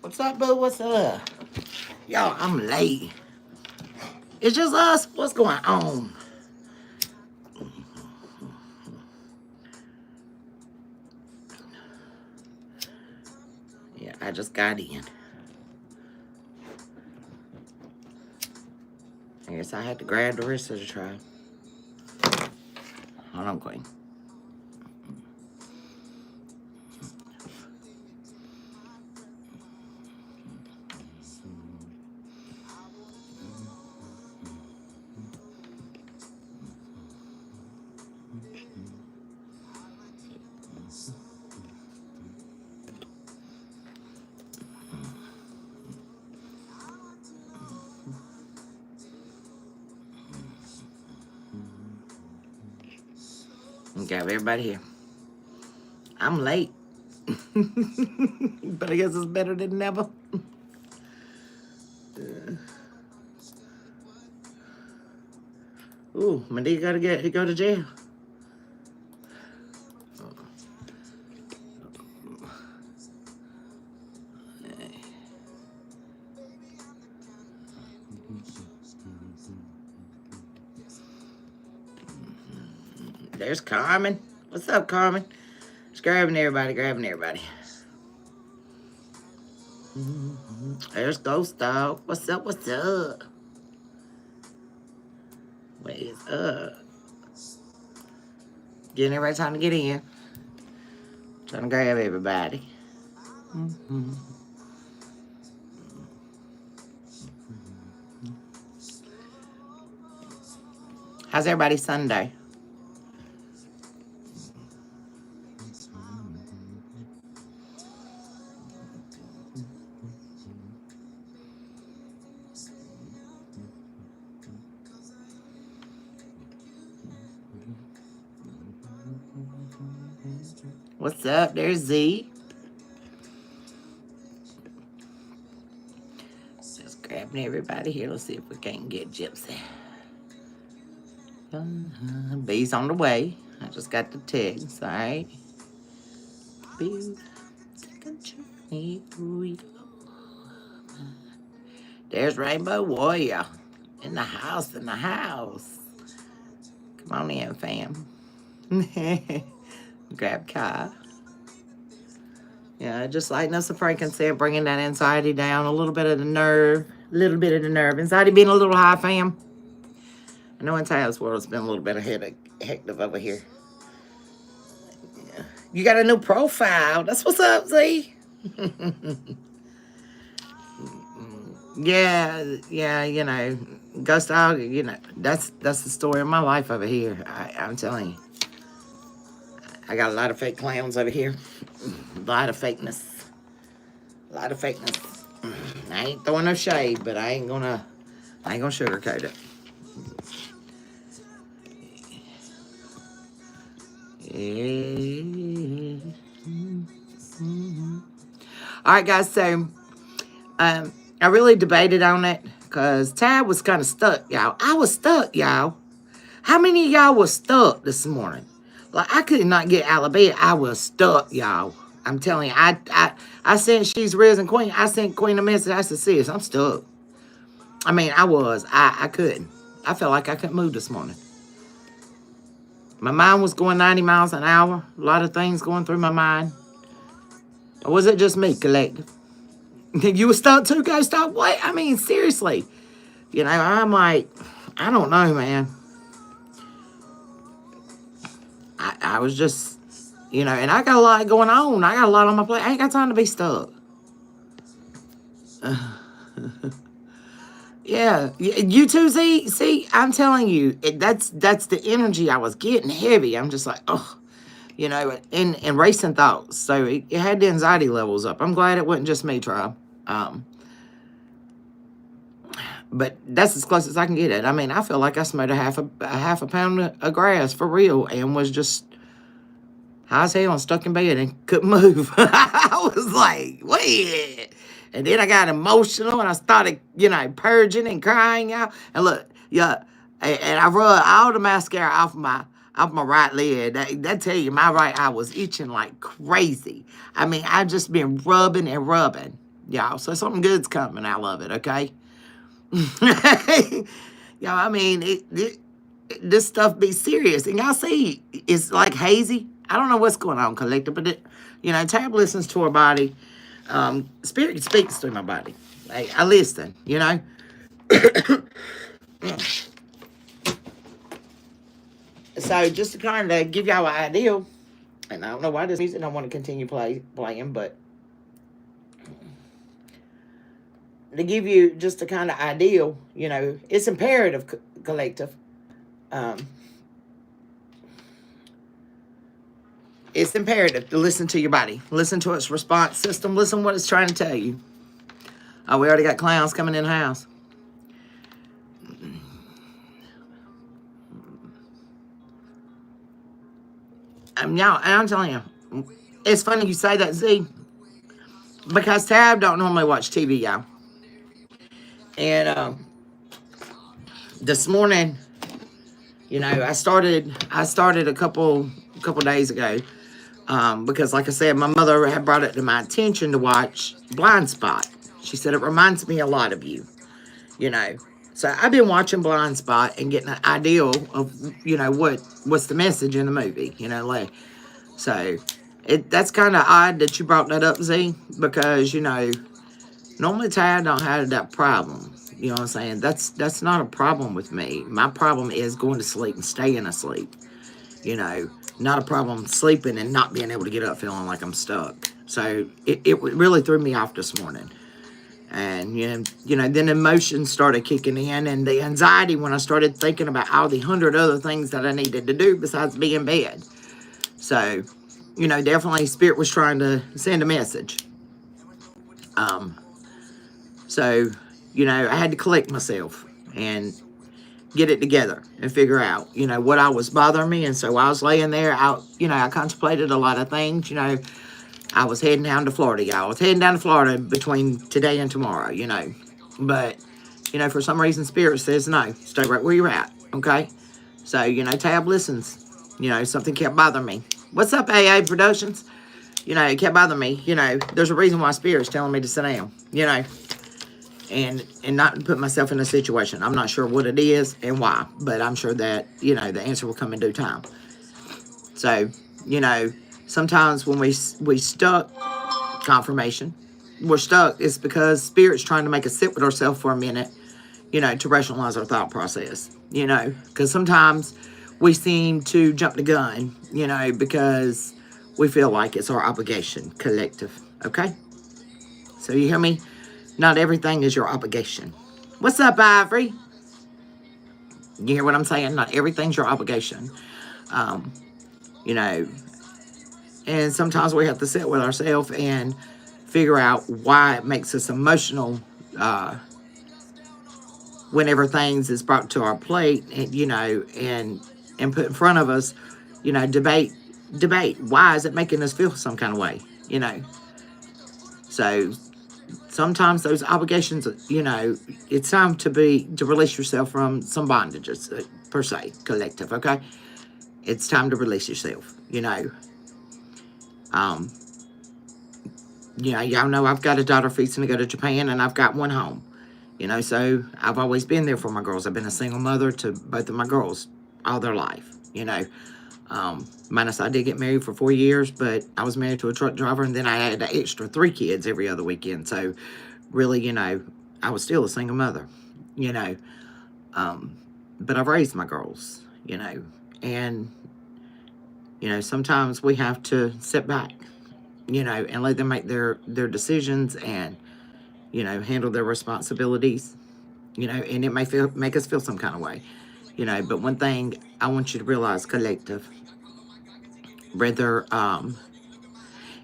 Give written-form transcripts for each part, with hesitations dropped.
What's up, boo? What's up? Y'all, I'm late. It's just us. What's going on? Yeah, I just got in. I guess I had to grab the rest of the tribe. Hold on, Queen. Got everybody here. I'm late. But I guess it's better than never. Ooh, my nigga gotta go to jail. There's Carmen. What's up, Carmen? Just grabbing everybody. There's Ghost Dog. What's up? What is up? Getting everybody time to get in. Trying to grab everybody. How's everybody Sunday? What's up? There's Z. Just grabbing everybody here. Let's see if we can't get Gypsy. B's on the way. I just got the text, all right? There's Rainbow Warrior. In the house. Come on in, fam. Grab Kai. Yeah, just lighten us a frankincense, bringing that anxiety down, a little bit of the nerve. Anxiety being a little high, fam. I know in Ty's world it's been a little bit hectic over here. Yeah. You got a new profile. That's what's up, Z. yeah, you know, Ghost Dog, you know, that's the story of my life over here. I'm telling you. I got a lot of fake clowns over here. A lot of fakeness. I ain't throwing no shade, but I ain't gonna sugarcoat it. All right, guys, so I really debated on it because Tad was kind of stuck, y'all. I was stuck, y'all. How many of y'all was stuck this morning? Like, I could not get out of bed. I was stuck, y'all. I'm telling you, I sent She's Risen Queen. I sent Queen a message. I said, sis, I'm stuck. I mean, I couldn't. I felt like I couldn't move this morning. My mind was going 90 miles an hour. A lot of things going through my mind. Or was it just me, collective? You were stuck too, Ghost Dog? What? I mean, seriously. You know, I'm like, I don't know, man. I was just, you know, and I got a lot going on. I got a lot on my plate. I ain't got time to be stuck. Yeah, you too, Z. See, I'm telling you, that's the energy I was getting heavy. I'm just like, oh, you know, and racing thoughts. So it had the anxiety levels up. I'm glad it wasn't just me, tribe. But that's as close as I can get it. I mean, I feel like I smoked a half a pound of grass for real and was just high as hell and stuck in bed and couldn't move. I was like, wait. And then I got emotional and I started, you know, purging and crying out. And look, yeah, and I rubbed all the mascara off my right lid. That tell you my right eye was itching like crazy. I mean, I just been rubbing and rubbing. y'all. So something good's coming out of it, okay? Y'all, I mean, this stuff be serious. And y'all see, it's like hazy. I don't know what's going on, collective, but Tab listens to her body. Spirit speaks through my body. I listen, So just to kind of give y'all an idea, and I don't know why this music don't want to continue playing, but to give you just a kind of idea, it's imperative, collective. It's imperative to listen to your body. Listen to its response system. Listen what it's trying to tell you. Oh, we already got clowns coming in the house. Y'all, I'm telling you, it's funny you say that, Z, because Tab don't normally watch TV, y'all. And this morning, I started a couple days ago, because, like I said, my mother had brought it to my attention to watch Blind Spot. She said it reminds me a lot of you, So I've been watching Blind Spot and getting an idea of, what's the message in the movie, So that's kind of odd that you brought that up, Z, because, normally Tad don't have that problem. You know what I'm saying? That's not a problem with me. My problem is going to sleep and staying asleep. Not a problem sleeping and not being able to get up feeling like I'm stuck. So it really threw me off this morning. And, then emotions started kicking in, and the anxiety when I started thinking about all the 100 other things that I needed to do besides be in bed. So, definitely Spirit was trying to send a message. So, I had to collect myself and get it together and figure out, what I was bothering me. And so I was laying there, I contemplated a lot of things, I was heading down to Florida, y'all. I was heading down to Florida between today and tomorrow, But, for some reason, Spirit says no. Stay right where you're at, okay? So, Tab listens. Something kept bothering me. What's up, AA Productions? It kept bothering me. There's a reason why Spirit's telling me to sit down, and not put myself in a situation. I'm not sure what it is and why, but I'm sure that, the answer will come in due time. So, sometimes when we stuck, confirmation, we're stuck, it's because Spirit's trying to make us sit with ourselves for a minute, to rationalize our thought process, because sometimes we seem to jump the gun, because we feel like it's our obligation, collective, okay? So you hear me? Not everything is your obligation. What's up, Ivory? You hear what I'm saying? Not everything's your obligation. And sometimes we have to sit with ourselves and figure out why it makes us emotional whenever things is brought to our plate, and put in front of us, debate. Why is it making us feel some kind of way, So sometimes those obligations, it's time to release yourself from some bondages, per se, collective, okay? It's time to release yourself, y'all know I've got a daughter fixing to go to Japan, and I've got one home, so I've always been there for my girls. I've been a single mother to both of my girls all their life, minus I did get married for 4 years, but I was married to a truck driver, and then I had an extra 3 kids every other weekend. So really, I was still a single mother, but I've raised my girls, and, sometimes we have to sit back, and let them make their decisions and, handle their responsibilities, and it may make us feel some kind of way, but one thing I want you to realize, collective, whether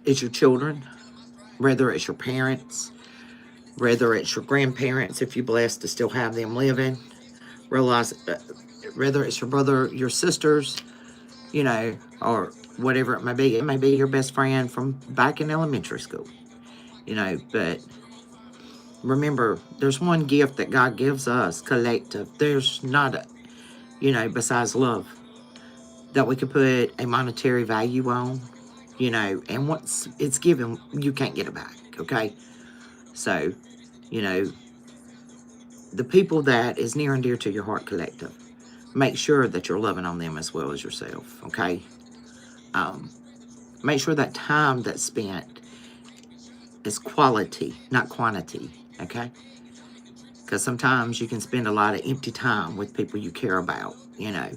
it's your children, whether it's your parents, whether it's your grandparents, if you're blessed to still have them living, realize whether it's your brother, your sisters, or whatever it may be your best friend from back in elementary school, but remember, there's one gift that God gives us, collective. There's not a, besides love, that we could put a monetary value on, and once it's given, you can't get it back, okay? So, you know, the people that is near and dear to your heart, collective, make sure that you're loving on them as well as yourself, okay? Make sure that time that's spent is quality, not quantity, okay? Because sometimes you can spend a lot of empty time with people you care about, you know.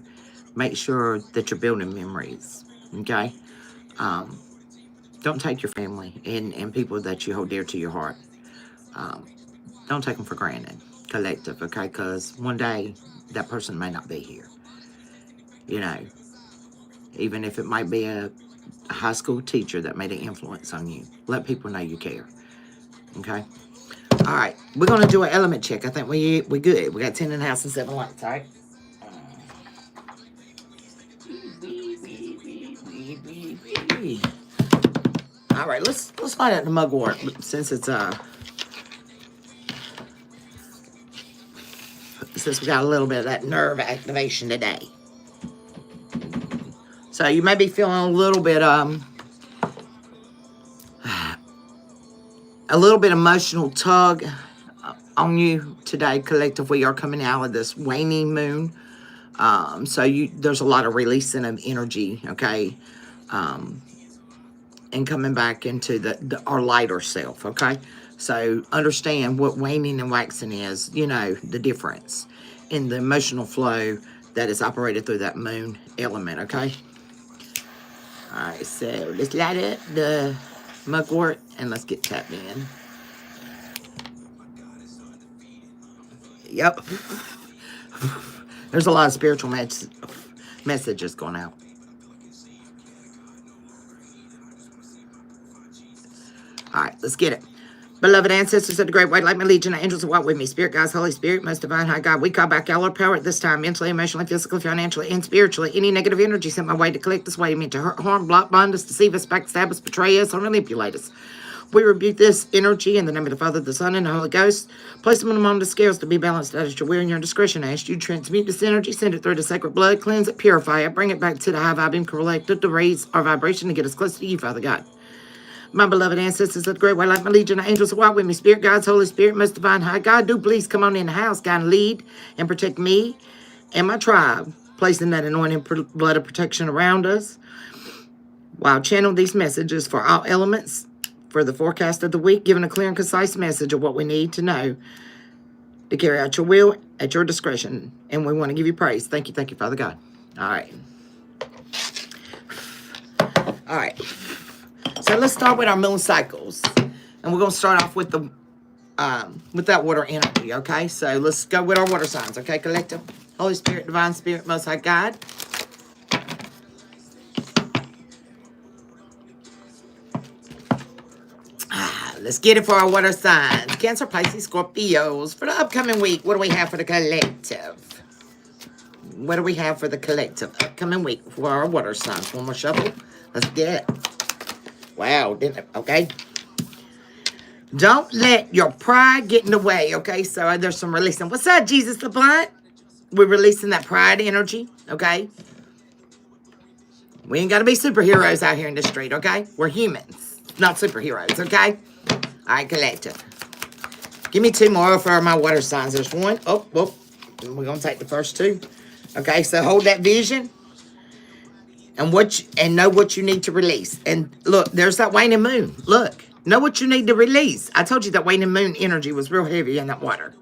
Make sure that you're building memories, okay? Don't take your family and people that you hold dear to your heart. Don't take them for granted, collective, okay? Because one day that person may not be here, you know. Even if it might be a high school teacher that made an influence on you. Let people know you care, okay? All right, we're going to do an element check. I think we good. We got 10 in the house and 7 lights, all right? All right, let's find out the mugwort since it's since we got a little bit of that nerve activation today. So you may be feeling a little bit emotional tug on you today, collective. We are coming out of this waning moon. So there's a lot of releasing of energy, okay? And coming back into our lighter self, okay? So understand what waning and waxing is, you know, the difference in the emotional flow that is operated through that moon element, okay? All right, so let's light up the mugwort and let's get tapped in. Yep. There's a lot of spiritual messages going out. All right, let's get it. Beloved ancestors of the great white light, my legion of angels who walk with me, spirit guides, Holy Spirit, most divine high God, we call back all our power at this time, mentally, emotionally, physically, financially, and spiritually. Any negative energy sent my way to collect this way, meant to hurt, harm, block, bond us, deceive us, backstab us, betray us, or manipulate us. We rebuke this energy in the name of the Father, the Son, and the Holy Ghost. Place them among the scales to be balanced out at your will and your discretion. I ask you to transmute this energy, send it through the sacred blood, cleanse it, purify it, bring it back to the high vibing collective to raise our vibration to get us close to you, Father God. My beloved ancestors of the great white light, my legion of angels who walk with me, spirit guides, Holy Spirit, most divine high God, do please come on in the house, God, and lead and protect me and my tribe, placing that anointing blood of protection around us, while channel these messages for all elements, for the forecast of the week, giving a clear and concise message of what we need to know to carry out your will at your discretion. And we want to give you praise. Thank you, Father God. All right. All right. So let's start with our moon cycles. And we're going to start off with the with that water energy, okay? So let's go with our water signs, okay, collective? Holy Spirit, Divine Spirit, Most High God. Let's get it for our water signs. Cancer, Pisces, Scorpios. For the upcoming week, what do we have for the collective? What do we have for the collective upcoming week for our water signs? One more shuffle. Let's get it. Wow, didn't it? Okay. Don't let your pride get in the way, okay? So there's some releasing. What's up, Jesus the Blunt? We're releasing that pride energy, okay? We ain't got to be superheroes out here in the street, okay? We're humans, not superheroes, okay? All right, collective. Give me 2 more for my water signs. There's 1. Oh, whoop. We're going to take the first 2. Okay, so hold that vision. And know what you need to release. And look, there's that waning moon. Look, know what you need to release. I told you that waning moon energy was real heavy in that water.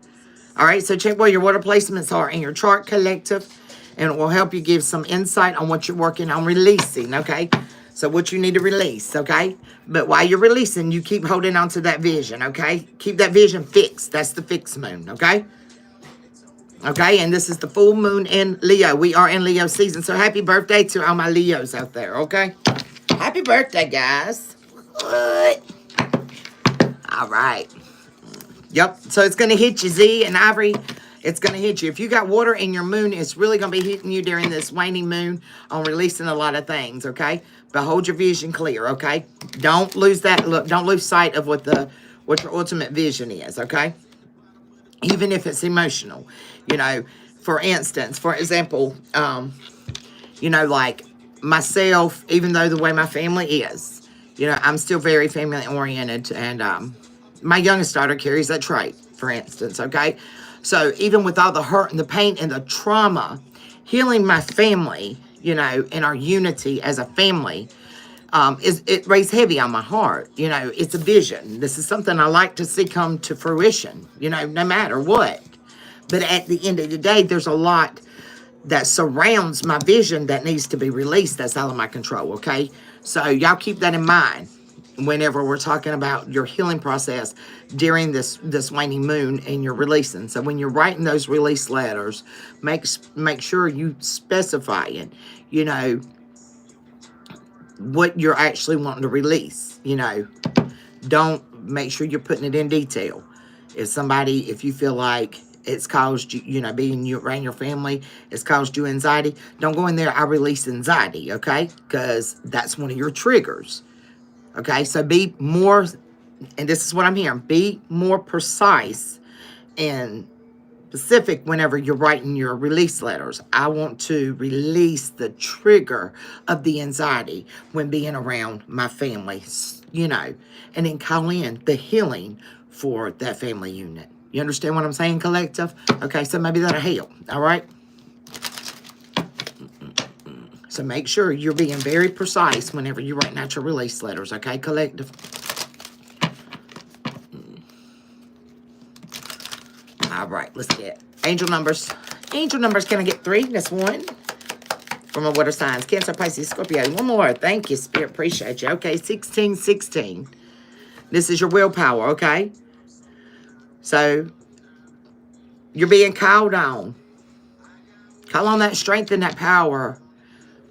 All right, so check where your water placements are in your chart, collective, and it will help you give some insight on what you're working on releasing, okay? So what you need to release, okay? But while you're releasing, you keep holding on to that vision, okay? Keep that vision fixed. That's the fixed moon, okay? Okay, and this is the full moon in Leo. We are in Leo season, so happy birthday to all my Leos out there, okay? Happy birthday, guys. What? All right. Yep, so it's going to hit you, Z and Ivory. It's going to hit you. If you got water in your moon, it's really going to be hitting you during this waning moon on releasing a lot of things, okay? But hold your vision clear, okay? Don't lose that look. Don't lose sight of what your ultimate vision is, okay? Even if it's emotional. You know, for example, you know, like myself, even though the way my family is, you know, I'm still very family oriented and my youngest daughter carries that trait, for instance, okay? So even with all the hurt and the pain and the trauma, healing my family, you know, and our unity as a family, it weighs heavy on my heart. You know, it's a vision. This is something I like to see come to fruition, you know, no matter what. But at the end of the day, there's a lot that surrounds my vision that needs to be released. That's out of my control, okay? So y'all keep that in mind whenever we're talking about your healing process during this waning moon and you're releasing. So when you're writing those release letters, make sure you specify it, you know, what you're actually wanting to release. You know, don't make sure you're putting it in detail. If you feel like it's caused you, you know, being around your family, it's caused you anxiety, don't go in there, I release anxiety, okay? Because that's one of your triggers, okay? So be more, and this is what I'm hearing, be more precise and specific whenever you're writing your release letters. I want to release the trigger of the anxiety when being around my family, you know, and then call in the healing for that family unit. You understand what I'm saying, collective? Okay, so maybe that'll help, all right? So make sure you're being very precise whenever you're writing out your release letters, okay, collective? All right, let's get angel numbers. Angel numbers, can I get 3? That's 1. From my water signs, Cancer, Pisces, Scorpio. One more. Thank you, Spirit. Appreciate you. Okay, 16, 16. This is your willpower, okay? So, you're being called on. Call on that strength and that power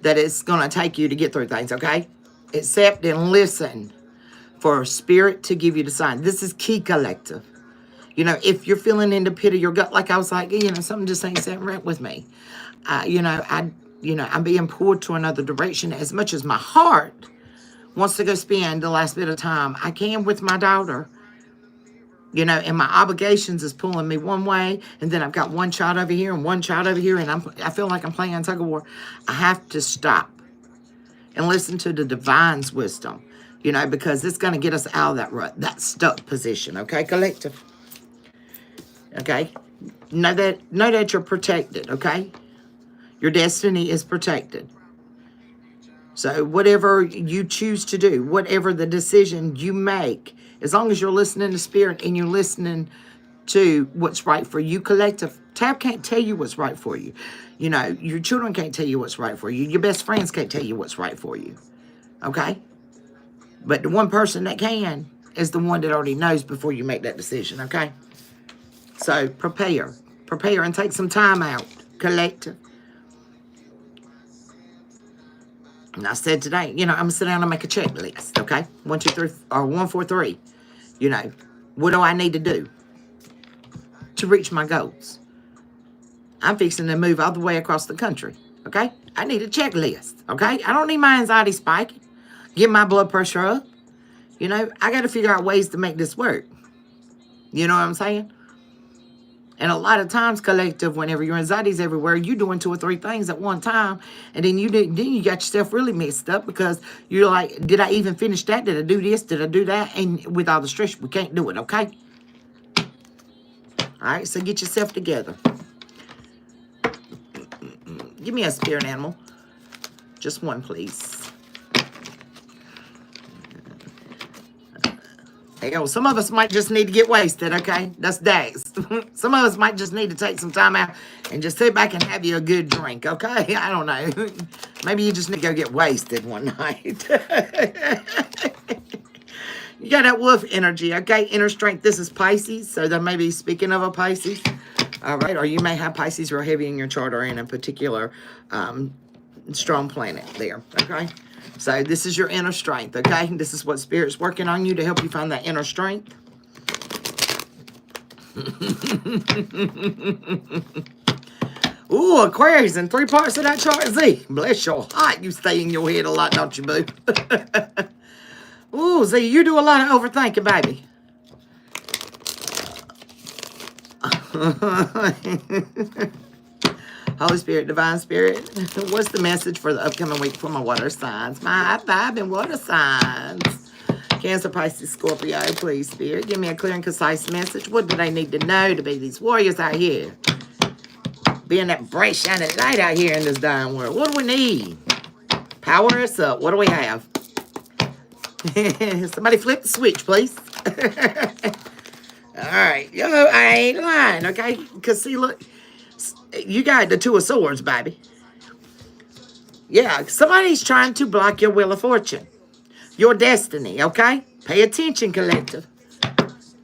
that it's going to take you to get through things, okay? Accept and listen for Spirit to give you the sign. This is key, collective. You know, if you're feeling in the pit of your gut, like I was like, you know, something just ain't sitting right with me. I'm being pulled to another direction as much as my heart wants to go spend the last bit of time I can with my daughter. You know, and my obligations is pulling me one way, and then I've got one child over here and one child over here, and I feel like I'm playing tug of war. I have to stop and listen to the divine's wisdom, you know, because it's going to get us out of that rut, that stuck position, okay, collective? Okay? Know that you're protected, okay? Your destiny is protected. So whatever you choose to do, whatever the decision you make, as long as you're listening to Spirit and you're listening to what's right for you, collective, Tab can't tell you what's right for you. You know, your children can't tell you what's right for you. Your best friends can't tell you what's right for you. Okay? But the one person that can is the one that already knows before you make that decision, okay? So prepare and take some time out, collective. And I said today, you know, I'm going to sit down and make a checklist, okay? 1, 2, 3, or 1, 4, 3. You know, what do I need to do to reach my goals? I'm fixing to move all the way across the country, okay? I need a checklist, okay? I don't need my anxiety spiking, get my blood pressure up. You know, I got to figure out ways to make this work. You know what I'm saying? And a lot of times, collective, whenever your anxiety's everywhere, you're doing 2 or 3 things at one time, and then you got yourself really messed up because you're like, did I even finish that? Did I do this? Did I do that? And with all the stress, we can't do it, okay? All right, so get yourself together. Give me a spirit animal. Just one, please. Hell, some of us might just need to get wasted, okay? That's days. Some of us might just need to take some time out and just sit back and have you a good drink, okay? I don't know. Maybe you just need to go get wasted one night. You got that wolf energy, okay? Inner strength. This is Pisces, so that may be speaking of a Pisces. All right, or you may have Pisces real heavy in your chart or in a particular strong planet there, okay? So this is your inner strength, okay? This is what Spirit's working on you to help you find that inner strength. Ooh, Aquarius in 3 parts of that chart, Z. Bless your heart. You stay in your head a lot, don't you, boo? Ooh, Z, you do a lot of overthinking, baby. Holy Spirit, Divine Spirit, what's the message for the upcoming week for my water signs? My vibing water signs. Cancer, Pisces, Scorpio, please, Spirit. Give me a clear and concise message. What do they need to know to be these warriors out here? Being that bright, shining light out here in this dying world. What do we need? Power us up. What do we have? Somebody flip the switch, please. All right. Yo, I ain't lying, okay? Because, see, look, you got the Two of Swords, baby. Yeah, somebody's trying to block your wheel of fortune. Your destiny, okay? Pay attention, collective.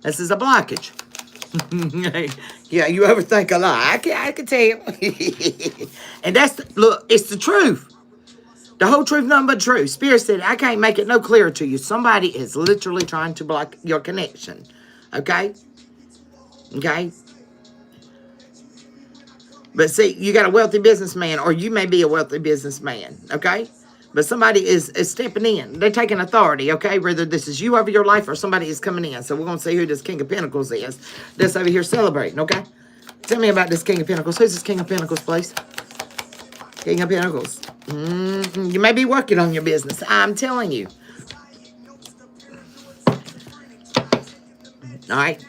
This is a blockage. Yeah, you overthink a lot. I can tell. And look, it's the truth. The whole truth, nothing but truth. Spirit said, I can't make it no clearer to you. Somebody is literally trying to block your connection. Okay? Okay? But see, you got a wealthy businessman, or you may be a wealthy businessman. Okay? But somebody is stepping in. They're taking authority, okay? Whether this is you over your life or somebody is coming in. So we're going to see who this King of Pentacles is. That's over here celebrating, okay? Tell me about this King of Pentacles. Who's this King of Pentacles, please? King of Pentacles. You may be working on your business. I'm telling you. All right.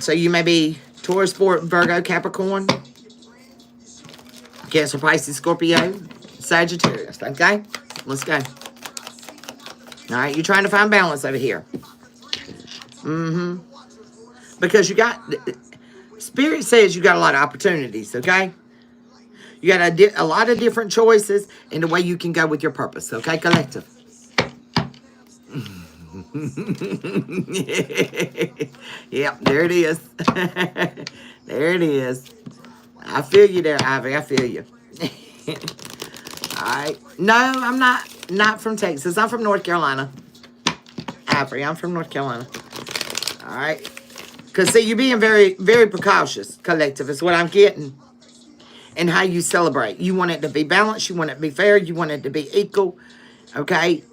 So you may be Taurus, Virgo, Capricorn, Cancer, Pisces, Scorpio, Sagittarius, okay? Let's go. All right, you're trying to find balance over here. Because you got, Spirit says you got a lot of opportunities, okay? You got a lot of different choices in the way you can go with your purpose, okay, collective? Yep, there it is. There it is. I feel you there, Ivy. I feel you. All right. No, I'm not from Texas. I'm from North Carolina. Ivy, I'm from North Carolina. All right. Because, see, you're being very, very precautious, collective, is what I'm getting. And how you celebrate. You want it to be balanced. You want it to be fair. You want it to be equal. Okay?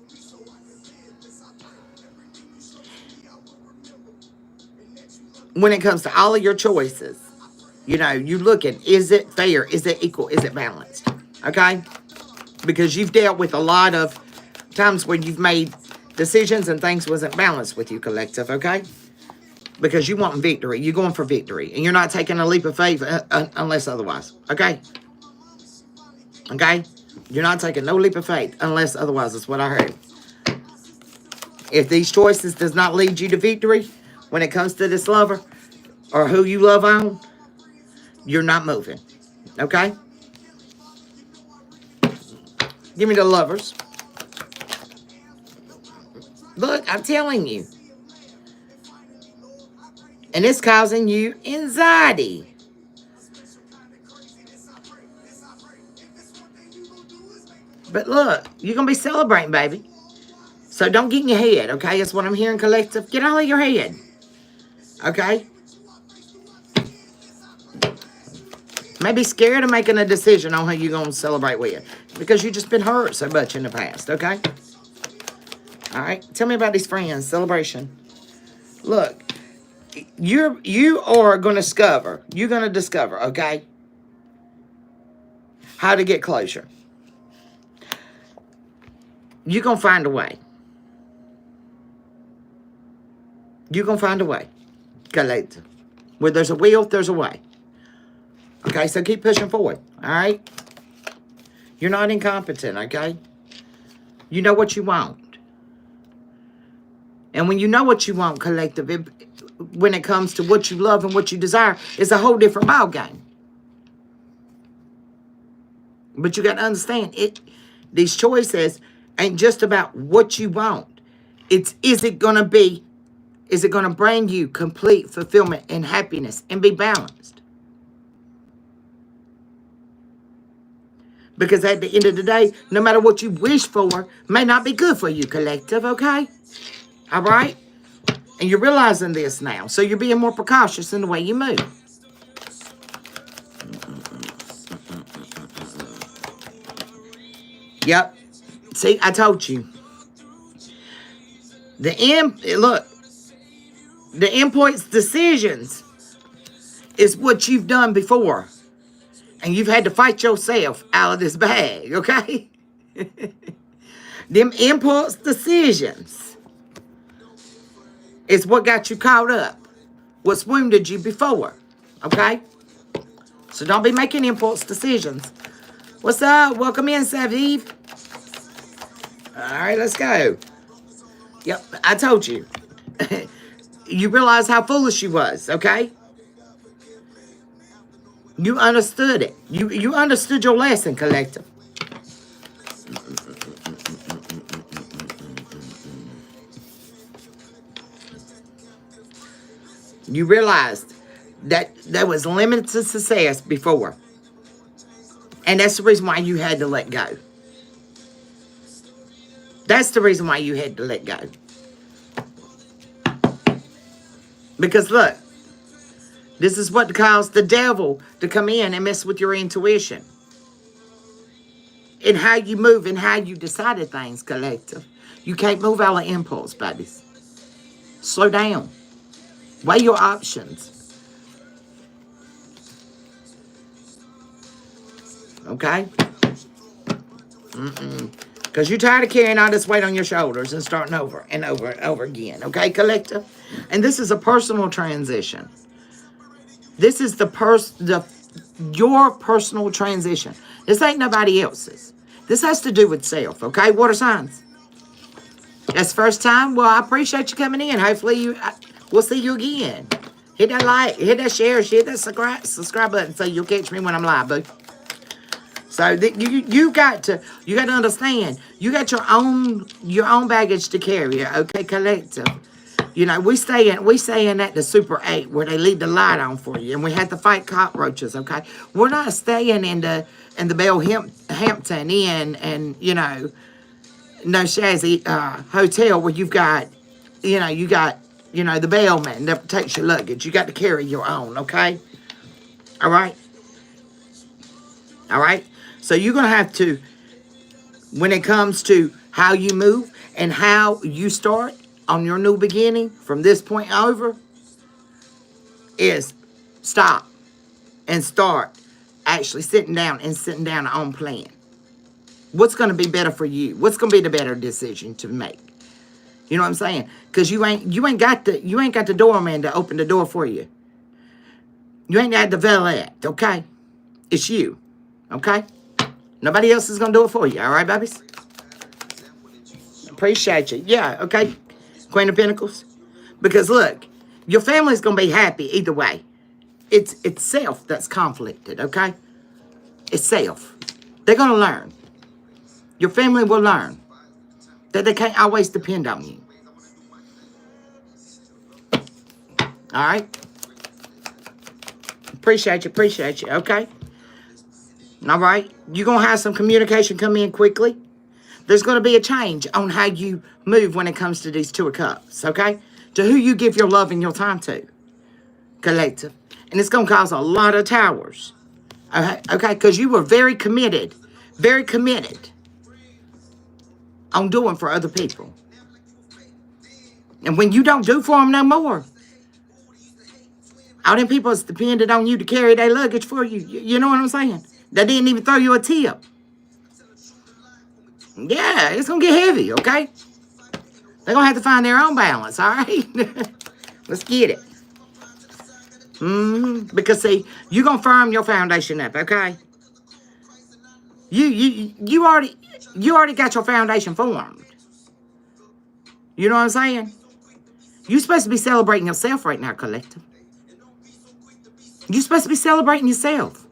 When it comes to all of your choices, you know, you look at, is it fair? Is it equal? Is it balanced? Okay? Because you've dealt with a lot of times where you've made decisions and things wasn't balanced with you, collective, okay? Because you want victory. You're going for victory. And you're not taking a leap of faith unless otherwise, okay? Okay? You're not taking no leap of faith unless otherwise. That's what I heard. If these choices does not lead you to victory when it comes to this lover or who you love on, you're not moving. Okay? Give me the lovers. Look, I'm telling you. And it's causing you anxiety. But look, you're going to be celebrating, baby. So don't get in your head, okay? That's what I'm hearing, collective. Get out of your head. Okay? Maybe scared of making a decision on who you're going to celebrate with. Because you've just been hurt so much in the past, okay? All right? Tell me about these friends. Celebration. Look, you are going to discover. You're going to discover, okay? How to get closure. You're going to find a way. You're going to find a way. Collective. Where there's a will, there's a way. Okay, so keep pushing forward, all right? You're not incompetent, okay? You know what you want. And when you know what you want, collective, when it comes to what you love and what you desire, it's a whole different ballgame. But you got to understand, these choices ain't just about what you want. It's, is it going to bring you complete fulfillment and happiness and be balanced? Because at the end of the day, no matter what you wish for, may not be good for you, collective, okay? All right? And you're realizing this now. So you're being more precautious in the way you move. Yep. See, I told you. Look, the impulse decisions is what you've done before. And you've had to fight yourself out of this bag, okay? Them impulse decisions It's what got you caught up. What's wounded you before. Okay? So don't be making impulse decisions. What's up? Welcome in, Saviv. All right, let's go. Yep, I told you. You realize how foolish you was, okay? You understood it. You understood your lesson, collective. You realized that there was limited success before. And that's the reason why you had to let go. That's the reason why you had to let go. Because look, this is what caused the devil to come in and mess with your intuition. And how you move and how you decided things, collective. You can't move out of impulse, babies. Slow down. Weigh your options. Okay? Because you're tired of carrying all this weight on your shoulders and starting over and over and over again. Okay, collective? And this is a personal transition. This is your personal transition. This ain't nobody else's. This has to do with self, okay? Water signs. That's first time. Well, I appreciate you coming in. Hopefully we'll see you again. Hit that like, hit that share, hit that subscribe button so you'll catch me when I'm live, boo. So you got to understand. You got your own baggage to carry, okay, collective. You know, we stay in at the Super 8 where they leave the light on for you, and we had to fight cockroaches, okay? We're not staying in the Bell Hampton Inn and, you know, no Shazzy hotel where you've got, the bellman that takes your luggage. You got to carry your own, okay? All right? All right? So you're going to have to, when it comes to how you move and how you start on your new beginning from this point over, is stop and start actually sitting down on plan. What's going to be better for you? What's going to be the better decision to make? You know what I'm saying? Because you ain't got the doorman to open the door for you. You ain't got the valet, okay? It's you, okay? Nobody else is going to do it for you, all right, babies? Appreciate you. Yeah, okay, Queen of Pentacles. Because, look, your family's going to be happy either way. It's self that's conflicted, okay? It's self. They're going to learn. Your family will learn that they can't always depend on you. All right? Appreciate you, okay? All right? You're going to have some communication come in quickly. There's going to be a change on how you move when it comes to these Two of Cups, okay? To who you give your love and your time to, collective. And it's going to cause a lot of towers, okay? Because you were very committed on doing for other people. And when you don't do for them no more, all them people is dependent on you to carry their luggage for you. You know what I'm saying? They didn't even throw you a tip. Yeah, it's going to get heavy, okay? They're going to have to find their own balance, all right? Let's get it. Because, see, you're going to firm your foundation up, okay? You already got your foundation formed. You know what I'm saying? You're supposed to be celebrating yourself right now, collective. You're supposed to be celebrating yourself.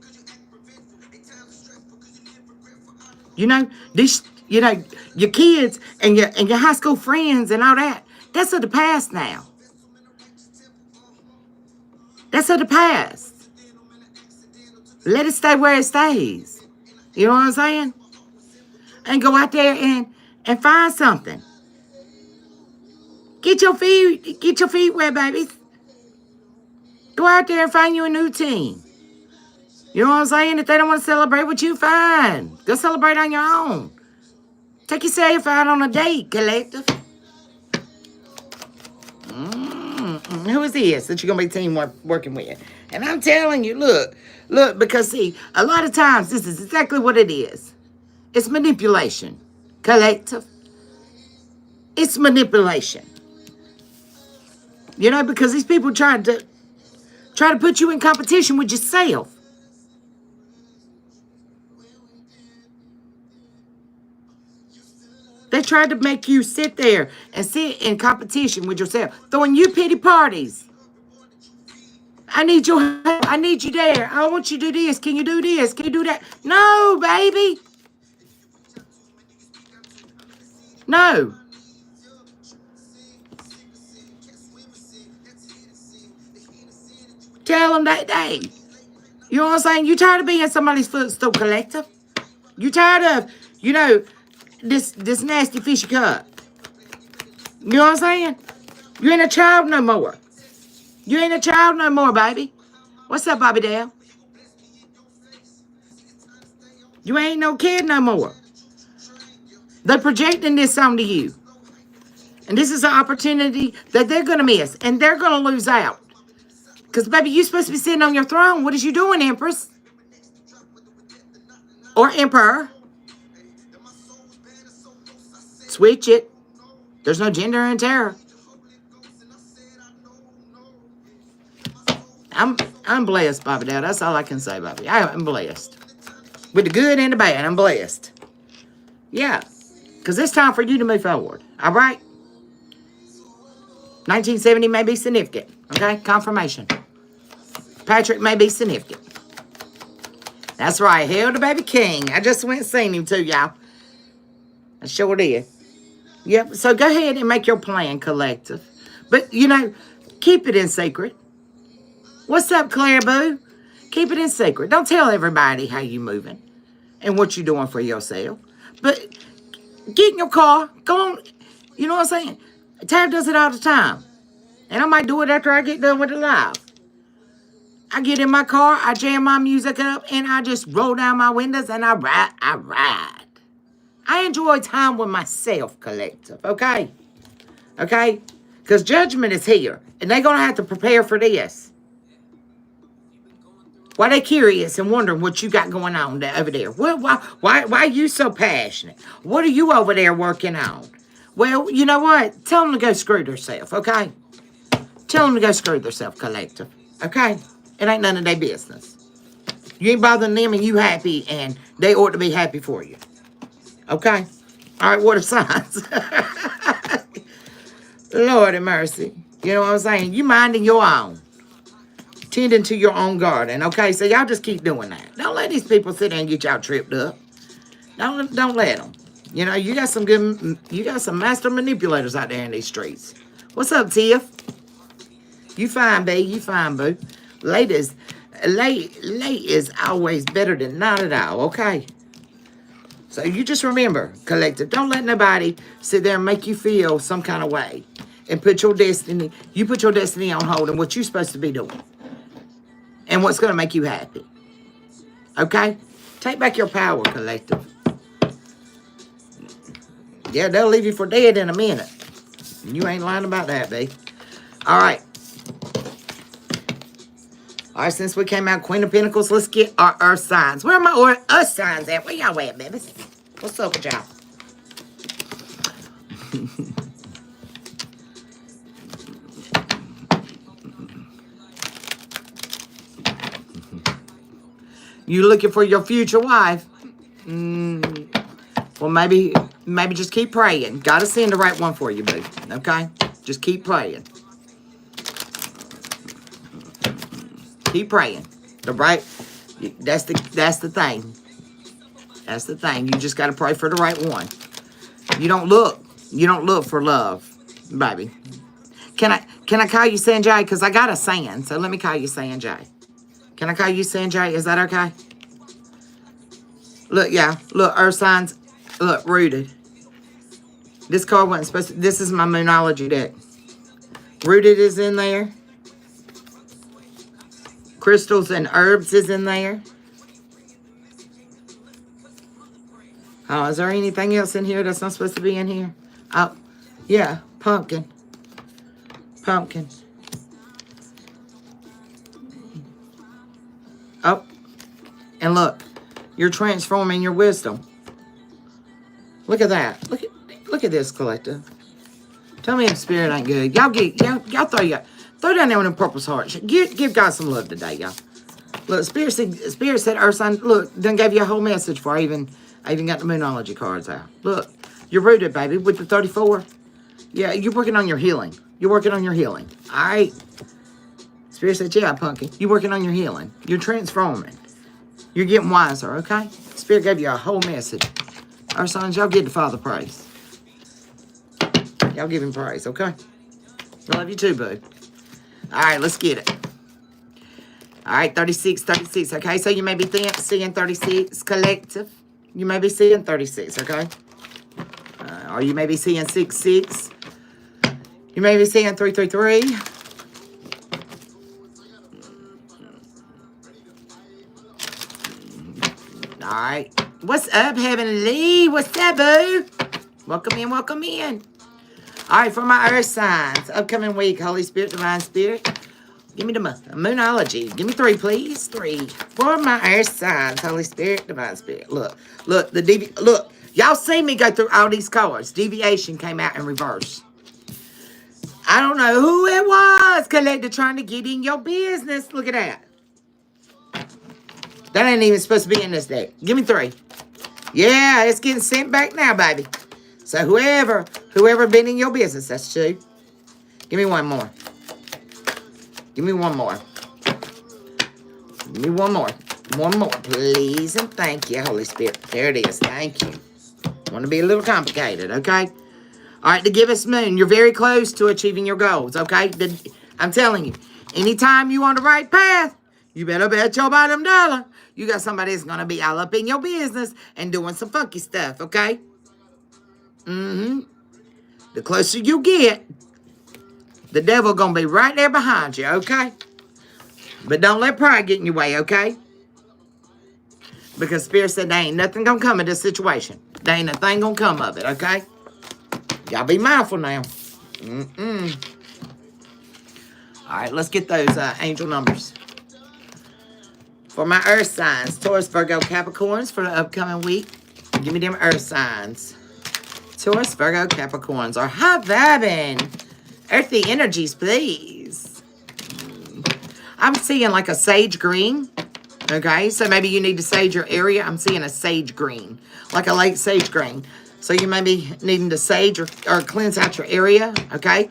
You know, your kids and your high school friends and all that, that's of the past now. That's of the past. Let it stay where it stays. You know what I'm saying? And go out there and find something. Get your feet wet, babies. Go out there and find you a new team. You know what I'm saying? If they don't want to celebrate with you, fine. Go celebrate on your own. Take yourself out on a date, collective. Who is this that you're going to be team working with? And I'm telling you, look, because see, a lot of times this is exactly what it is. It's manipulation, collective. It's manipulation. You know, because these people try to put you in competition with yourself. They tried to make you sit there and sit in competition with yourself, throwing you pity parties. I need your help. I need you there. I want you to do this. Can you do this? Can you do that? No, baby. No. Tell them that day. You know what I'm saying? You tired of being somebody's footstool collector? You tired of, you know, this nasty fishy cut? You know what I'm saying? You ain't a child no more. You ain't a child no more, baby. What's up, Bobby Dale? You ain't no kid no more. They're projecting this onto you. And this is an opportunity that they're going to miss. And they're going to lose out. Because, baby, you're supposed to be sitting on your throne. What is you doing, Empress? Or Emperor? Switch it. There's no gender in terror. I'm blessed, Bobby Dad. That's all I can say, Bobby. I'm blessed. With the good and the bad, I'm blessed. Yeah. Because it's time for you to move forward. All right? 1970 may be significant. Okay? Confirmation. Patrick may be significant. That's right. Hail to baby king. I just went and seen him too, y'all. I sure did. Yep. So go ahead and make your plan, collective. But, you know, keep it in secret. What's up, Claire Boo? Keep it in secret. Don't tell everybody how you moving and what you're doing for yourself. But get in your car. Go on. You know what I'm saying? Tab does it all the time. And I might do it after I get done with the live. I get in my car, I jam my music up, and I just roll down my windows and I ride. I enjoy time with myself, collective, okay? Okay? Because judgment is here, and they're going to have to prepare for this. Why they curious and wondering what you got going on over there? Why are you so passionate? What are you over there working on? Well, you know what? Tell them to go screw themselves, okay? Tell them to go screw themselves, collective, okay? It ain't none of their business. You ain't bothering them and you happy, and they ought to be happy for you. Okay? All right, what are signs? Lord have mercy. You know what I'm saying? You minding your own. Tending to your own garden, okay? So y'all just keep doing that. Don't let these people sit there and get y'all tripped up. Don't let them. You know, you got some master manipulators out there in these streets. What's up, Tiff? You fine, babe. You fine, boo. Late is always better than not at all, okay? So you just remember, collective, don't let nobody sit there and make you feel some kind of way. And put your destiny on hold and what you're supposed to be doing. And what's going to make you happy. Okay? Take back your power, collective. Yeah, they'll leave you for dead in a minute. You ain't lying about that, babe. All right. All right, since we came out Queen of Pentacles, let's get our earth signs. Where are my earth signs at? Where y'all at, babies? What's up with y'all? You looking for your future wife? Well, maybe just keep praying. Gotta send the right one for you, boo. Okay? Just keep praying. Keep praying. That's the thing. That's the thing. You just gotta pray for the right one. You don't look for love, baby. Can I call you Sanjay? Because I got a San, so let me call you Sanjay. Can I call you Sanjay? Is that okay? Look, yeah. Look, earth signs. Look, rooted. This card wasn't supposed to. This is my Moonology deck. Rooted is in there. Crystals and herbs is in there. Oh, is there anything else in here that's not supposed to be in here? Oh, yeah. Pumpkin. Pumpkin. Oh, and look, you're transforming your wisdom. Look at that. Look at this, collective. Tell me if spirit ain't good. Y'all throw down there on them purple hearts. Give God some love today, y'all. Look, Spirit said, Earth sign, look, done gave you a whole message before I even got the Moonology cards out. Look, you're rooted, baby, with the 34. Yeah, you're working on your healing. You're working on your healing. All right. Spirit said, yeah, pumpkin. You're working on your healing. You're transforming. You're getting wiser, okay? Spirit gave you a whole message. Earth signs, y'all give the Father praise. Y'all give him praise, okay? I love you too, bud. All right, let's get it. All right, 36, okay? So you may be seeing 36 collective. You may be seeing 36, okay? Or you may be seeing 66. You may be seeing 333. All right. What's up, Heavenly? What's up, boo? Welcome in, welcome in. All right, for my earth signs, upcoming week, Holy Spirit, Divine Spirit. Give me the Moonology. Give me 3, please. 3. For my earth signs, Holy Spirit, Divine Spirit. Look, look. Y'all see me go through all these cards. Deviation came out in reverse. I don't know who it was, collector, trying to get in your business. Look at that. That ain't even supposed to be in this deck. Give me 3. Yeah, it's getting sent back now, baby. So whoever been in your business, that's 2. Give me 1 more. Give me 1 more. Give me 1 more. 1 more, please, and thank you, Holy Spirit. There it is. Thank you. Want to be a little complicated, okay? All right, the Gibbous Moon. You're very close to achieving your goals, okay? I'm telling you, anytime you on the right path, you better bet your bottom dollar. You got somebody that's going to be all up in your business and doing some funky stuff, okay? The closer you get, the devil going to be right there behind you, okay? But don't let pride get in your way, okay? Because Spirit said there ain't nothing going to come of this situation. There ain't a thing going to come of it, okay? Y'all be mindful now. All right, let's get those angel numbers. For my earth signs, Taurus, Virgo, Capricorns for the upcoming week. Give me them earth signs. Taurus, Virgo, Capricorns are high vibing. Earthy energies, please. I'm seeing like a sage green. Okay, so maybe you need to sage your area. I'm seeing a sage green, like a light sage green. So you may be needing to sage or cleanse out your area, okay?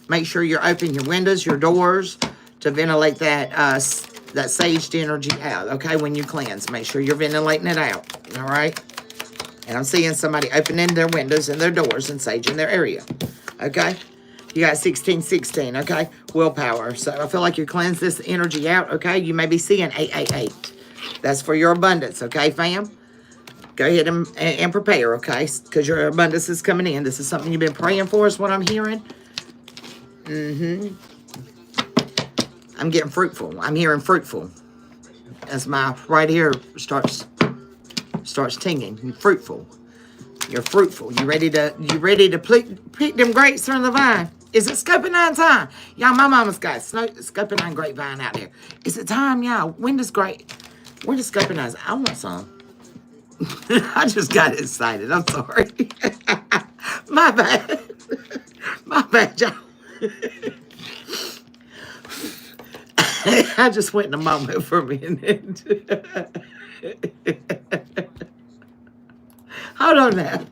Make sure you're opening your windows, your doors to ventilate that that saged energy out, okay? When you cleanse, make sure you're ventilating it out, all right? And I'm seeing somebody opening their windows and their doors and saging their area, okay? You got 1616, okay? Willpower. So I feel like you cleanse this energy out, okay? You may be seeing 888. That's for your abundance, okay, fam? Go ahead and prepare, okay? Because your abundance is coming in. This is something you've been praying for, is what I'm hearing. I'm getting fruitful. I'm hearing fruitful. As my right here starts tinging. You're fruitful. You're fruitful. You ready to pick them grapes from the vine? Is it Scope-9 time? Y'all, my mama's got Scope-9 grapevine out there. Is it time, y'all? When does Scope-9? I want some. I just got excited. I'm sorry. My bad. My bad, y'all. I just went in a moment for a minute. Hold on now.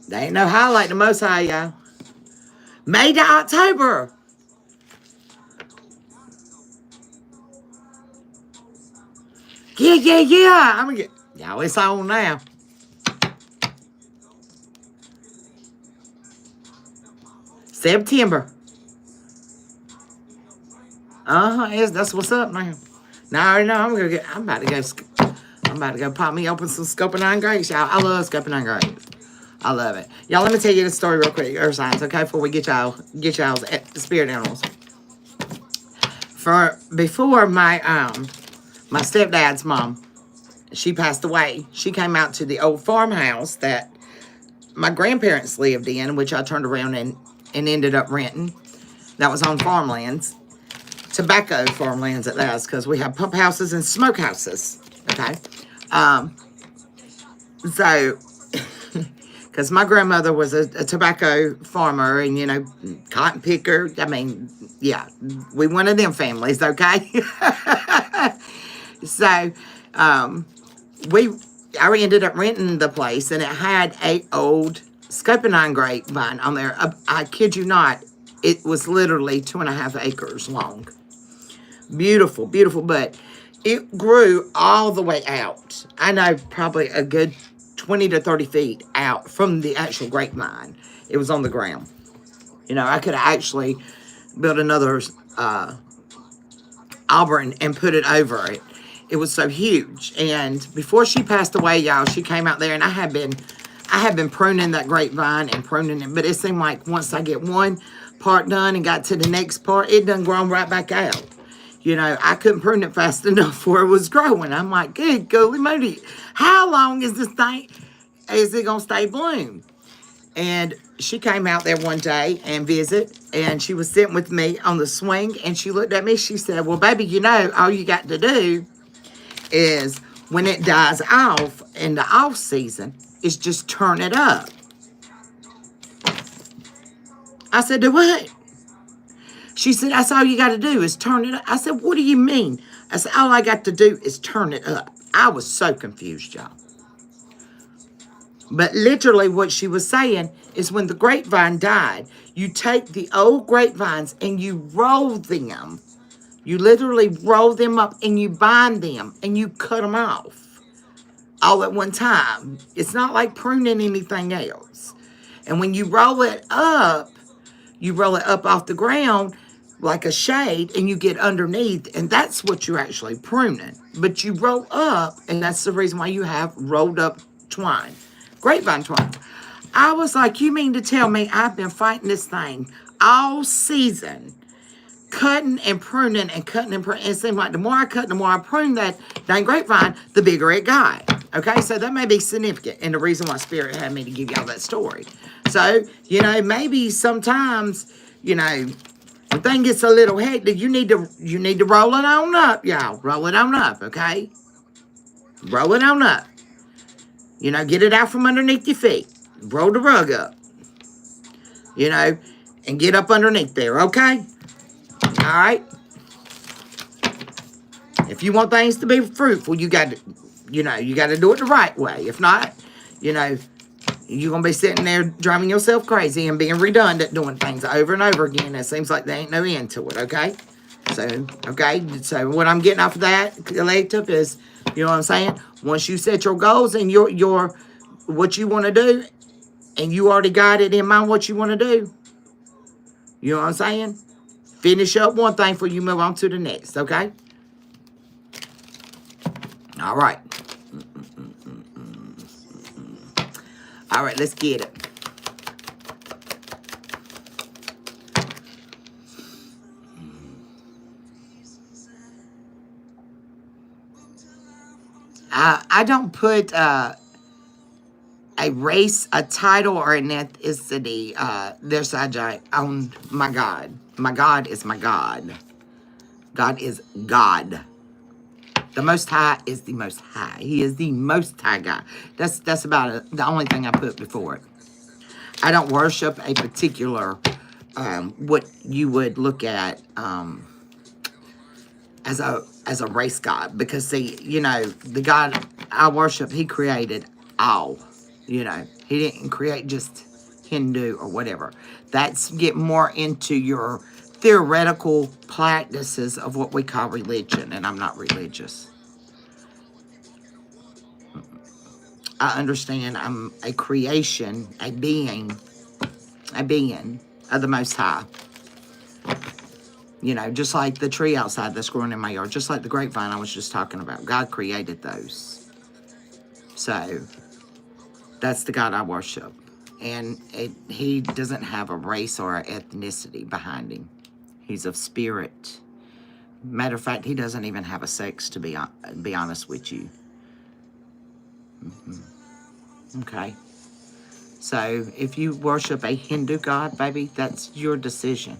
They ain't no highlight the Most High, y'all. May to October. Yeah. I'm gonna get y'all. It's on now. September. That's what's up now. Now I know I'm about to go pop me open some Scope-9 grapes, y'all. I love Scope-9 grapes. I love it. Y'all, let me tell you this story real quick, earth signs, okay, before we get y'all's spirit animals. Before my stepdad's mom, she passed away. She came out to the old farmhouse that my grandparents lived in, which I turned around and ended up renting. That was on farmlands. Tobacco farmlands at that, because we have pump houses and smoke houses. Okay. So, because my grandmother was a tobacco farmer and, cotton picker. I mean, yeah, we one of them families, okay? So, I ended up renting the place, and it had a old scope and grapevine on there. I kid you not, it was literally 2.5 acres long. Beautiful, beautiful, but it grew all the way out. I know, probably a good 20 to 30 feet out from the actual grapevine. It was on the ground. I could actually build another Auburn and put it over it. It was so huge. And before she passed away, y'all, she came out there, and I had been pruning that grapevine and pruning it, but it seemed like once I get one part done and got to the next part, it done grown right back out. I couldn't prune it fast enough where it was growing. I'm like, good golly moly, how long is this thing, is it going to stay bloom? And she came out there one day and visit, and she was sitting with me on the swing, and she looked at me, she said, well, baby, all you got to do is when it dies off in the off season, is just turn it up. I said, do what? She said, that's all you got to do is turn it up. I said, what do you mean? I said, all I got to do is turn it up. I was so confused, y'all. But literally what she was saying is when the grapevine died, you take the old grapevines and you roll them. You literally roll them up and you bind them and you cut them off all at one time. It's not like pruning anything else. And when you roll it up off the ground like a shade, and you get underneath, and that's what you're actually pruning. But you roll up, and that's the reason why you have rolled up twine, grapevine twine. I was like, you mean to tell me I've been fighting this thing all season, cutting and pruning and cutting and pruning? It seemed like the more I cut, the more I pruned that dang grapevine, the bigger it got. Okay, so that may be significant, and the reason why Spirit had me to give y'all that story. So, maybe sometimes, the thing gets a little hectic. You need to roll it on up, y'all. Roll it on up, okay? Roll it on up. Get it out from underneath your feet. Roll the rug up. And get up underneath there, okay? All right? If you want things to be fruitful, you got to do it the right way. If not, you're going to be sitting there driving yourself crazy and being redundant, doing things over and over again. It seems like there ain't no end to it, okay? So what I'm getting off of that, collective, is, you know what I'm saying? Once you set your goals and your what you want to do, and you already got it in mind what you want to do, you know what I'm saying? Finish up one thing before you move on to the next, okay? All right. All right, let's get it. I don't put a race, a title, or an ethnicity, their subject on my God. My God is my God. God is God. The Most High is the Most High. He is the Most High God. That's about it, the only thing I put before it. I don't worship a particular, what you would look at as a race god. Because, see, the God I worship, he created all. He didn't create just Hindu or whatever. That's get more into your theoretical practices of what we call religion, and I'm not religious. I understand I'm a creation, a being of the Most High. Just like the tree outside that's growing in my yard, just like the grapevine I was just talking about. God created those. So, that's the God I worship. And he doesn't have a race or an ethnicity behind him. He's of spirit. Matter of fact, he doesn't even have a sex, to be honest with you. Okay. So if you worship a Hindu god, baby, that's your decision.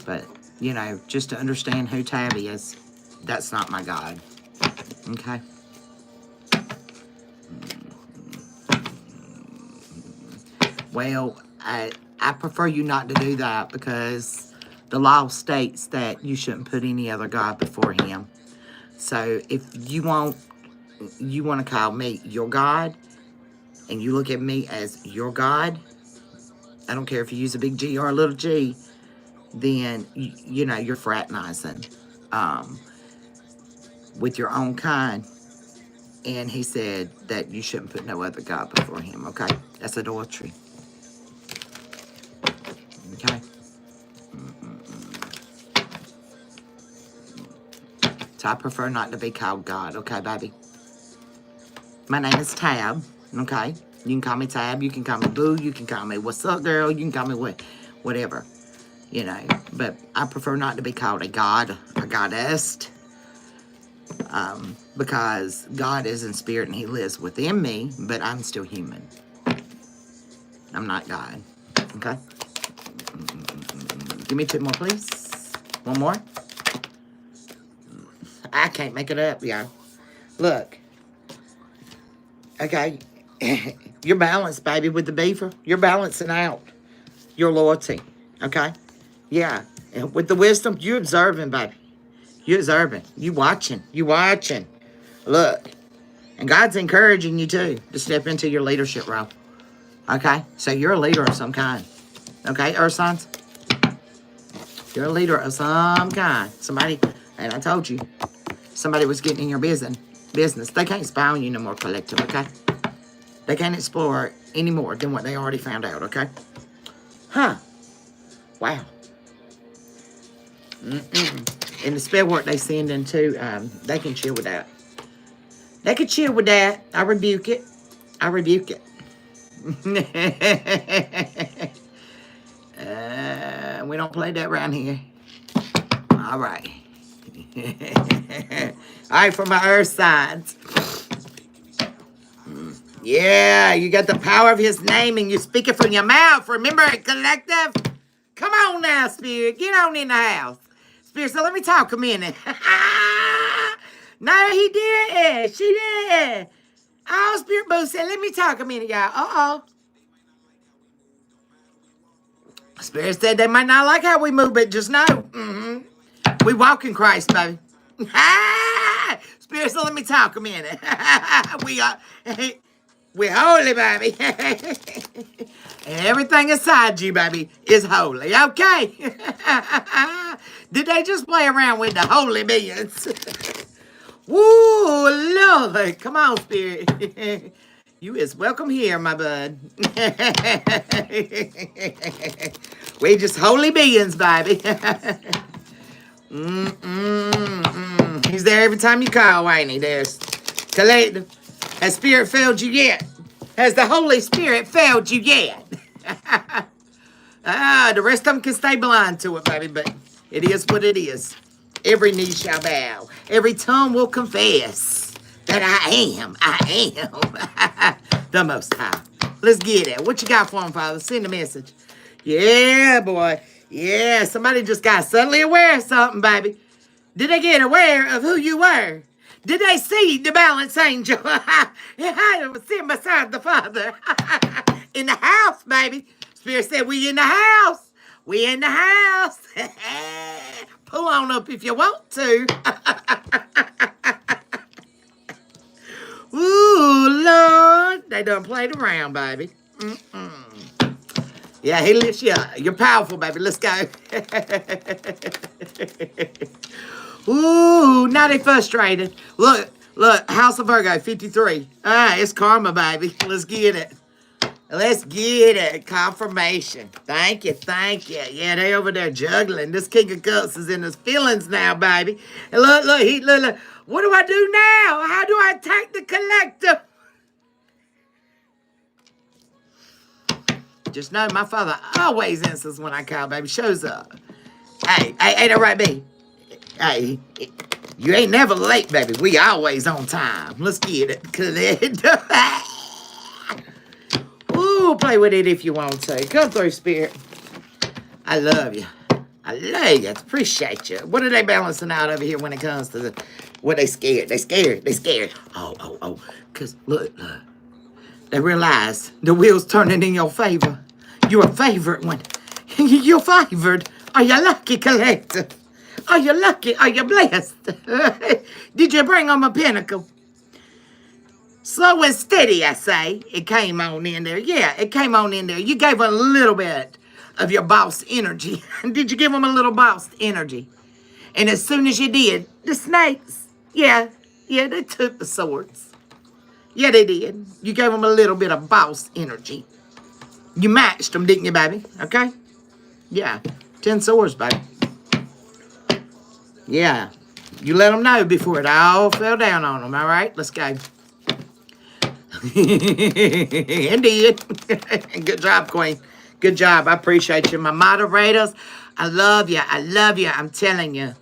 But, you know, just to understand who Tab is, that's not my God. Okay? Well, I prefer you not to do that because the law states that you shouldn't put any other God before him. So if you want to call me your God, and you look at me as your God, I don't care if you use a big G or a little g, then, you know, you're fraternizing with your own kind. And he said that you shouldn't put no other God before him, okay? That's adultery. Okay? So I prefer not to be called God, okay, baby? My name is Tab, okay? You can call me Tab, you can call me Boo, you can call me What's Up, Girl, you can call me whatever, you know. But I prefer not to be called a God, a goddess, because God is in spirit and he lives within me, but I'm still human. I'm not God, okay? Give me 2 more, please. 1 more. I can't make it up, y'all. Look. Okay. You're balanced, baby, with the beaver. You're balancing out your loyalty. Okay? Yeah. And with the wisdom, you're observing, baby. You're observing. You watching. You watching. Look. And God's encouraging you, too, to step into your leadership role. Okay? So you're a leader of some kind. Okay, Earth signs? You're a leader of some kind. Somebody, and I told you, somebody was getting in your business. They can't spy on you no more, collective, okay? They can't explore any more than what they already found out, okay? Huh. Wow. And the spell work they send into, they can chill with that. They can chill with that. I rebuke it. I rebuke it. We don't play that around here. All right. All right, for my earth signs. Yeah, you got the power of his name and you speak it from your mouth. Remember it, collective? Come on now, Spirit. Get on in the house. Spirit, so let me talk a minute. No, he did. She did. Oh, Spirit Boo said, let me talk a minute, y'all. Uh-oh. Spirit said they might not like how we move, but just know. We walk in Christ, baby. Spirit, so let me talk a minute. We're holy, baby. And everything inside you, baby, is holy. Okay? Did they just play around with the holy beings? Woo, Lord. Come on, Spirit. You is welcome here, my bud. We just holy beings, baby. He's there every time you call, ain't he? There's collective. Has Spirit failed you yet? Has the Holy Spirit failed you yet? The rest of them can stay blind to it, baby, but it is what it is. Every knee shall bow. Every tongue will confess that I am the Most High. Let's get it. What you got for them, Father? Send a message. Yeah, boy. Yeah, somebody just got suddenly aware of something, baby. Did they get aware of who you were? Did they see the balance angel? I was sitting beside the Father. In the house, baby. Spirit said, we in the house. We in the house. Pull on up if you want to. Ooh, Lord. They done played around, baby. Yeah, he lifts you up. You're powerful, baby. Let's go. Ooh, now they frustrated. Look, House of Virgo, 53. It's karma, baby. Let's get it. Let's get it. Confirmation. Thank you. Yeah, they over there juggling. This King of Cups is in his feelings now, baby. And look. What do I do now? How do I attack the collector? Just know my Father always answers when I call, baby. Shows up. Hey, ain't that right, baby? Hey, you ain't never late, baby. We always on time. Let's get it. Ooh, Ooh, play with it if you want to. Come through, Spirit. I love you. I love you. Appreciate you. What are they balancing out over here when it comes to the... What they scared? They scared. They scared. Oh. Because, look. They realize the wheel's turning in your favor. You're a favorite one. You're favored. Are you lucky, Collector? Are you lucky? Are you blessed? Did you bring them a pinnacle? Slow and steady, I say. It came on in there. Yeah, it came on in there. You gave a little bit of your boss energy. Did you give them a little boss energy? And as soon as you did, the snakes, yeah, they took the swords. Yeah, they did. You gave them a little bit of boss energy. You matched them, didn't you, baby? Okay? Yeah. 10 swords, baby. Yeah. You let them know before it all fell down on them, all right? Let's go. Indeed. Good job, Queen. Good job. I appreciate you. My moderators, I love you. I love you. I'm telling you.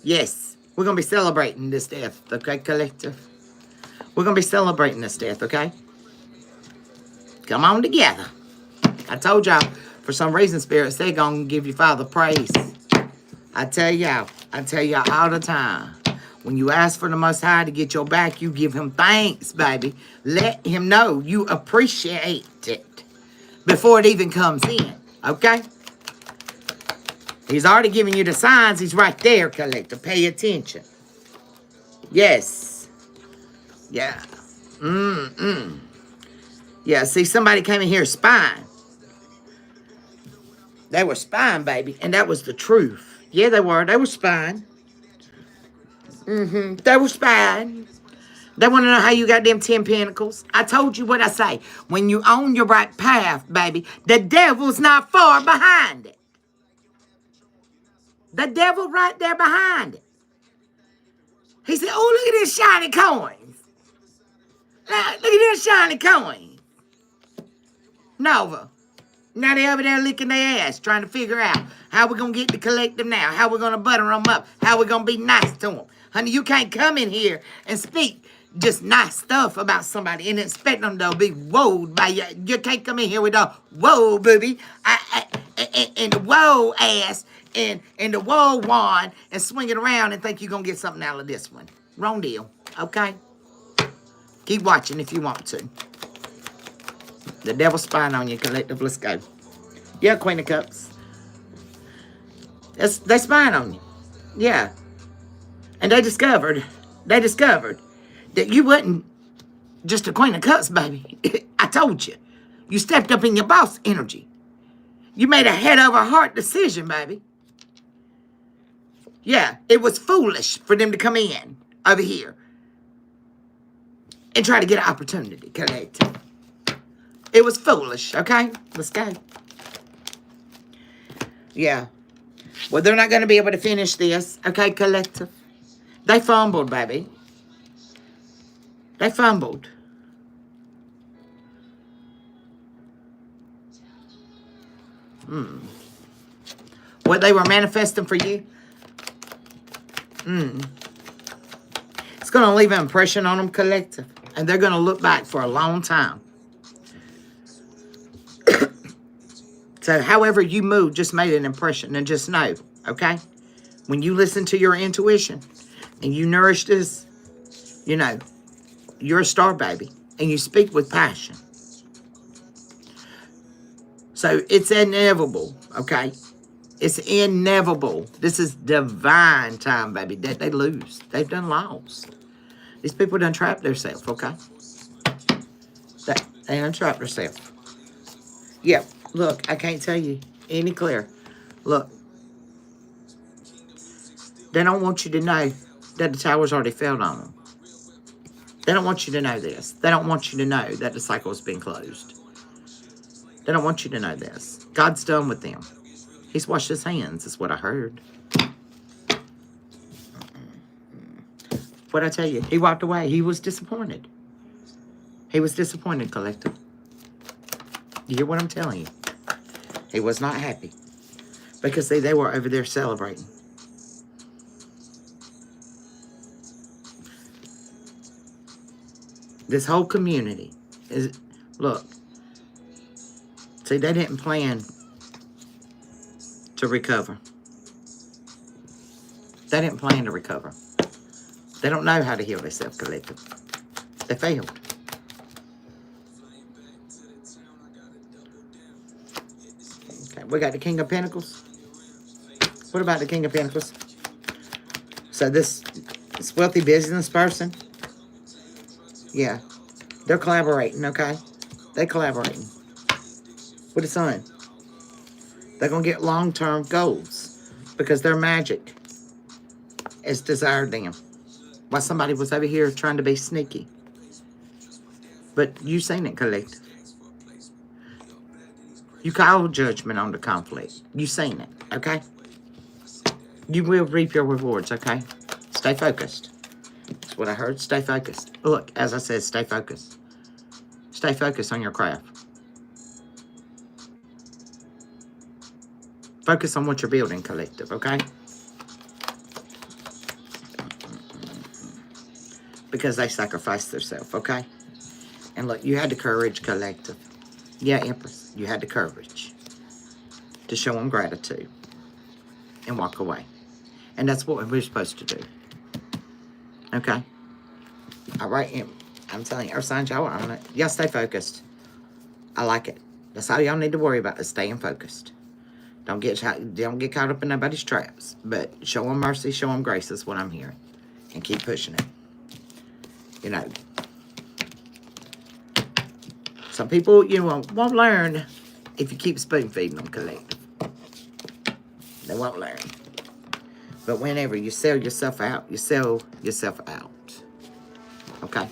Yes. We're going to be celebrating this death, okay, Collective? We're going to be celebrating this death, okay? Come on together. I told y'all, for some reason, spirits, they're going to give you Father praise. I tell y'all all the time. When you ask for the Most High to get your back, you give him thanks, baby. Let him know you appreciate it before it even comes in, okay? He's already giving you the signs. He's right there, Collector. Pay attention. Yes. Yeah. Yeah, see, somebody came in here spying. They were spying, baby, and that was the truth. Yeah, they were. They were spying. They were spying. They want to know how you got them 10 pentacles. I told you what I say. When you own your right path, baby, the devil's not far behind it. The devil right there behind it. He said, oh, look at this shiny coins. Look at this shiny coin. Nova. Now they over there licking their ass, trying to figure out how we're going to get to collect them now, how we're going to butter them up, how we're going to be nice to them. Honey, you can't come in here and speak just nice stuff about somebody and expect them to be wowed by you. You can't come in here with a whoa, booby, and the whoa ass and the whoa wand and swing it around and think you're going to get something out of this one. Wrong deal, okay? Keep watching if you want to. The devil's spying on you, Collective. Let's go. Yeah, Queen of Cups. They spying on you. Yeah. And they discovered that you wasn't just a Queen of Cups, baby. I told you. You stepped up in your boss energy. You made a head over heart decision, baby. Yeah, it was foolish for them to come in over here and try to get an opportunity, Collective. It was foolish, okay? Let's go. Yeah. Well, they're not going to be able to finish this, okay, Collective? They fumbled, baby. They fumbled. What they were manifesting for you? It's going to leave an impression on them, Collective. And they're going to look back for a long time. So however you move just made an impression, and just know, okay? When you listen to your intuition and you nourish this, you know, you're a star, baby, and you speak with passion. So it's inevitable, okay? It's inevitable. This is divine time, baby, that they lose. They've done lost. These people done trapped themselves, okay? They done trapped themselves. Yep. Look, I can't tell you any clearer. Look. They don't want you to know that the tower's already fell on them. They don't want you to know this. They don't want you to know that the cycle has been closed. They don't want you to know this. God's done with them. He's washed his hands, is what I heard. What'd I tell you? He walked away. He was disappointed. He was disappointed, Collective. You hear what I'm telling you? He was not happy. Because they were over there celebrating. This whole community is, look, See, they didn't plan to recover. They didn't plan to recover. They don't know how to heal themselves, collective. They failed. Okay, we got the King of Pentacles. What about the King of Pentacles? So this wealthy business person, yeah, they're collaborating, okay? They're collaborating with the Sun. They're going to get long-term goals because their magic is desired them. While somebody was over here trying to be sneaky. But you seen it, collective. You call judgment on the conflict. You seen it, okay? You will reap your rewards, okay? Stay focused. That's what I heard. Stay focused. Look, as I said, stay focused. Stay focused on your craft. Focus on what you're building, collective, okay? Because they sacrificed themselves, okay? And look, you had the courage, collective. Yeah, Empress, you had the courage to show them gratitude and walk away. And that's what we're supposed to do. Okay? All right, I'm telling you, our signs, y'all are on it. Y'all stay focused. I like it. That's all y'all need to worry about is staying focused. Don't get caught up in nobody's traps. But show them mercy, show them grace is what I'm hearing. And keep pushing it. You know. Some people, you know, won't learn if you keep spoon feeding them, collective. They won't learn. But whenever you sell yourself out, you sell yourself out. Okay?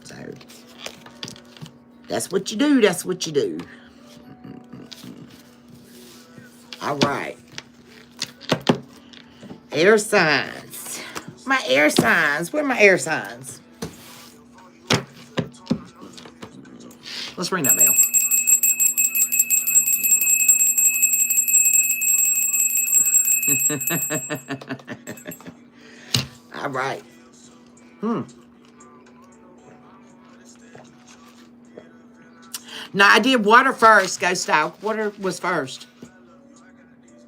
So, that's what you do. That's what you do. All right. Air signs. My air signs. Where are my air signs? Let's ring that bell. All right. Now, I did water first, Ghost Style. Water was first.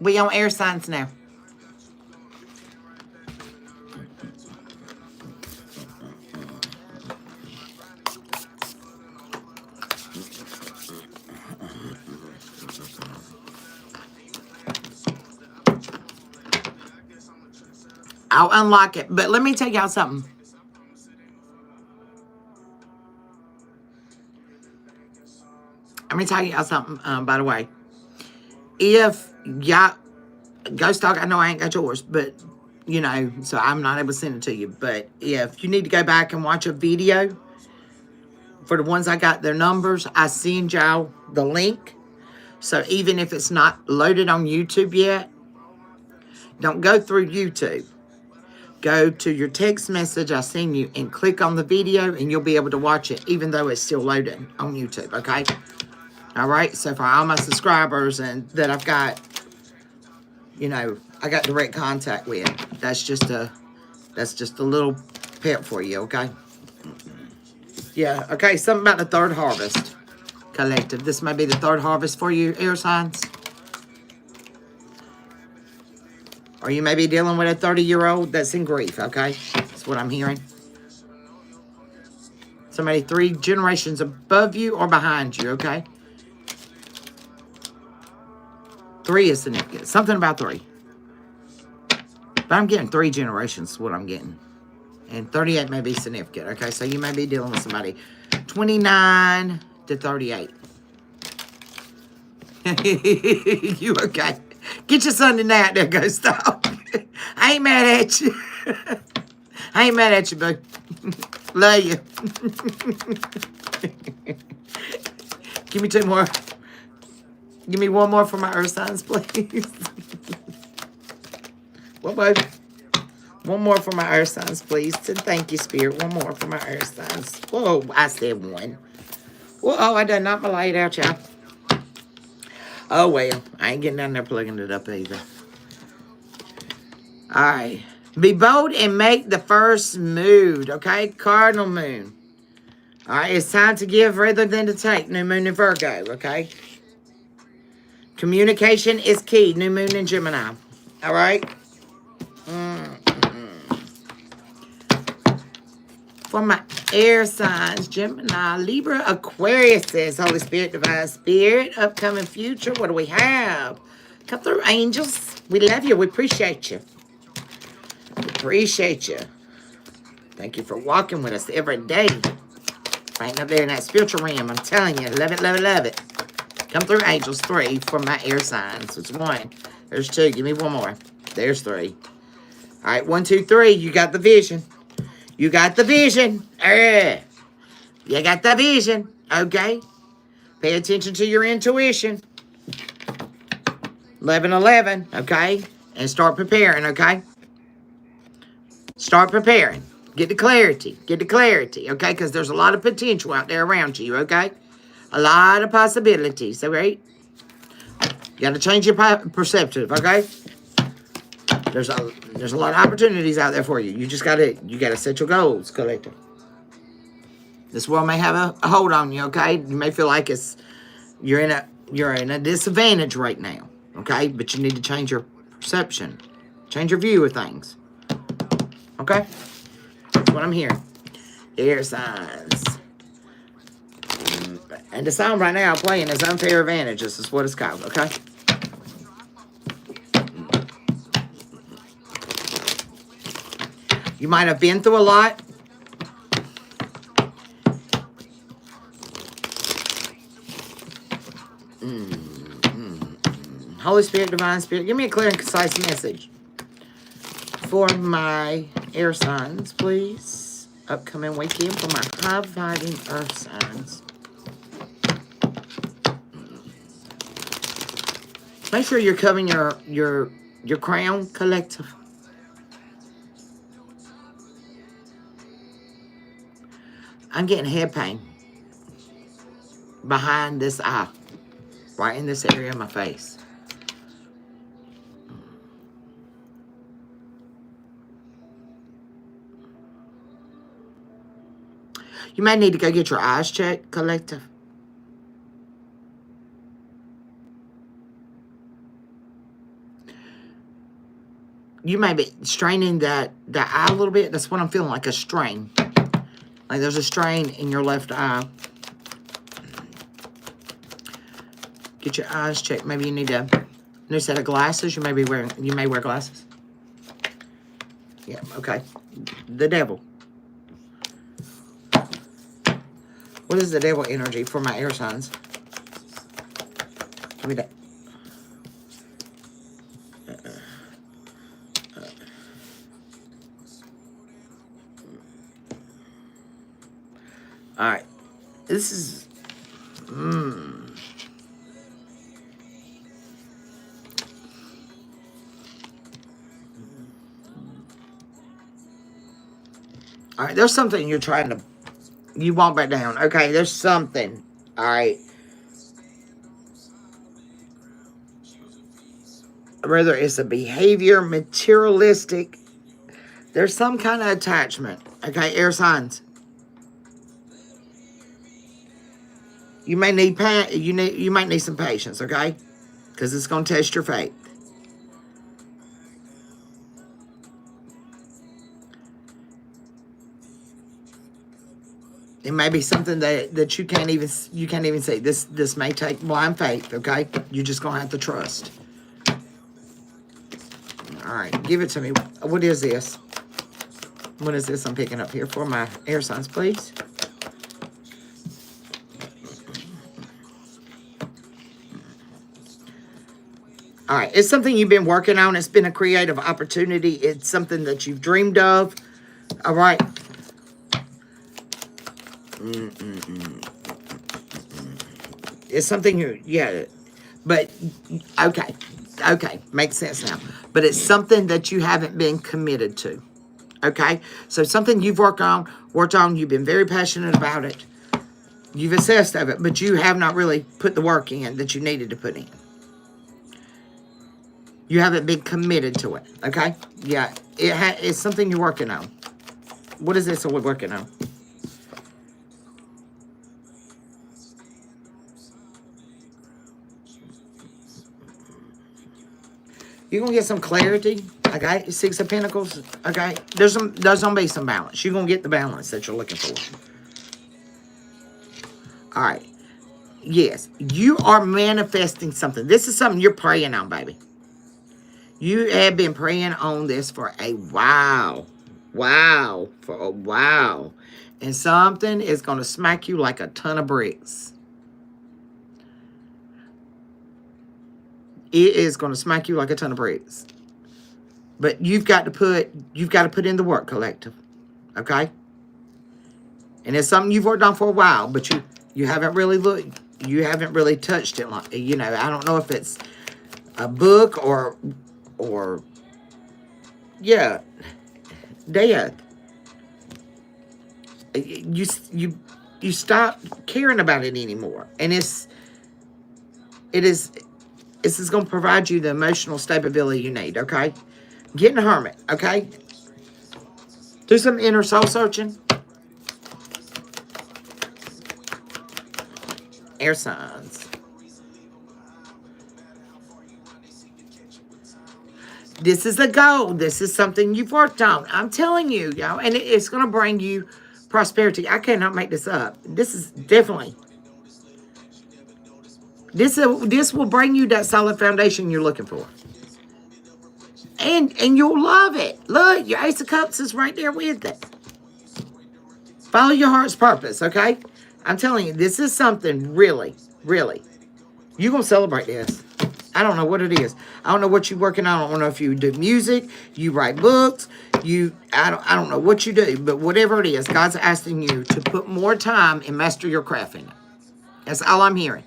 We on air signs now. I'll unlock it. But let me tell y'all something. Let me tell y'all something, by the way. If y'all, Ghost Dog, I know I ain't got yours, but, you know, so I'm not able to send it to you. But if you need to go back and watch a video, for the ones I got their numbers, I send y'all the link. So even if it's not loaded on YouTube yet, don't go through YouTube. Go to your text message I send you and click on the video and you'll be able to watch it even though it's still loaded on YouTube, okay? All right, so for all my subscribers and that I've got, you know, I got direct contact with, that's just a little pep for you, okay? Yeah, okay, something about the third harvest, collective. This may be the third harvest for you, air signs. Or you may be dealing with a 30-year-old that's in grief, okay? That's what I'm hearing. Somebody 3 generations above you or behind you, okay? 3 is significant. Something about 3. But I'm getting 3 generations is what I'm getting. And 38 may be significant, okay? So you may be dealing with somebody 29 to 38. You okay? Get your son in that. There goes stop. I ain't mad at you. I ain't mad at you, boo. Love you. Give me 2 more. Give me 1 more for my earth signs, please. What, baby? 1 more for my earth signs, please. And thank you, Spirit. 1 more for my earth signs. Whoa, I said 1. Whoa, I done knocked my light out, y'all. Oh, well. I ain't getting down there plugging it up either. All right. Be bold and make the first move, okay? Cardinal moon. All right, it's time to give rather than to take. New moon in Virgo, okay? Communication is key. New moon in Gemini. All right? For my air signs, Gemini, Libra, Aquarius says, Holy Spirit, Divine Spirit, upcoming future. What do we have? Come through, angels. We love you. We appreciate you. We appreciate you. Thank you for walking with us every day. Right up there in that spiritual realm. I'm telling you. Love it, love it, love it. Come through, angels. 3 for my air signs. It's 1. There's 2. Give me 1 more. There's 3. All right, 1, 2, 3. You got the vision. You got the vision. You got the vision. Okay? Pay attention to your intuition. 11, okay? And start preparing, okay? Start preparing. Get the clarity. Get the clarity, okay? Because there's a lot of potential out there around you, okay? A lot of possibilities, all right? You got to change your perceptive, okay? There's a lot of opportunities out there for you. You just got to set your goals, collector. This world may have a hold on you, okay? You may feel like you're in a disadvantage right now, okay? But you need to change your perception. Change your view of things. Okay? That's what I'm hearing. Air signs. And the song right now playing is Unfair Advantage. This is what it's called, okay? You might have been through a lot. Holy Spirit, Divine Spirit, give me a clear and concise message for my air signs, please. Upcoming weekend for my high-vibing earth signs. Make sure you're covering your crown, collective. I'm getting head pain behind this eye, right in this area of my face. You might need to go get your eyes checked, collective. You may be straining that eye a little bit. That's what I'm feeling, like a strain. Like there's a strain in your left eye. Get your eyes checked. Maybe you need a new set of glasses. You may wear glasses. Yeah, okay. The devil. What is the devil energy for my air signs? Give me that. All right. This is... All right, there's something you're trying to... You won't back down. Okay, there's something. All right. Whether it's a behavior, materialistic, there's some kind of attachment. Okay, air signs. You may need you might need some patience, okay? Because it's going to test your faith. It may be something that you can't even see. This may take blind faith, okay? You're just gonna have to trust. All right, give it to me. What is this? What is this I'm picking up here for my air signs, please? All right, it's something you've been working on. It's been a creative opportunity. It's something that you've dreamed of. All right. It's something but okay, makes sense now. But it's something that you haven't been committed to, okay? So something you've worked on, you've been very passionate about it, you've assessed of it, but you have not really put the work in that you needed to put in. You haven't been committed to it, okay? Yeah, it's something you're working on. What is this that we're working on? You're going to get some clarity. Okay? Six of Pentacles. Okay? There's going to be some balance. You're going to get the balance that you're looking for. All right. Yes. You are manifesting something. This is something you're praying on, baby. You have been praying on this for a while. Wow. For a while. And something is going to smack you like a ton of bricks. It is going to smack you like a ton of bricks. But you've got to put in the work, collective. Okay? And it's something you've worked on for a while, but you haven't really looked, you haven't really touched it. Like, you know, I don't know if it's a book or yeah, death. You stop caring about it anymore. And this is going to provide you the emotional stability you need, okay? Get in a hermit, okay? Do some inner soul searching. Air signs. This is a goal. This is something you've worked on. I'm telling you, y'all. And it's going to bring you prosperity. I cannot make this up. This is definitely... This will bring you that solid foundation you're looking for. And you'll love it. Look, your Ace of Cups is right there with it. Follow your heart's purpose, okay? I'm telling you, this is something really, really. You're going to celebrate this. I don't know what it is. I don't know what you're working on. I don't know if you do music, you write books, I don't know what you do, but whatever it is, God's asking you to put more time and master your craft in it. That's all I'm hearing.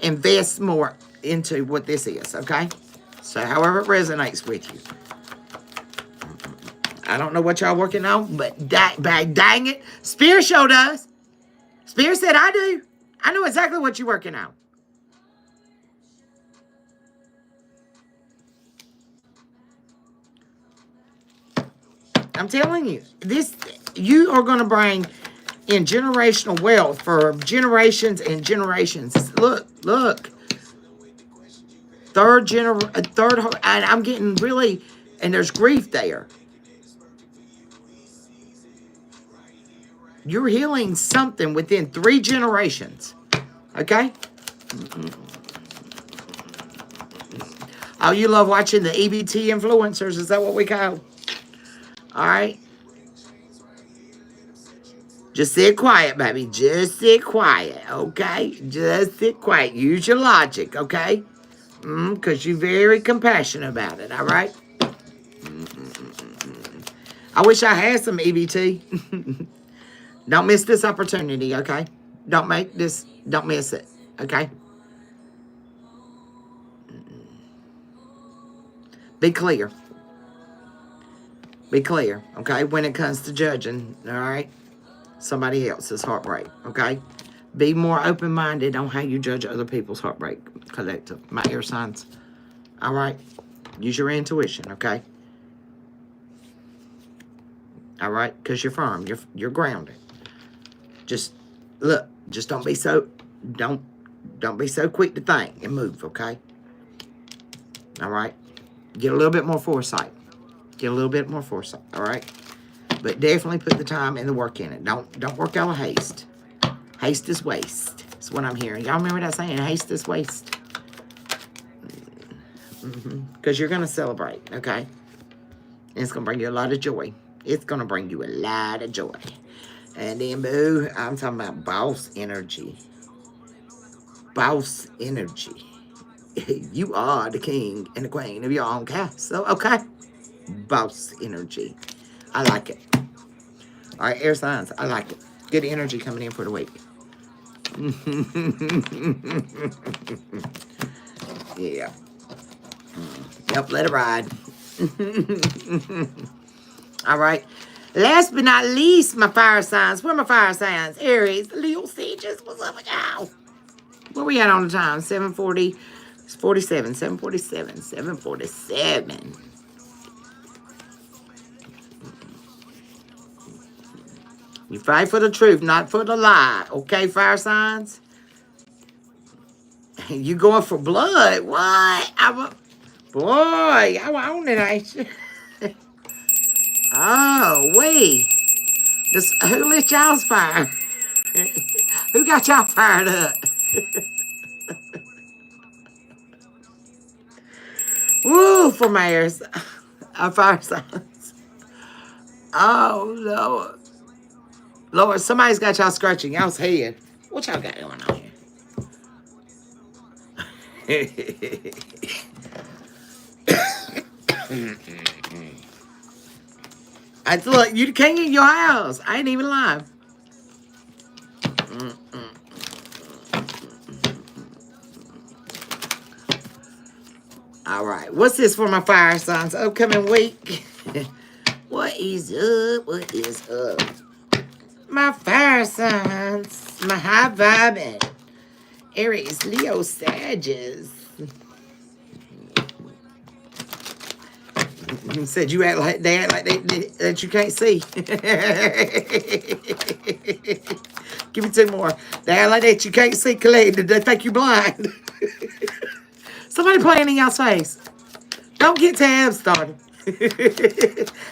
Invest more into what this is, okay? So however it resonates with you. I don't know what y'all working on, but dang it, Spirit showed us. Spirit said, I do. I know exactly what you're working on. I'm telling you, you are going to bring in generational wealth for generations and generations. Look. Third, and I'm getting really, and there's grief there. You're healing something within 3 generations. Okay? Oh, you love watching the EBT influencers? Is that what we call? All right? Just sit quiet, baby. Just sit quiet, okay? Just sit quiet. Use your logic, okay? Because you're very compassionate about it, all right? I wish I had some EBT. Don't miss this opportunity, okay? Don't miss it, okay? Be clear. Be clear, okay? When it comes to judging, all right? Somebody else's heartbreak, okay? Be more open-minded on how you judge other people's heartbreak, collective. My air signs, all right? Use your intuition, okay? All right? Because you're firm. You're grounded. Just look. Just don't be so quick to think and move, okay? All right? Get a little bit more foresight. Get a little bit more foresight, all right? But definitely put the time and the work in it. Don't work out of haste. Haste is waste. That's what I'm hearing. Y'all remember that saying? Haste is waste. Because you're going to celebrate, okay? And it's going to bring you a lot of joy. It's going to bring you a lot of joy. And then, boo, I'm talking about boss energy. Boss energy. You are the king and the queen of your own castle, okay? Boss energy. I like it. All right, air signs. I like it. Good energy coming in for the week. Yeah. Yep, let it ride. All right. Last but not least, my fire signs. Where are my fire signs? Aries, Leo, Sages. What's up with y'all? Where we at on the time? 7:40. It's 47. 7:47. 7:47. You fight for the truth, not for the lie. Okay, fire signs? You going for blood? What? Boy, I want it, ain't you? Oh, wait. Who lit y'all's fire? Who got y'all fired up? Woo, for mayors. Our fire signs. Oh, Lord. Lord, somebody's got y'all scratching y'all's head. What y'all got going on here? Look, you the king of your house. I ain't even lying. All right. What's this for my fire signs upcoming week? What is up? What is up? My fire signs. My high vibing. Aries, Leo, Sagittarius. You said you act like they that you can't see. Give me two more. They act like that you can't see. Did they think you blind? Somebody playing in y'all's face. Don't get Tab started.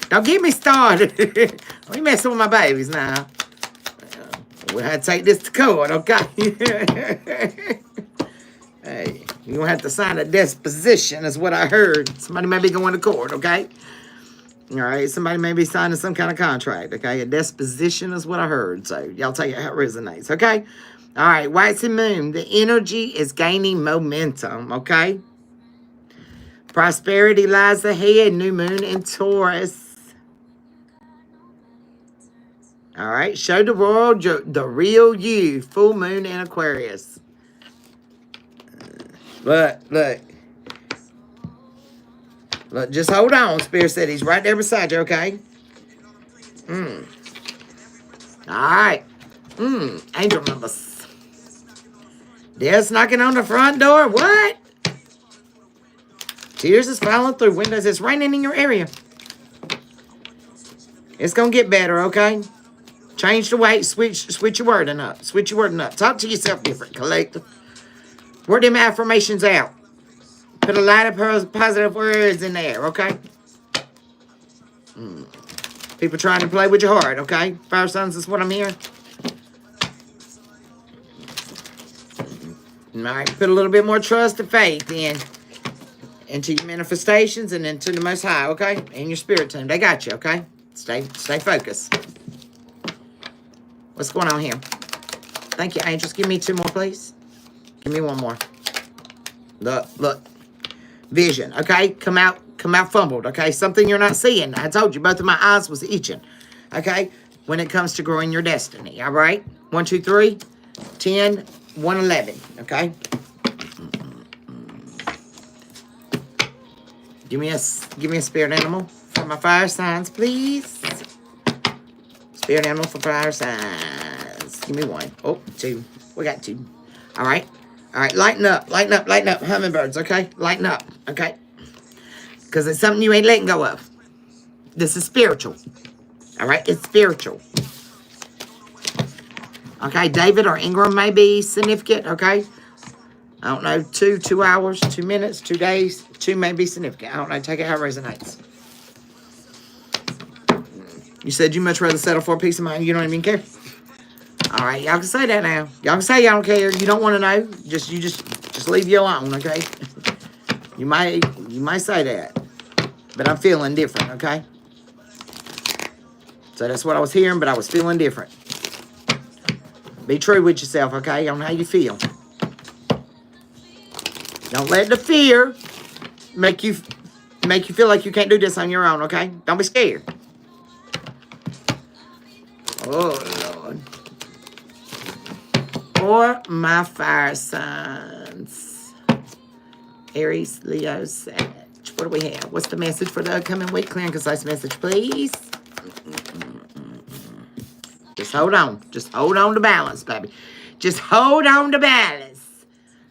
Don't get me started. Don't be messing with my babies now. We'll have to take this to court, okay? Hey, you're going to have to sign a disposition, is what I heard. Somebody may be going to court, okay? All right, somebody may be signing some kind of contract, okay? A disposition is what I heard. So y'all tell you how it resonates, okay? All right, Waxy Moon. The energy is gaining momentum, okay? Prosperity lies ahead. New moon in Taurus. All right, show the world the real you. Full moon in Aquarius. Look. Look, just hold on. Spirit said he's right there beside you, okay? All right. Angel numbers. Death's knocking on the front door. What? Tears is falling through windows. It's raining in your area. It's going to get better, okay? Change the way. Switch your wording up. Switch your wording up. Talk to yourself different, collective. Word them affirmations out. Put a lot of positive words in there, okay? People trying to play with your heart, okay? Fire signs is what I'm hearing. All right, put a little bit more trust and faith into your manifestations and into the Most High, okay? And your spirit team. They got you, okay? Stay focused. What's going on here? Thank you, angels. Give me two more, please. Give me one more. Look. Vision, okay? Come out fumbled, okay? Something you're not seeing. I told you, both of my eyes was itching, okay? When it comes to growing your destiny, all right? 1, 2, 3, 10, 1, 11, okay? Give me a spirit animal for my fire signs, please. Spirit animal for fire signs. Give me one. Oh, two. We got two. All right. Lighten up. Hummingbirds, okay? Lighten up, okay? Because it's something you ain't letting go of. This is spiritual. All right? It's spiritual. Okay, David or Ingram may be significant, okay? I don't know, 2 hours, 2 minutes, 2 days. 2 may be significant. I don't know. Take it how it resonates. You said you much rather settle for a peace of mind. You don't even care. All right, y'all can say that now. Y'all can say y'all don't care. You don't want to know. You just leave you alone, okay? You might say that, but I'm feeling different, okay? So that's what I was hearing, but I was feeling different. Be true with yourself, okay? On how you feel. Don't let the fear make you feel like you can't do this on your own, okay? Don't be scared. Oh, Lord. For my fire signs. Aries, Leo, Sag. What do we have? What's the message for the upcoming week? Clear and concise message, please. Just hold on. Just hold on to balance, baby. Just hold on to balance.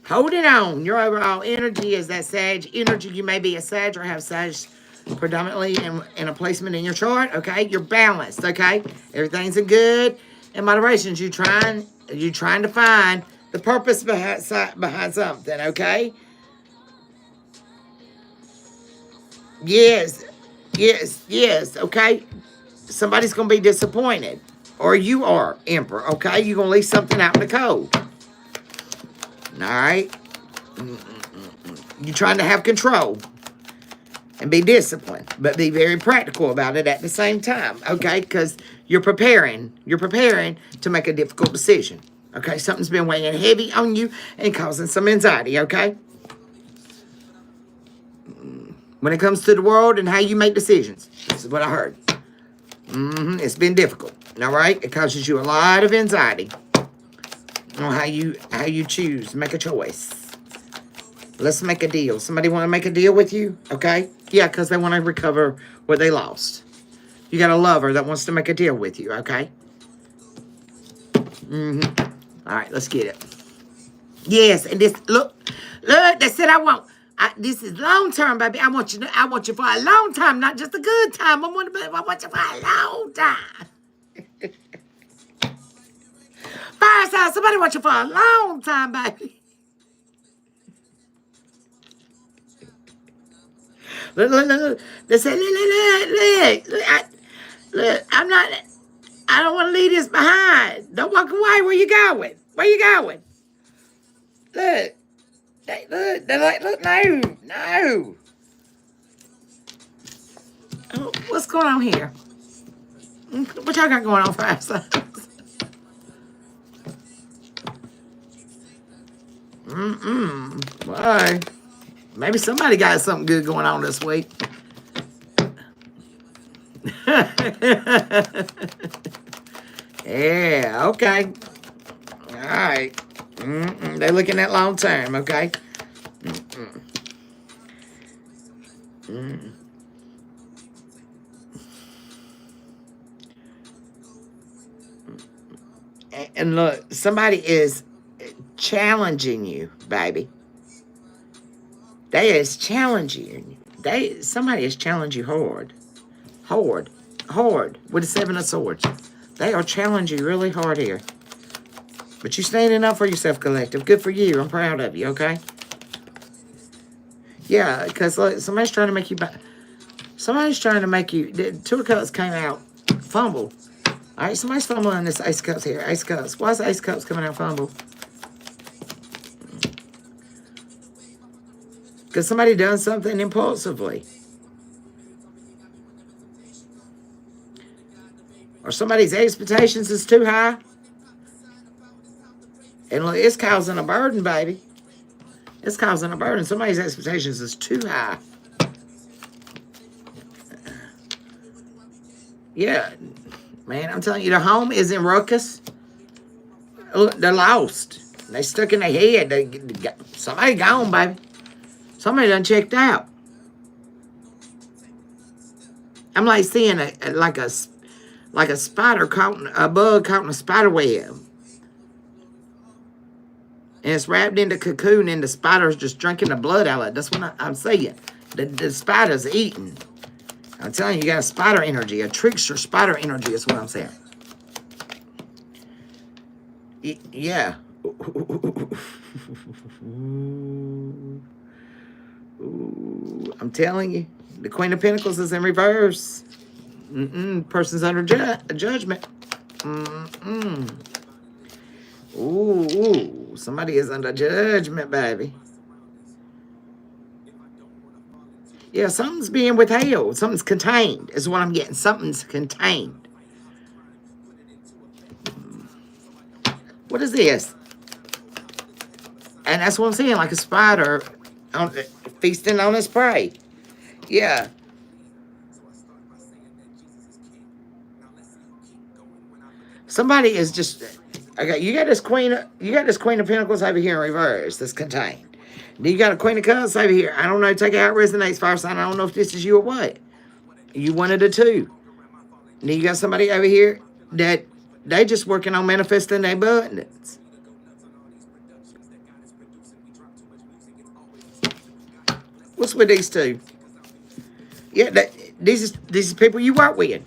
Hold it on. Your overall energy is that Sag energy. You may be a Sag or have Sag predominantly in a placement in your chart, okay? You're balanced, okay? Everything's in good in moderation. You're trying to find the purpose behind something, okay? Yes. Yes. Yes. Okay. Somebody's going to be disappointed. Or you are, Emperor. Okay. You're going to leave something out in the cold. All right. You're trying to have control and be disciplined, but be very practical about it at the same time, okay? Because you're preparing to make a difficult decision, okay? Something's been weighing heavy on you and causing some anxiety, okay? When it comes to the world and how you make decisions, this is what I heard. It's been difficult, all right? It causes you a lot of anxiety on how you choose, make a choice. Let's make a deal. Somebody want to make a deal with you? Okay? Yeah, because they want to recover what they lost. You got a lover that wants to make a deal with you, okay? All right, let's get it. Yes, and this, look, they said I want, this is long term, baby. I want you for a long time, not just a good time. I want you for a long time. Fireside, somebody wants you for a long time, baby. Look. They say, look, I don't want to leave this behind. Don't walk away. Where you going? Where you going? Look. They're like, look, no. Oh, what's going on here? What y'all got going on, Fireside? Why? Maybe somebody got something good going on this week. Yeah, okay. All right. They're looking at long term, okay? And look, somebody is challenging you, baby. They is challenging you. Somebody is challenging you hard. Hard. With the 7 of Swords. They are challenging you really hard here. But you're standing up for yourself, collective. Good for you. I'm proud of you, okay? Yeah, because look, somebody's trying to make you... Somebody's trying to make you... The 2 of Cups came out. Fumbled. All right, somebody's fumbling this Ace of Cups here. Ace of Cups. Why is Ace of Cups coming out fumbled? Because somebody done something impulsively. Or somebody's expectations is too high. And look, it's causing a burden, baby. It's causing a burden. Somebody's expectations is too high. Yeah. Man, I'm telling you, the home is in ruckus. Look, they're lost. They stuck in their head. Somebody gone, baby. Somebody done checked out. I'm like seeing like a spider a bug caught in a spider web. And it's wrapped in the cocoon and the spider's just drinking the blood out of it. That's what I'm saying. The spider's eating. I'm telling you, you got a spider energy, a trickster spider energy is what I'm saying. Yeah. Ooh, I'm telling you, the Queen of Pentacles is in reverse. Person's under judgment. Ooh, somebody is under judgment, baby. Yeah, something's being withheld. Something's contained is what I'm getting. Something's contained. What is this? And that's what I'm saying, like a spider feasting on its prey. Yeah. Somebody is just... Okay, you got this Queen of Pentacles over here in reverse that's contained. Then you got a Queen of Cups over here. I don't know, take it how it resonates, fire sign. I don't know if this is you or what. You one of the two. Then you got somebody over here that they just working on manifesting their abundance. What's with these two? Yeah, these is people you work with.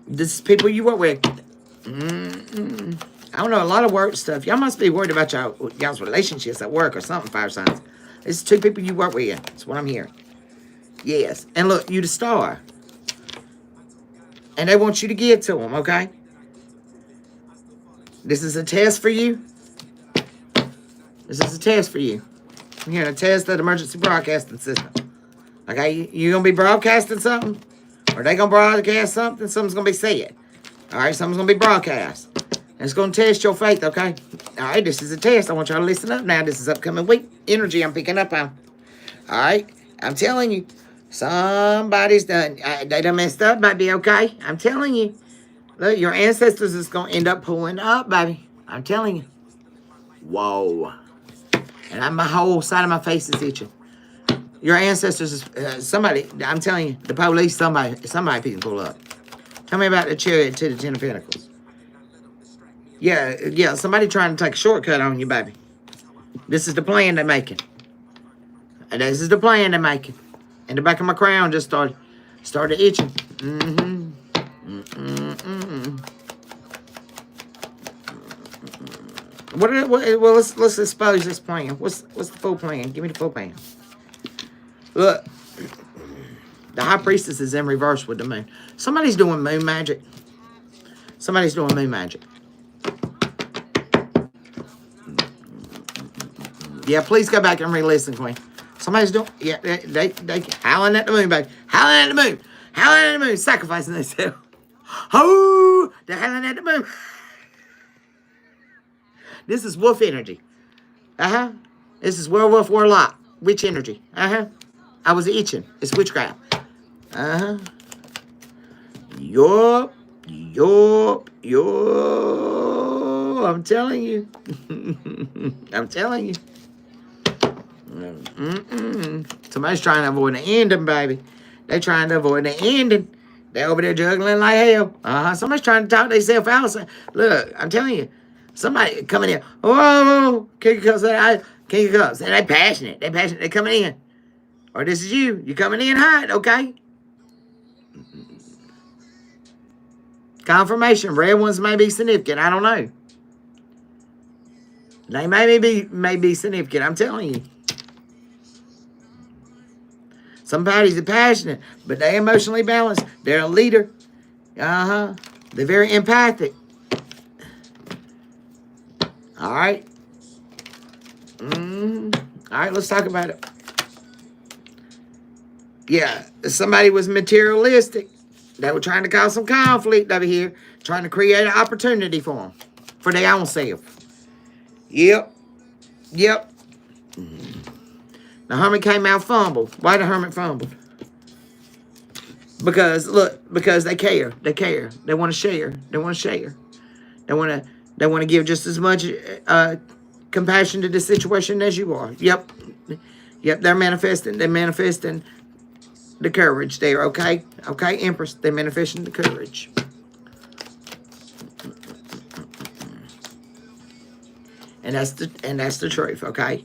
This is people you work with. I don't know, a lot of work stuff. Y'all must be worried about y'all's relationships at work or something, fire signs. It's 2 people you work with. That's what I'm hearing. Yes. And look, you the star. And they want you to give to them, okay? This is a test for you. This is a test for you. I'm hearing a test of the emergency broadcasting system. Okay, you going to be broadcasting something? Or they going to broadcast something? Something's going to be said. All right, something's going to be broadcast. And it's going to test your faith, okay? All right, this is a test. I want y'all to listen up now. This is upcoming week energy I'm picking up on. All right, I'm telling you. Somebody's done. They done messed up, baby, okay? I'm telling you. Look, your ancestors is going to end up pulling up, baby. I'm telling you. Whoa. And my whole side of my face is itching. Your ancestors is somebody. I'm telling you, the police. Somebody can pull up. Tell me about the chariot to the 10 of Pentacles. Yeah. Somebody trying to take a shortcut on you, baby. This is the plan they're making. And this is the plan they're making. And the back of my crown just started itching. Well, let's expose this plan. What's the full plan? Give me the full plan. Look, the high priestess is in reverse with the moon. Somebody's doing moon magic. Somebody's doing moon magic. Yeah, please go back and re-listen, Queen. Somebody's doing, yeah, they howling at the moon, baby. Howling at the moon. Howling at the moon. Sacrificing themselves. Oh, they're howling at the moon. This is wolf energy. This is werewolf, warlock, witch energy. I was itching. It's witchcraft. Yup. I'm telling you. I'm telling you. Somebody's trying to avoid the ending, baby. They trying to avoid the ending. They over there juggling like hell. Somebody's trying to talk themselves out. Look, I'm telling you. Somebody coming in. Oh, King of Cups. King of Cups. And they passionate. They coming in. Or this is you. You coming in hot, okay? Confirmation. Red ones may be significant. I don't know. They may be significant. I'm telling you. Some parties are passionate, but they're emotionally balanced. They're a leader. They're very empathic. All right. All right, let's talk about it. Yeah, somebody was materialistic. They were trying to cause some conflict over here, trying to create an opportunity for them, for their own self. Yep. The hermit came out fumbled. Why the hermit fumbled? Because, look, because they care. They care. They want to share. They want to give just as much compassion to the situation as you are. Yep, they're manifesting. They're manifesting the courage there, okay? Okay, Empress, they're manifesting the courage. And that's the truth, okay?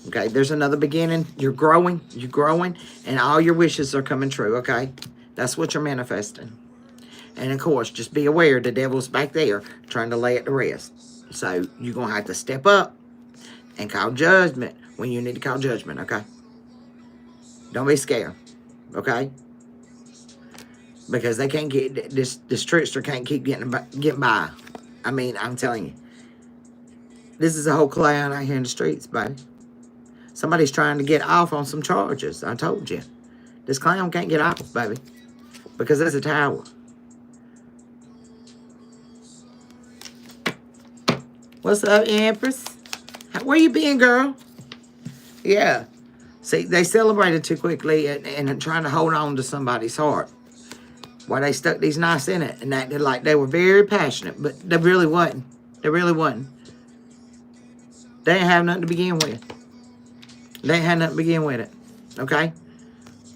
Okay, there's another beginning. You're growing, and all your wishes are coming true, okay? That's what you're manifesting. And, of course, just be aware the devil's back there trying to lay it to rest. So you're going to have to step up and call judgment when you need to call judgment, okay? Don't be scared, okay? Because they can't get, this trickster can't keep getting by. I mean, I'm telling you. This is a whole clown out here in the streets, baby. Somebody's trying to get off on some charges. I told you. This clown can't get off, baby. Because that's a tower. What's up, Empress? Where you been, girl? Yeah. See, they celebrated too quickly and trying to hold on to somebody's heart. Why they stuck these knives in it and acted like they were very passionate, but they really wasn't. They really wasn't. They didn't have nothing to begin with. They ain't had nothing to begin with it. Okay?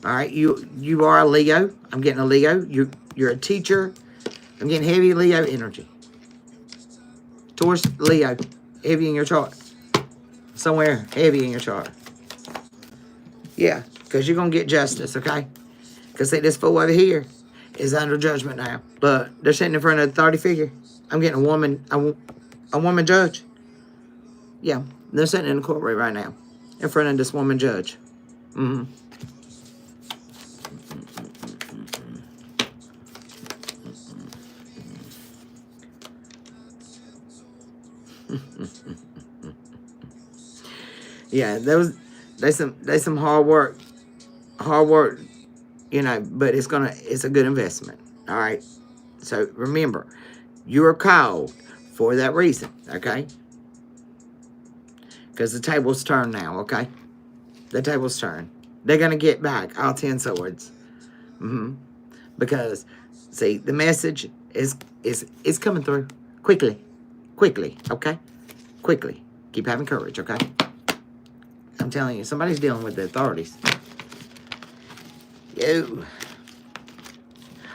All right, you are a Leo. I'm getting a Leo. You're a teacher. I'm getting heavy Leo energy. Taurus, Leo, heavy in your chart. Somewhere heavy in your chart. Yeah, because you're going to get justice, okay? Because see, this fool over here is under judgment now. But they're sitting in front of the 30 figure. I'm getting a woman judge. Yeah, they're sitting in the courtroom right now. in front of this woman judge. Mm-hmm. Yeah, they some hard work. Hard work, you know, but it's a good investment. All right. So remember, you are called for that reason, okay? Because the table's turned now, okay? The table's turned. They're gonna get back all 10 swords. Because see, the message is coming through quickly. Quickly, okay? Quickly. Keep having courage, okay? I'm telling you, somebody's dealing with the authorities. You.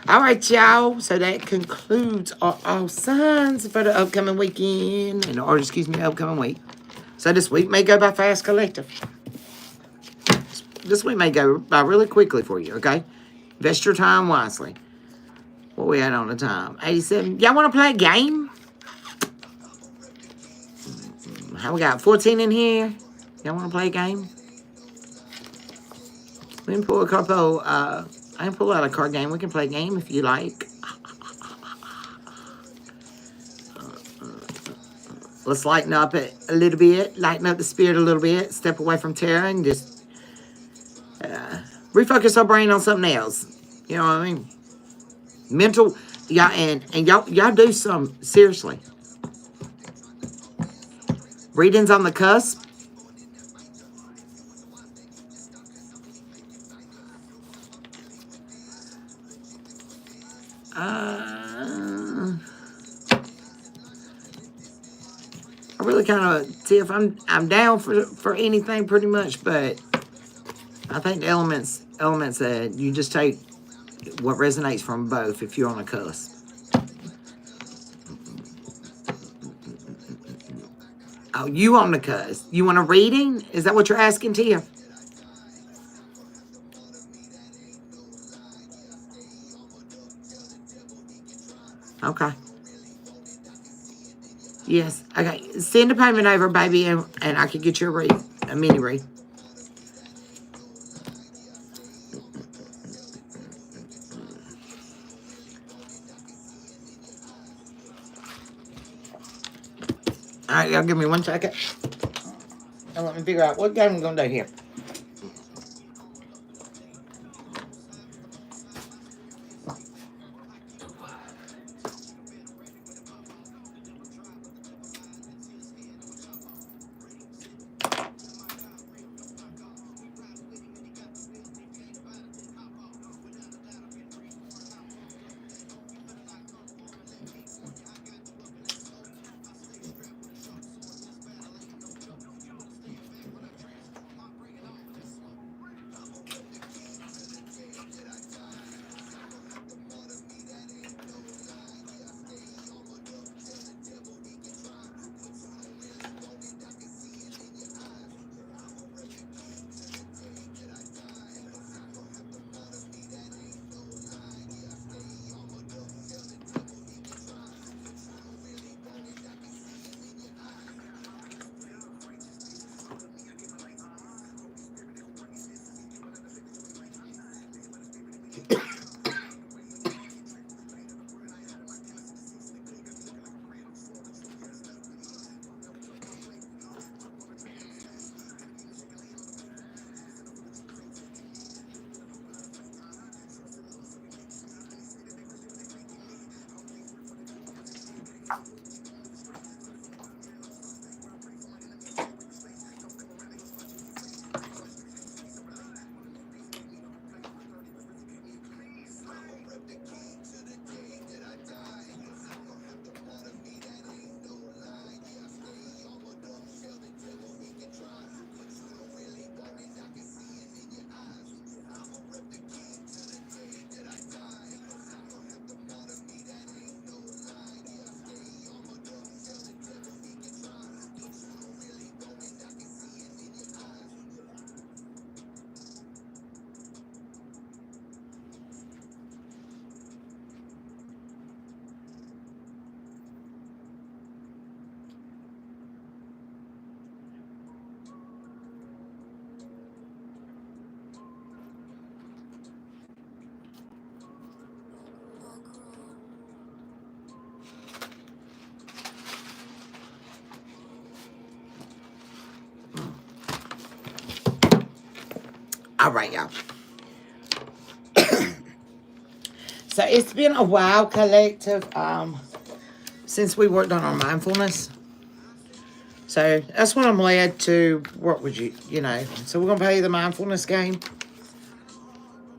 All right, y'all. So that concludes our signs for the upcoming weekend, or excuse me, upcoming week. So this week may go by fast, collective. This week may go by really quickly for you, okay? Invest your time wisely. What we at on the time? 87. Y'all want to play a game? How we got 14 in here? Y'all want to play a game? We can pull a couple. I can pull out a card game. We can play a game if you like. Let's lighten up it a little bit. Lighten up the spirit a little bit. Step away from terror and just refocus our brain on something else. You know what I mean? Mental, yeah, and y'all do some seriously. Readings on the cusp. I really kind of see if I'm down for anything pretty much, but I think the elements that you just take what resonates from both if you're on a cusp. Oh, you on the cusp. You want a reading? Is that what you're asking, Tia? Okay. Yes. Okay. Send a payment over, baby, and I can get you a read, a mini read. All right, y'all give me 1 second. And let me figure out what game we're going to do here. All right, y'all. So it's been a while, collective, since we worked on our mindfulness. So that's what I'm led to work with you, you know. So we're going to play the mindfulness game.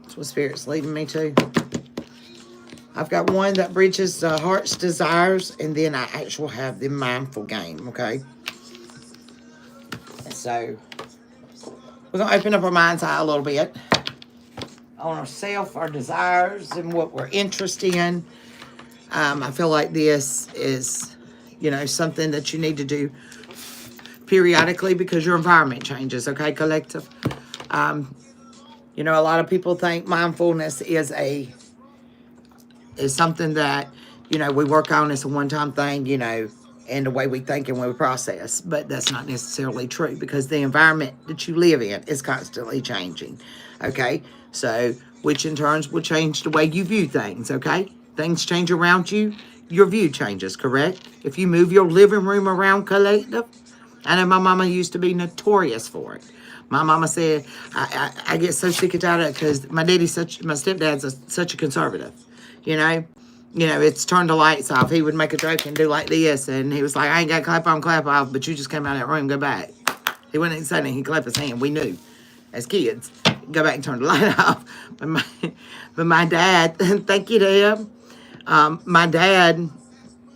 That's what Spirit's leading me to. I've got one that bridges the heart's desires, and then I actually have the mindful game, okay? So we're going to open up our mind's eye a little bit on ourselves, our desires, and what we're interested in. I feel like this is, you know, something that you need to do periodically because your environment changes, okay, collective? You know, a lot of people think mindfulness is something that, you know, we work on as a one-time thing, you know, and the way we think and we process. But that's not necessarily true because the environment that you live in is constantly changing, okay? So, which in turn will change the way you view things, okay? Things change around you, your view changes, correct? If you move your living room around, collective, I know my mama used to be notorious for it. My mama said, I get so sick and tired of it because my stepdad's such a conservative, you know? You know, it's turn the lights off. He would make a joke and do like this, and he was like, I ain't got clap on, clap off, but you just came out of that room, go back. He wouldn't even say anything, he'd clap his hand. We knew, as kids, go back and turn the light off. But my dad, thank you, Deb. My dad,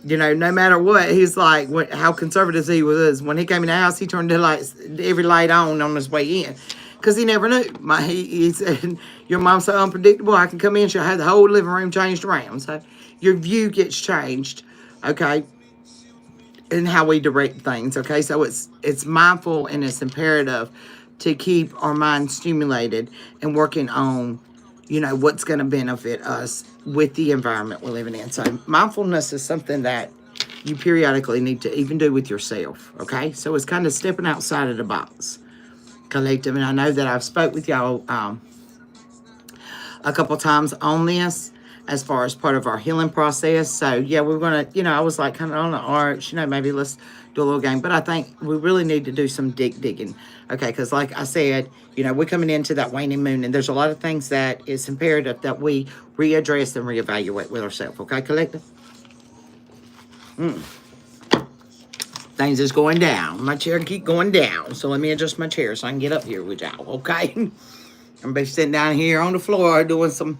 you know, no matter what, he's like, how conservative he was. When he came in the house, he turned the lights, every light on his way in. Because he never knew. He said, your mom's so unpredictable, I can come in, she'll have the whole living room changed around. So your view gets changed, okay, in how we direct things, okay? So it's mindful and it's imperative to keep our mind stimulated and working on, you know, what's going to benefit us with the environment we're living in. So mindfulness is something that you periodically need to even do with yourself, okay? So it's kind of stepping outside of the box, collective. And I know that I've spoke with y'all a couple times on this as far as part of our healing process. So yeah, we're gonna, you know, I was like kind of on the arch, you know, maybe let's do a little game. But I think we really need to do some digging, okay? Because like I said, you know, we're coming into that waning moon, and there's a lot of things that it's imperative that we readdress and reevaluate with ourselves, okay, collective? Things is going down. My chair keep going down, so let me adjust my chair so I can get up here with y'all, okay? I'm gonna be sitting down here on the floor doing some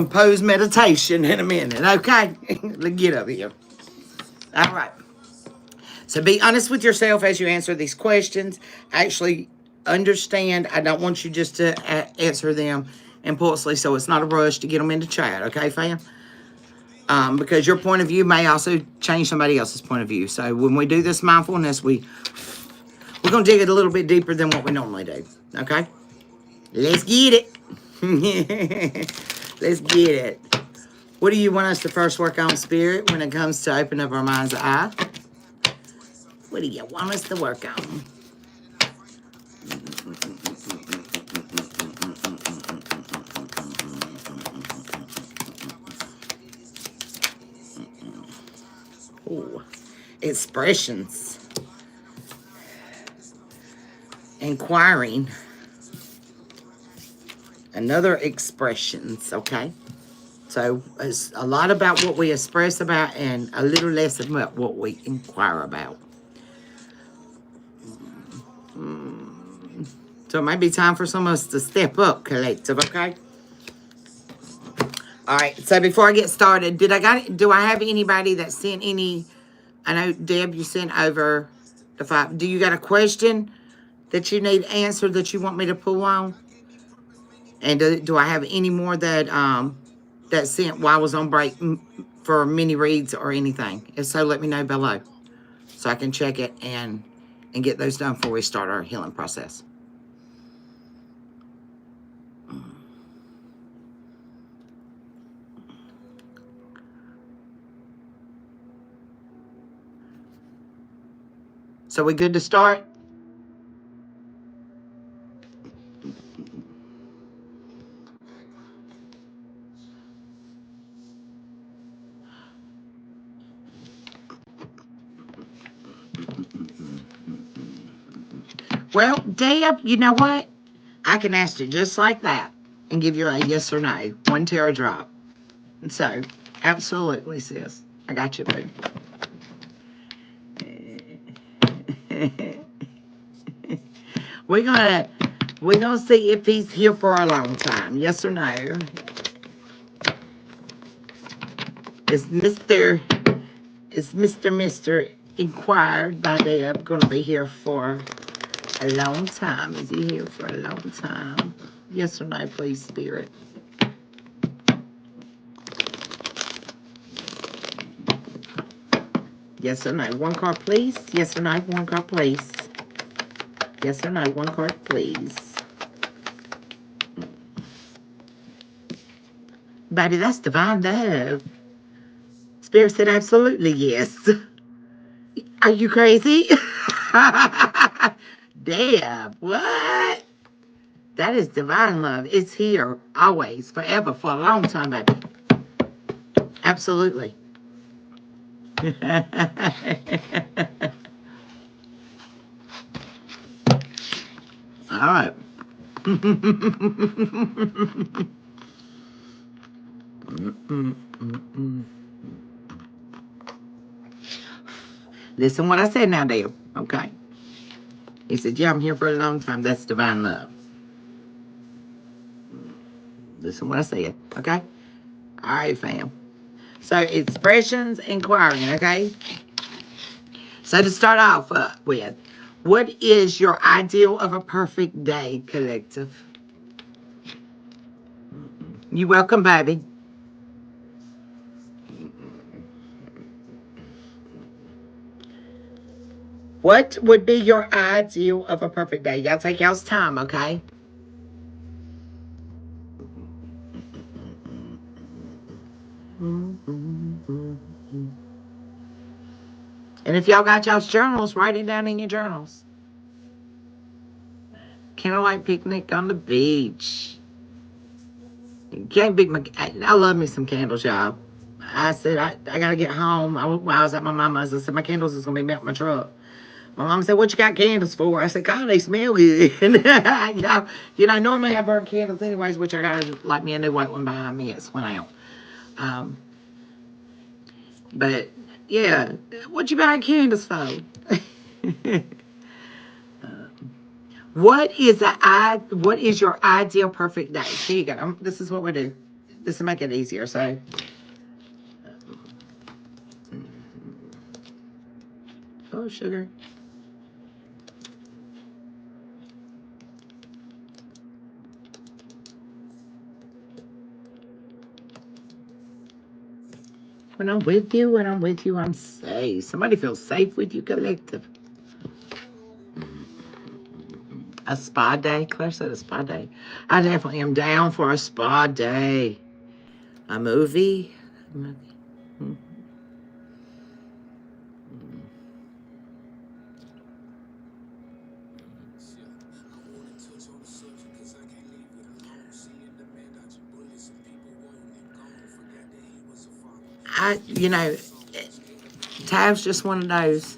pose meditation in a minute, okay? Let's get up here. All right. So be honest with yourself as you answer these questions. Actually understand, I don't want you just to answer them impulsively, so it's not a rush to get them into chat, okay, fam? Because your point of view may also change somebody else's point of view. So when we do this mindfulness, we're going to dig it a little bit deeper than what we normally do, okay? Let's get it. Let's get it. What do you want us to first work on, Spirit, when it comes to opening up our mind's eye? What do you want us to work on? Ooh, expressions. Inquiring. Another expressions, okay? So it's a lot about what we express about and a little less about what we inquire about. So it might be time for some of us to step up, collective, okay? All right, so before I get started, do I have anybody that sent any, I know, Deb, you sent over the 5. Do you got a question that you need answered that you want me to pull on? And do I have any more that that sent while I was on break for mini reads or anything? If so, let me know below so I can check it and get those done before we start our healing process. So we good to start? Well, Deb, you know what? I can ask you just like that and give you a yes or no, one tear drop. And so, absolutely, sis. I got you, boo. we're gonna see if he's here for a long time. Yes or no? Is Mr. Inquired by Deb gonna be here for a long time? Is he here for a long time? Yes or no, please, Spirit. Yes or no? One card, please. Yes or no? One card, please. Yes or no? One card, please. Buddy, that's divine love. Spirit said absolutely yes. Are you crazy? Damn, what? That is divine love. It's here, always, forever, for a long time, baby. Absolutely. All right. Listen what I said now, Dale. Okay. He said, yeah, I'm here for a long time. That's divine love. Listen what I said. Okay? All right, fam. So, expressions inquiring, okay? So, to start off with, what is your ideal of a perfect day, collective? You welcome, baby. What would be your ideal of a perfect day? Y'all take y'all's time, okay? And if y'all got y'all's journals, write it down in your journals. Candlelight picnic on the beach. Can't beat my. I love me some candles, y'all. I said I gotta get home. When I was at my mama's, I said my candles is gonna be melting my truck. My mom said, "What you got candles for?" I said, "God, they smell good." Normally I burn candles anyways, which I gotta light me a new white one behind me. It's went out. But yeah, what you buying candles for? What is your ideal perfect day? Here you go. This is what we do. This will make it easier. So, oh sugar. When I'm with you, I'm safe. Somebody feels safe with you, collective. A spa day? Claire said a spa day. I definitely am down for a spa day. A movie? Tab's just one of those.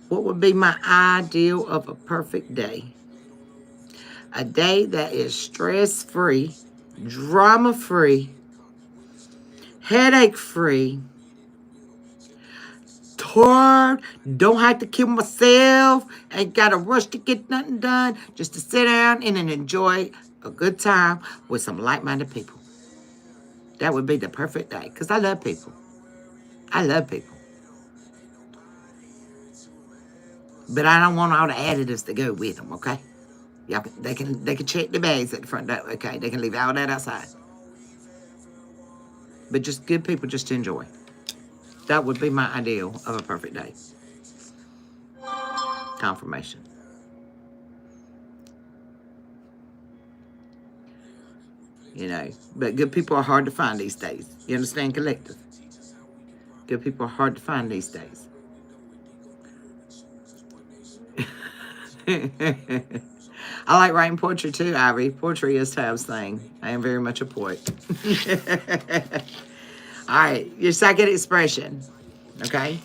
What would be my ideal of a perfect day? A day that is stress-free, drama-free, headache-free, tired, don't have to kill myself, ain't got to rush to get nothing done, just to sit down and enjoy a good time with some like-minded people. That would be the perfect day, because I love people. I love people. But I don't want all the additives to go with them, okay? Y'all, they can check the bags at the front door, okay? They can leave all that outside. But just good people just to enjoy. That would be my ideal of a perfect day. Confirmation. But good people are hard to find these days. You understand, collective? Good people are hard to find these days. I like writing poetry too, Ivy. Poetry is Tab's thing. I am very much a poet. All right, your second expression, okay?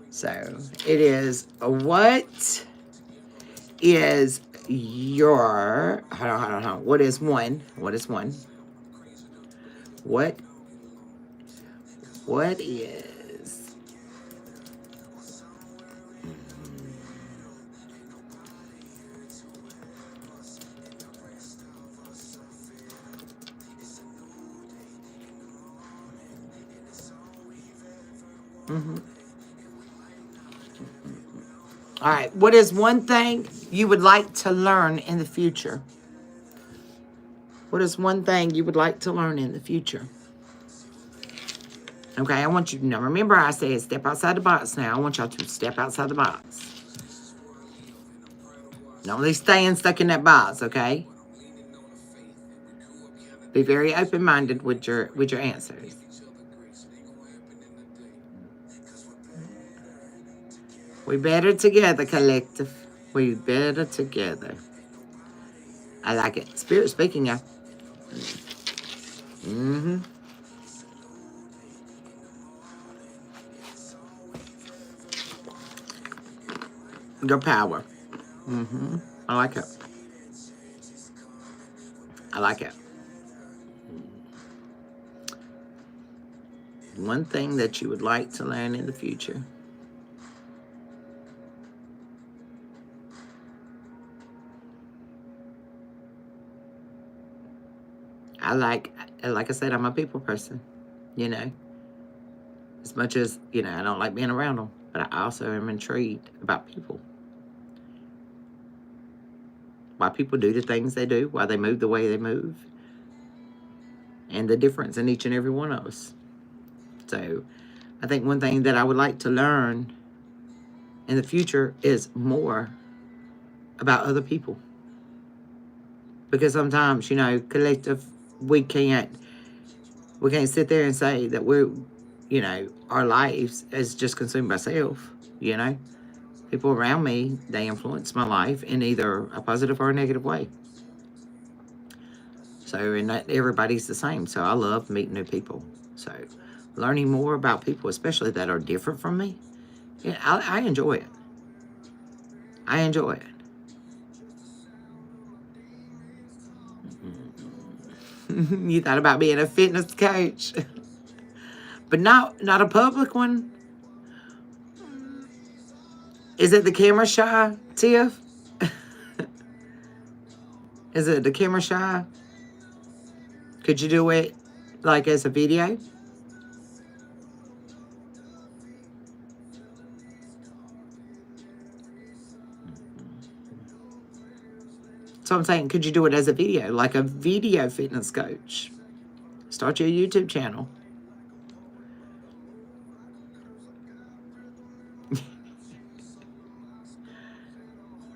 So it is, what is your, hold on. What is one? What is one? What is, all right, what is one thing you would like to learn in the future? What is one thing you would like to learn in the future? Okay, I want you to know. Remember I said step outside the box now. I want y'all to step outside the box. Don't be staying stuck in that box, okay? Be very open-minded with your answers. We better together, collective. We better together. I like it. Spirit speaking, y'all. Mm-hmm. Your power. Mm-hmm. I like it. I like it. One thing that you would like to learn in the future. like I said, I'm a people person, you know. As much as, you know, I don't like being around them, but I also am intrigued about people. Why people do the things they do, why they move the way they move, and the difference in each and every one of us. So I think one thing that I would like to learn in the future is more about other people. Because sometimes, you know, collective, we can't sit there and say that we're, you know, our lives is just consumed by self, you know. People around me, they influence my life in either a positive or a negative way. So, and not everybody's the same. So I love meeting new people. So learning more about people, especially that are different from me, yeah, I enjoy it. I enjoy it. You thought about being a fitness coach, but not a public one. Is it the camera shy, Tiff? Is it the camera shy? Could you do it like as a video? So I'm saying, could you do it as a video, like a video fitness coach? Start your YouTube channel.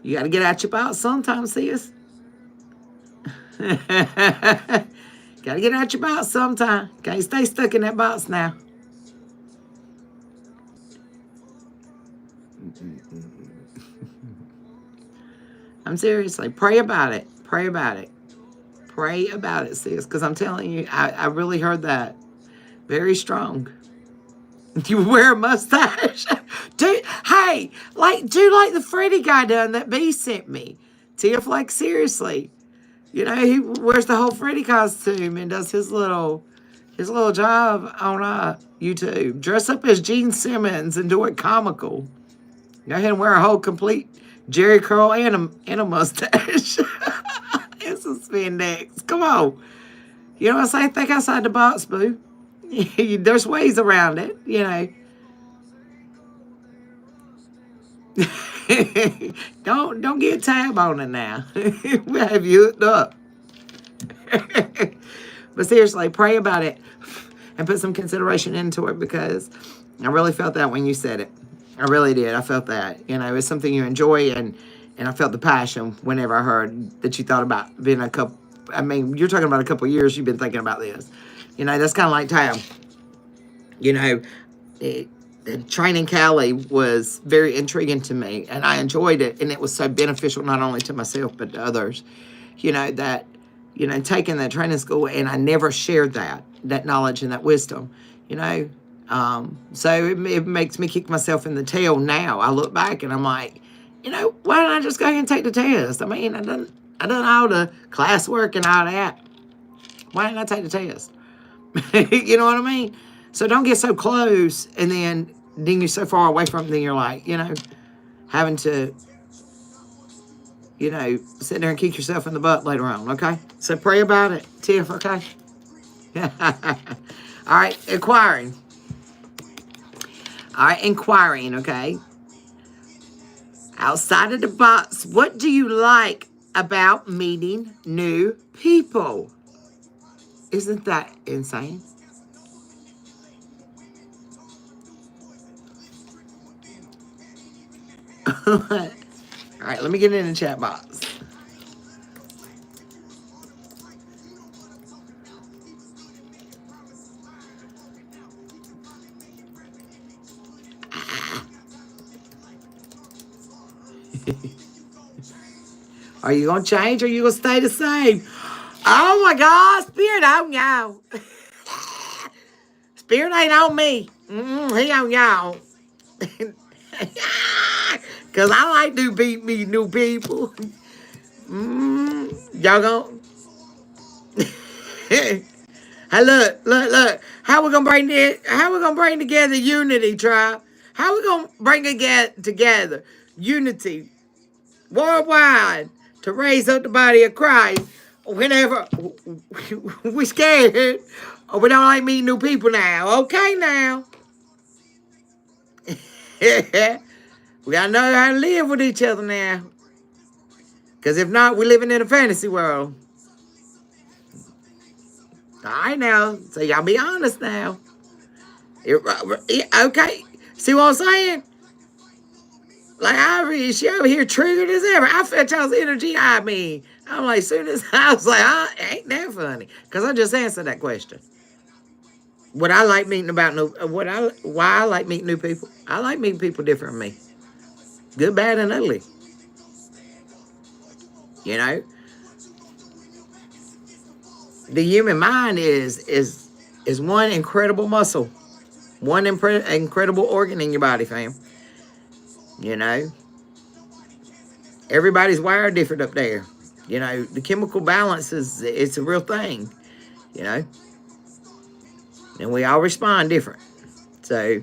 You got to get out your box sometimes, sis. Got to get out your box sometime. Can't stay stuck in that box now. I'm seriously, pray about it. Pray about it. Pray about it, sis. Because I'm telling you, I really heard that. Very strong. You wear a mustache. Do like the Freddy guy done that B sent me. Tiff, like seriously. You know, he wears the whole Freddy costume and does his little job on YouTube. Dress up as Gene Simmons and do it comical. Go ahead and wear a whole complete Jerry curl and a mustache. And some spandex. Come on. You know what I'm saying? Think outside the box, boo. There's ways around it, you know. Don't get a tab on it now. We'll have you hooked up. But seriously, pray about it and put some consideration into it, because I really felt that when you said it. I really did. I felt that. You know, it's something you enjoy, and I felt the passion whenever I heard that you thought about being a couple. I mean, you're talking about a couple of years you've been thinking about this. You know, that's kind of like Tab. You know, training Callie was very intriguing to me, and I enjoyed it, and it was so beneficial not only to myself but to others. You know, that, you know, taking that training school, and I never shared that knowledge and that wisdom, you know. So it makes me kick myself in the tail now. I look back and I'm like, You know, why don't I just go ahead and take the test? I mean, I done all the classwork and all that. Why didn't I take the test? You know what I mean? So don't get so close, and then you're so far away from it, then you're like, you know, having to, you know, sit there and kick yourself in the butt later on, okay? So pray about it, Tiff, okay? All right, inquiring. All right, inquiring, okay? Outside of the box, what do you like about meeting new people? Isn't that insane? All right, let me get in the chat box. Are you going to change or are you going to stay the same? Oh my God, Spirit on y'all. Spirit ain't on me. He on y'all. Because I like to meet new people. Y'all going Hey, look. How we gonna bring together unity, tribe? How we gonna bring it together? Unity worldwide to raise up the body of Christ whenever we scared or we don't like meeting new people now. Okay now. We gotta know how to live with each other now. Because if not, we're living in a fantasy world. All right now. So y'all be honest now. Okay. See what I'm saying? Like, she over here triggered as ever. I felt y'all's energy. I mean, I'm like, soon as I was like, ain't that funny? Because I just answered that question. What I like meeting about why I like meeting new people. I like meeting people different from me. Good, bad, and ugly. You know? The human mind is one incredible muscle. One incredible organ in your body, fam. You know? Everybody's wired different up there. You know, the chemical balance it's a real thing. You know? And we all respond different. So,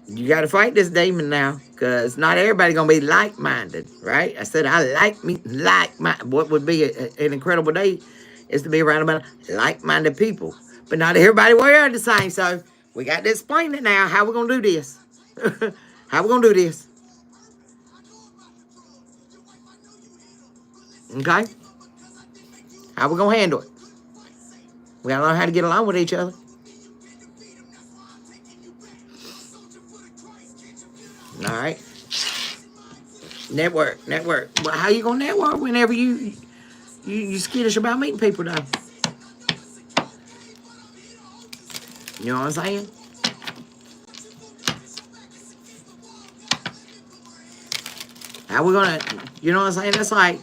you got to fight this demon now. Because not everybody going to be like-minded, right? I said I like like-minded. What would be an incredible day is to be around about like-minded people. But not everybody wired the same. So, we got to explain it now. How we going to do this? How we going to do this? Okay? How we going to handle it? We got to learn how to get along with each other. All right. Network. Well, how you going to network whenever you skittish about meeting people, though? You know what I'm saying? How we going to, you know what I'm saying? That's like,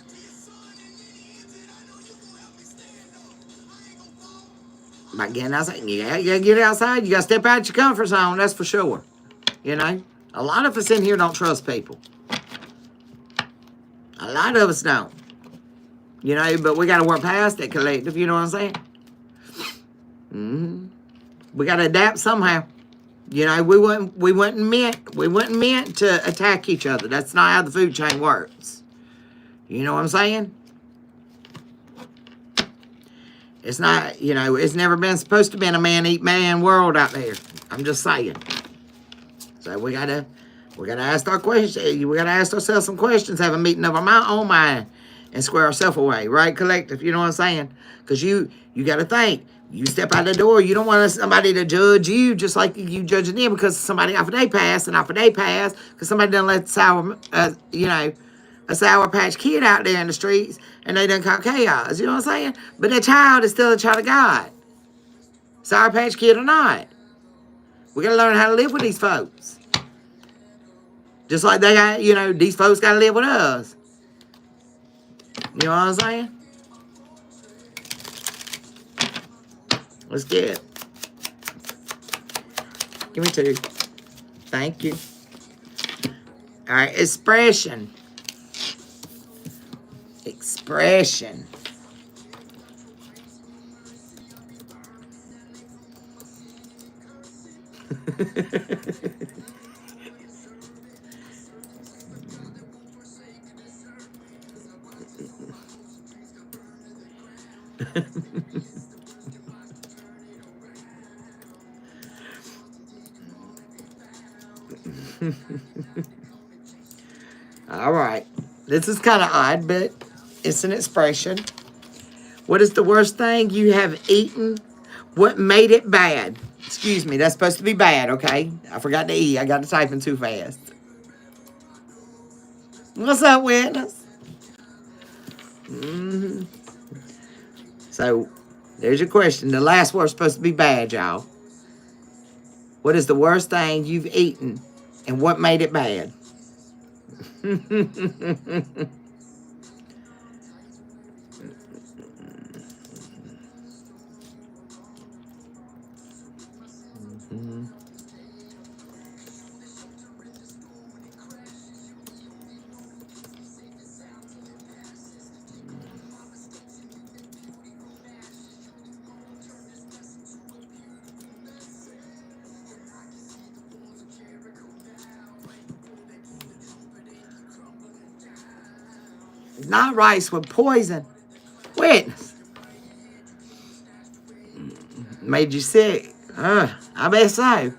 getting outside. You gotta get outside. You gotta step out your comfort zone. That's for sure. You know, a lot of us in here don't trust people. A lot of us don't. You know, but we gotta work past that collective. You know what I'm saying? We gotta adapt somehow. You know, we weren't meant to attack each other. That's not how the food chain works. You know what I'm saying? It's not, you know, it's never been supposed to be a man-eat-man world out there. I'm just saying. So we gotta ask our questions. We gotta ask ourselves some questions, have a meeting of our own mind, and square ourselves away, right, collective? You know what I'm saying? Because you gotta think. You step out the door, you don't want somebody to judge you just like you judging them because somebody off a day pass because somebody done let a Sour Patch Kid out there in the streets and they done caught chaos. You know what I'm saying? But that child is still a child of God. Sour Patch Kid or not. We got to learn how to live with these folks. Just like they got, you know, these folks got to live with us. You know what I'm saying? Let's get it. Give me 2. Thank you. All right, expression. Expression. All right. This is kind of odd, but it's an expression. What is the worst thing you have eaten? What made it bad? Excuse me, that's supposed to be bad, okay? I forgot to E. I got to typing too fast. What's up, witness? So, there's your question. The last word's supposed to be bad, y'all. What is the worst thing you've eaten? And what made it bad? Not rice with poison. Witness. Made you sick. I bet so.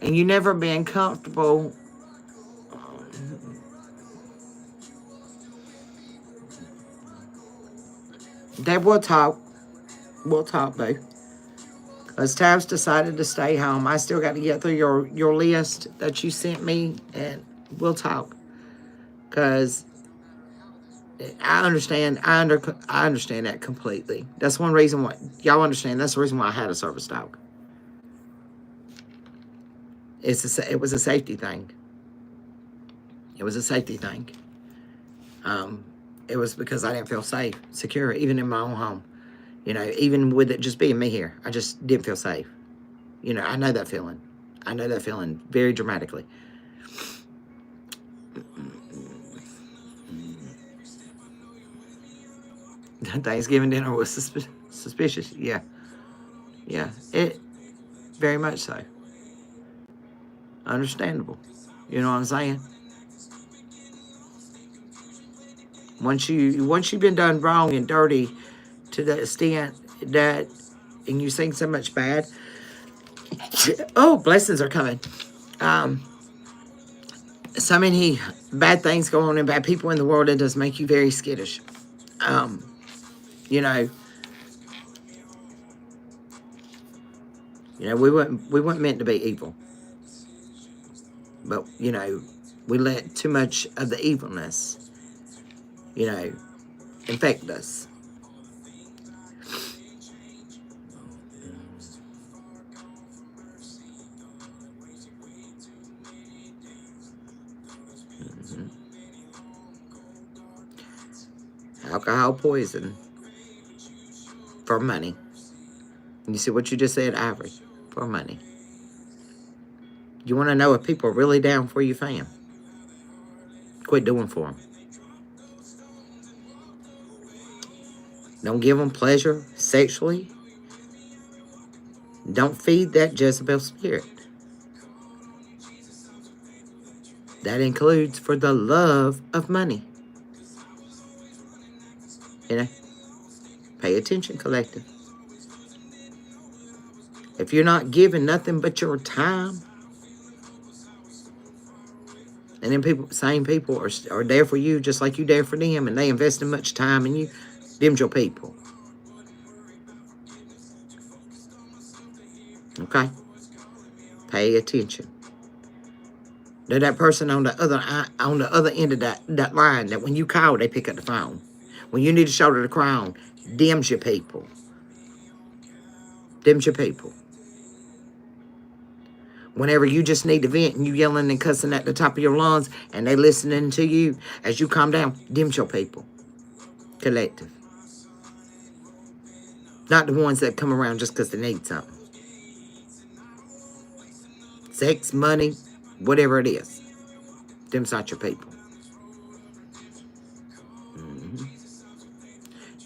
And you never been comfortable. Deb, we'll talk. We'll talk, boo. As Tab's decided to stay home, I still got to get through your list that you sent me, and we'll talk. Because I understand. I understand that completely. That's one reason why y'all understand. That's the reason why I had a service dog. It was a safety thing. It was a safety thing. It was because I didn't feel safe, secure, even in my own home. You know, even with it just being me here, I just didn't feel safe. You know, I know that feeling. I know that feeling very dramatically. Thanksgiving dinner was suspicious. Yeah. Yeah. It very much so. Understandable. You know what I'm saying? Once you've been done wrong and dirty to the extent that, and you've seen so much bad. Oh, blessings are coming. So many bad things going on and bad people in the world, it does make you very skittish. You know, we weren't meant to be evil. But, you know, we let too much of the evilness, you know, infect us. Alcohol poison for money. You see what you just said, Ivory? For money. You want to know if people are really down for you, fam? Quit doing for them. Don't give them pleasure sexually. Don't feed that Jezebel spirit. That includes for the love of money. You know? Pay attention, collective. If you're not giving nothing but your time, and then same people are there for you just like you there for them, and they invest in much time in you, them's your people. Okay? Pay attention. That person on the other end of that line, that when you call, they pick up the phone. When you need to shoulder the crown, them's your people. Them's your people. Whenever you just need to vent and you yelling and cussing at the top of your lungs and they listening to you as you calm down, them's your people. Collective. Not the ones that come around just because they need something. Sex, money, whatever it is. Them's not your people.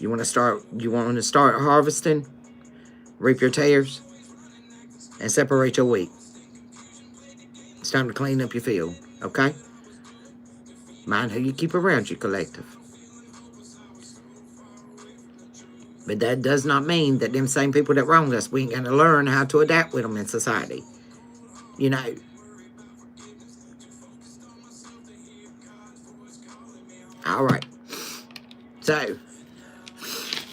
You want to start harvesting, reap your tares, and separate your wheat. It's time to clean up your field, okay? Mind who you keep around you, collective. But that does not mean that them same people that wronged us, we ain't going to learn how to adapt with them in society. You know. All right. So,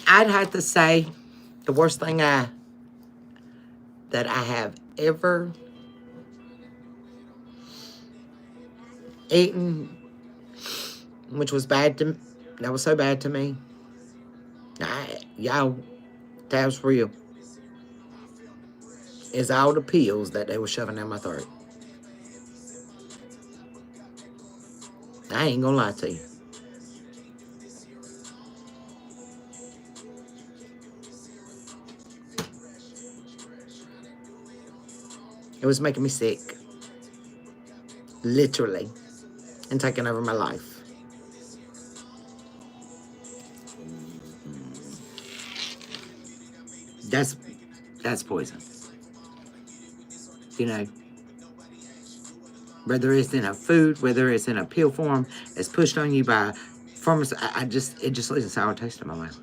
I'd have to say the worst thing that I have ever eaten, which was bad to me, that was so bad to me. Y'all, that was real. Is all the pills that they were shoving down my throat. I ain't gonna lie to you. It was making me sick. Literally. And taking over my life. That's poison. You know. Whether it's in a food, whether it's in a pill form, it's pushed on you by pharmacy. It just leaves a sour taste in my mouth.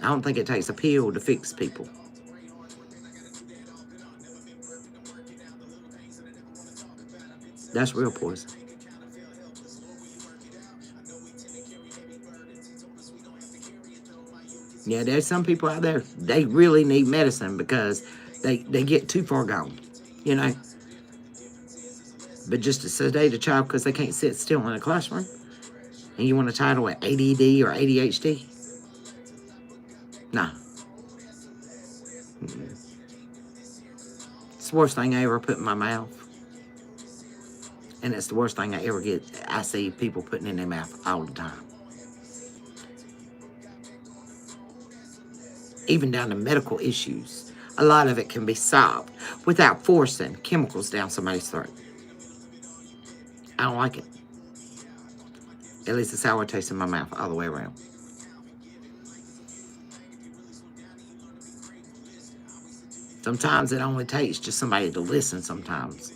I don't think it takes a pill to fix people. That's real poison. Yeah, there's some people out there, they really need medicine because they get too far gone, you know. But just to sedate a child because they can't sit still in a classroom, and you want to title it ADD or ADHD? Nah. It's the worst thing I ever put in my mouth. And it's the worst thing I ever get. I see people putting in their mouth all the time. Even down to medical issues. A lot of it can be solved without forcing chemicals down somebody's throat. I don't like it. At least a sour taste in my mouth all the way around. Sometimes it only takes just somebody to listen sometimes.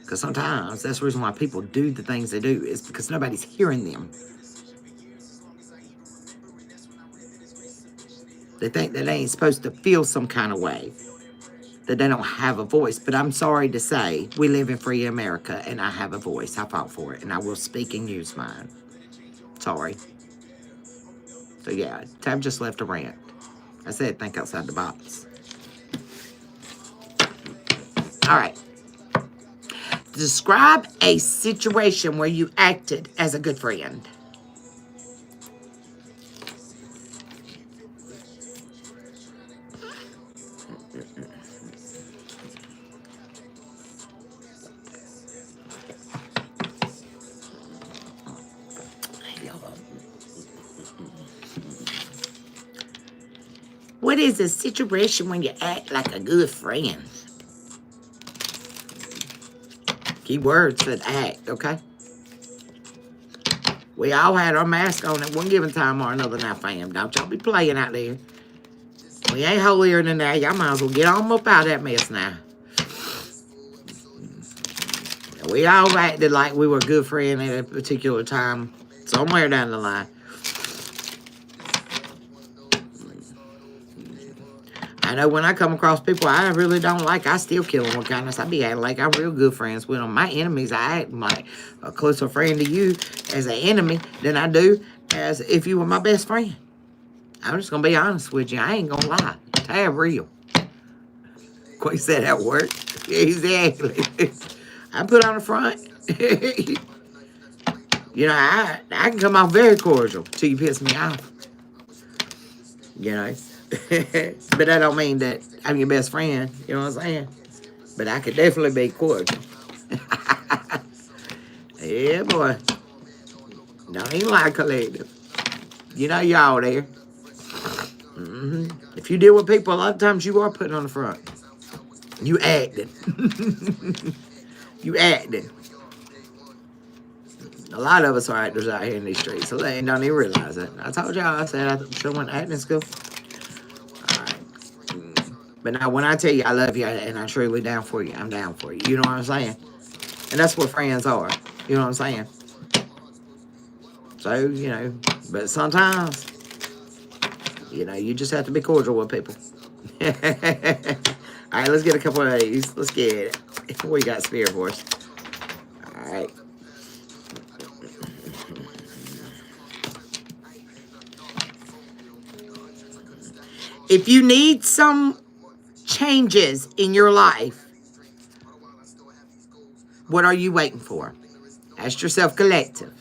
Because sometimes that's the reason why people do the things they do is because nobody's hearing them. They think that they ain't supposed to feel some kind of way, that they don't have a voice. But I'm sorry to say, we live in free America, and I have a voice. I fought for it, and I will speak and use mine. Sorry. So yeah, Tab just left a rant. I said think outside the box. All right. Describe a situation where you acted as a good friend. What is a situation when you act like a good friend? Key words said act, okay? We all had our mask on at one given time or another now, fam. Don't y'all be playing out there. We ain't holier than that. Y'all might as well get on up out of that mess now. We all acted like we were a good friend at a particular time, somewhere down the line. I know when I come across people I really don't like, I still kill them with kindness. I be acting like I'm real good friends with them. My enemies, I act like a closer friend to you as an enemy than I do as if you were my best friend. I'm just going to be honest with you. I ain't going to lie. Tab real. Quay said that word. Exactly. I put on the front. You know, I can come off very cordial till you piss me off. You know. But that don't mean that I'm your best friend. You know what I'm saying? But I could definitely be cordial. Yeah, boy. Don't even lie, collective. You know y'all there. If you deal with people, a lot of times you are putting on the front. You acting. You acting. A lot of us are actors out here in these streets, so they don't even realize it. I told y'all, I said I should have went to acting school. All right. But now when I tell you I love you and I'm truly down for you, I'm down for you. You know what I'm saying? And that's what friends are. You know what I'm saying? So, you know, but sometimes, you know, you just have to be cordial with people. All right, let's get a couple of these. Let's get it. What you got spare for us? All right. If you need some changes in your life, what are you waiting for? Ask yourself, collective.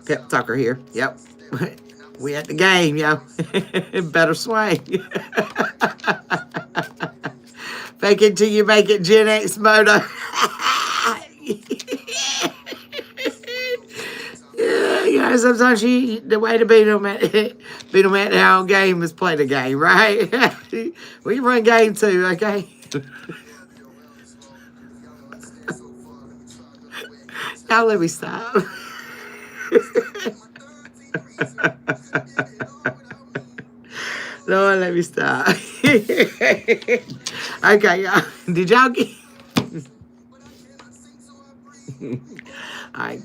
Pep Tucker here. Yep. We at the game, yo. Better swing. Fake it till you make it, Gen X Moto. Yeah, you know, sometimes the way to beat them at their own game is play the game, right? We run game too, okay? Now let me stop. Lord, let me stop. Okay, y'all. Did y'all get... All right.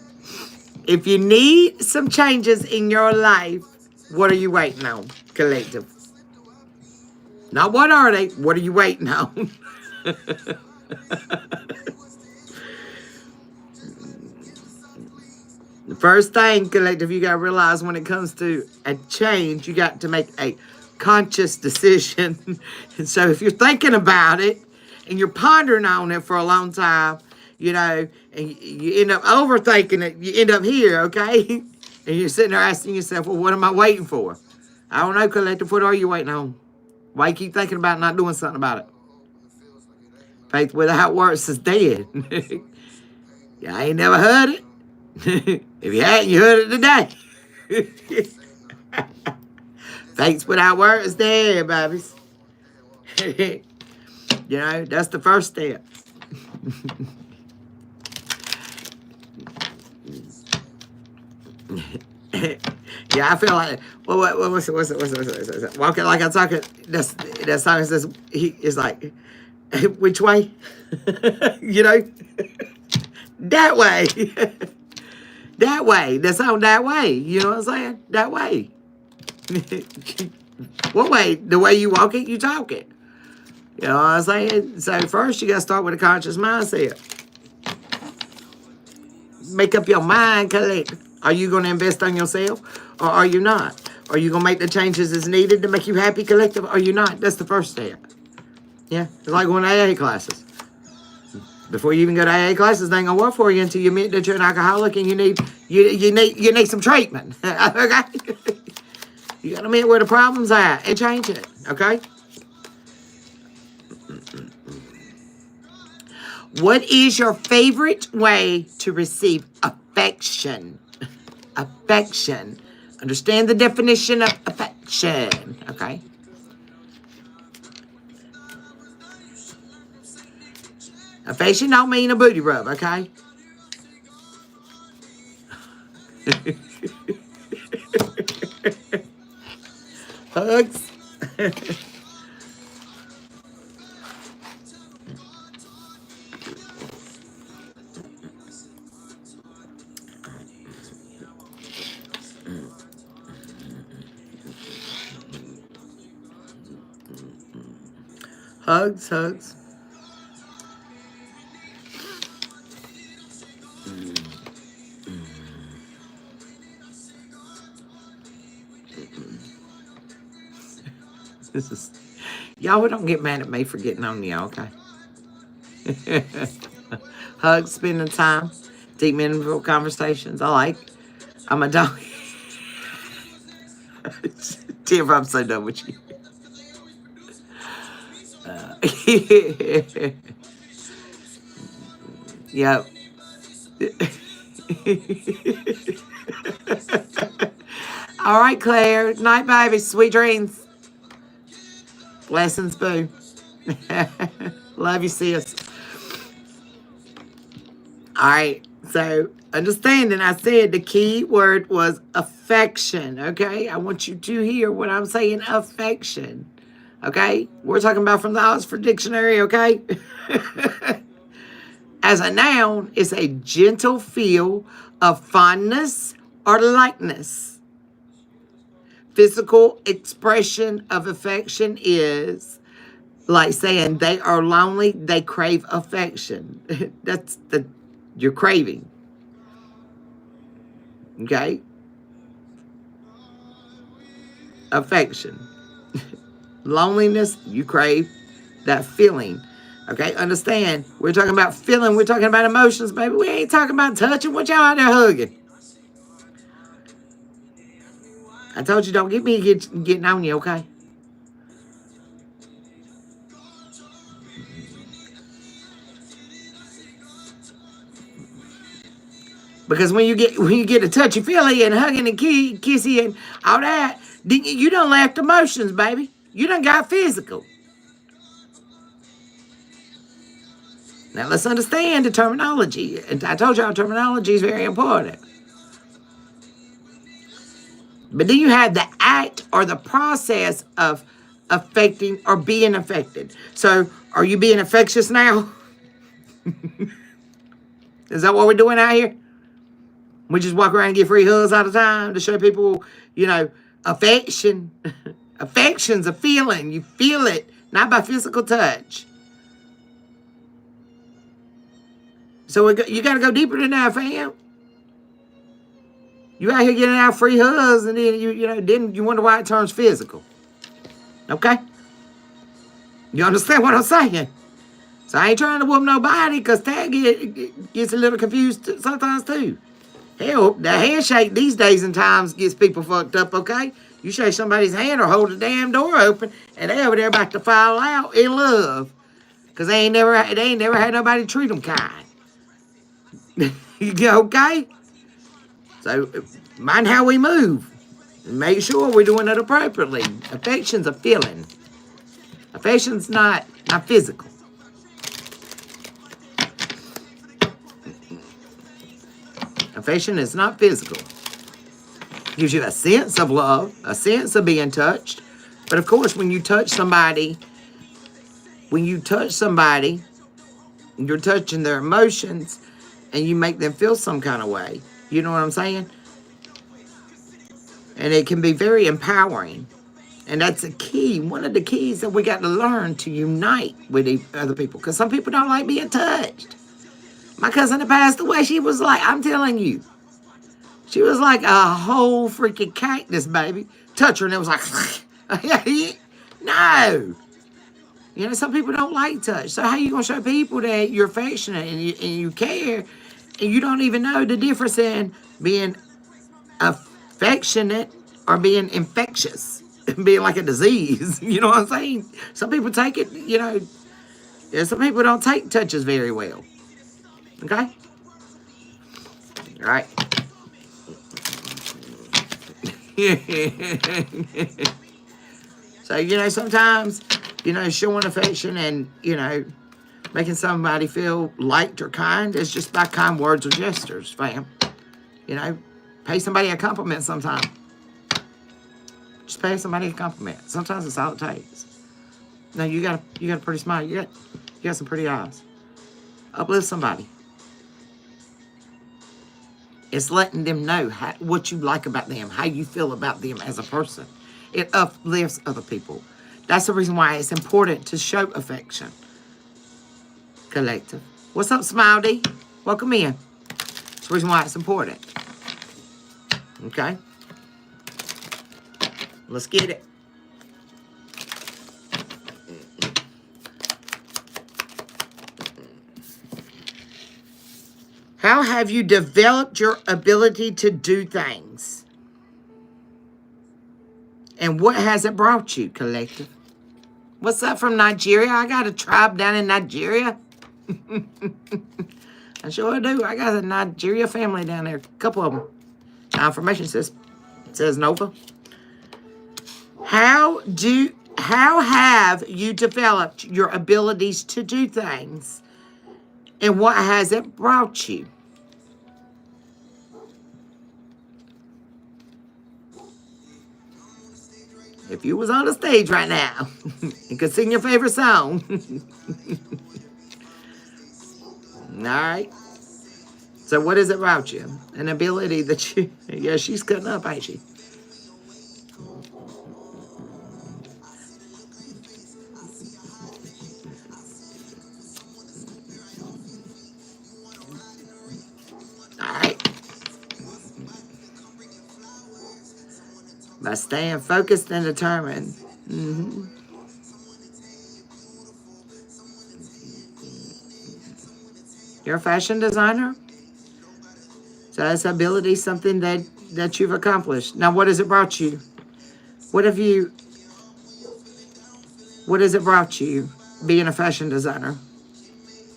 If you need some changes in your life, what are you waiting on, collective? Not what are they, what are you waiting on? The first thing, collective, you got to realize when it comes to a change, you got to make a conscious decision. And so if you're thinking about it and you're pondering on it for a long time, you know, and you end up overthinking it, you end up here, okay? And you're sitting there asking yourself, well, what am I waiting for? I don't know, collective, what are you waiting on? Why you keep thinking about not doing something about it? Faith without works is dead. Y'all ain't never heard it? If you hadn't, you heard it today. Faith without works is dead, babies. You know, that's the first step. Yeah, I feel like what's it? Walking like I'm talking. That song says he is like, which way? You know, that way. That way. That song that way. You know what I'm saying? That way. What way? The way you walk it, you talk it. You know what I'm saying? So first you gotta start with a conscious mindset. Make up your mind, collect. Are you going to invest on yourself or are you not? Are you going to make the changes that's needed to make you happy, collective? Or are you not? That's the first step. Yeah, it's like going to AA classes. Before you even go to AA classes, they ain't going to work for you until you admit that you're an alcoholic and you need some treatment. Okay? You got to admit where the problem's at and change it. Okay? What is your favorite way to receive affection? Affection. Understand the definition of affection. Okay? Affection don't mean a booty rub, okay? Hugs. Hugs, hugs. This is... Y'all don't get mad at me for getting on y'all, okay? Hugs, spending time, deep meaningful conversations. I'm a dog. Tiff, I'm so done with you. Yep. All right, Claire. Night, baby. Sweet dreams. Blessings, boo. Love you, sis. All right. So, understanding, I said the key word was affection. Okay. I want you to hear what I'm saying affection. Okay. We're talking about from the Oxford Dictionary. Okay. As a noun, it's a gentle feel of fondness or likeness. Physical expression of affection is like saying they are lonely, they crave affection. That's you're craving. Okay? Affection. Loneliness, you crave that feeling. Okay, understand? We're talking about feeling, we're talking about emotions, baby. We ain't talking about touching. What y'all out there hugging? I told you don't get me getting on you, okay? Because when you get a touchy feely and hugging and kissy and all that, then you done left emotions, baby. You done got physical. Now let's understand the terminology. And I told y'all terminology is very important. But then you have the act or the process of affecting or being affected. So are you being infectious now? Is that what we're doing out here? We just walk around and get free hugs all the time to show people, affection. Affection's a feeling. You feel it, not by physical touch. So you got to go deeper than that, fam. You out here getting out free hugs, and then then you wonder why it turns physical. Okay? You understand what I'm saying? So I ain't trying to whoop nobody, because Tag gets a little confused sometimes too. Hell, the handshake these days and times gets people fucked up, okay? You shake somebody's hand or hold the damn door open, and they over there about to fall out in love. Because they ain't never had nobody treat them kind. Okay? So, mind how we move. And make sure we're doing it appropriately. Affection's a feeling. Affection's not physical. Affection is not physical. Gives you a sense of love, a sense of being touched. But of course, when you touch somebody, you're touching their emotions, and you make them feel some kind of way. You know what I'm saying? And it can be very empowering. And that's a key, one of the keys that we got to learn to unite with other people. Because some people don't like being touched. My cousin that passed away, she was like, I'm telling you, she was like a whole freaking cactus, baby. Touch her and it was like, no. Some people don't like touch. So how you going to show people that you're affectionate and you care, and you don't even know the difference in being affectionate or being infectious, being like a disease? You know what I'm saying? Some people take it, some people don't take touches very well. Okay? All right. So, sometimes, showing affection and, making somebody feel liked or kind is just by kind words or gestures, fam. Pay somebody a compliment sometime. Just pay somebody a compliment. Sometimes it's all it takes. No, you got a pretty smile. You got some pretty eyes. Uplift somebody. It's letting them know what you like about them, how you feel about them as a person. It uplifts other people. That's the reason why it's important to show affection. Collective. What's up, Smiley? Welcome in. That's the reason why it's important. Okay? Let's get it. How have you developed your ability to do things? And what has it brought you, collective? What's up from Nigeria? I got a tribe down in Nigeria. I sure do. I got a Nigeria family down there. A couple of them. Information says Nova. How have you developed your abilities to do things? And what has it brought you? If you was on the stage right now, you could sing your favorite song. All right. So what has it brought you? An ability that you, yeah, she's cutting up, ain't she? All right. By staying focused and determined. Mm-hmm. You're a fashion designer? So that's ability, something that you've accomplished. Now, what has it brought you? What has it brought you being a fashion designer?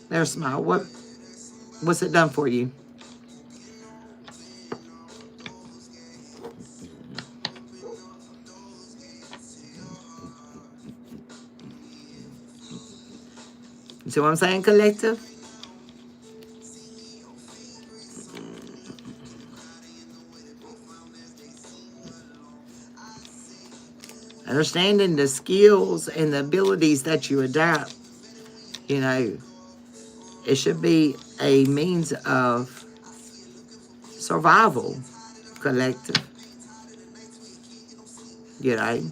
There's a smile. What's it done for you? You see what I'm saying, collective? Understanding the skills and the abilities that you adapt, you know, it should be a means of survival, collective. You know,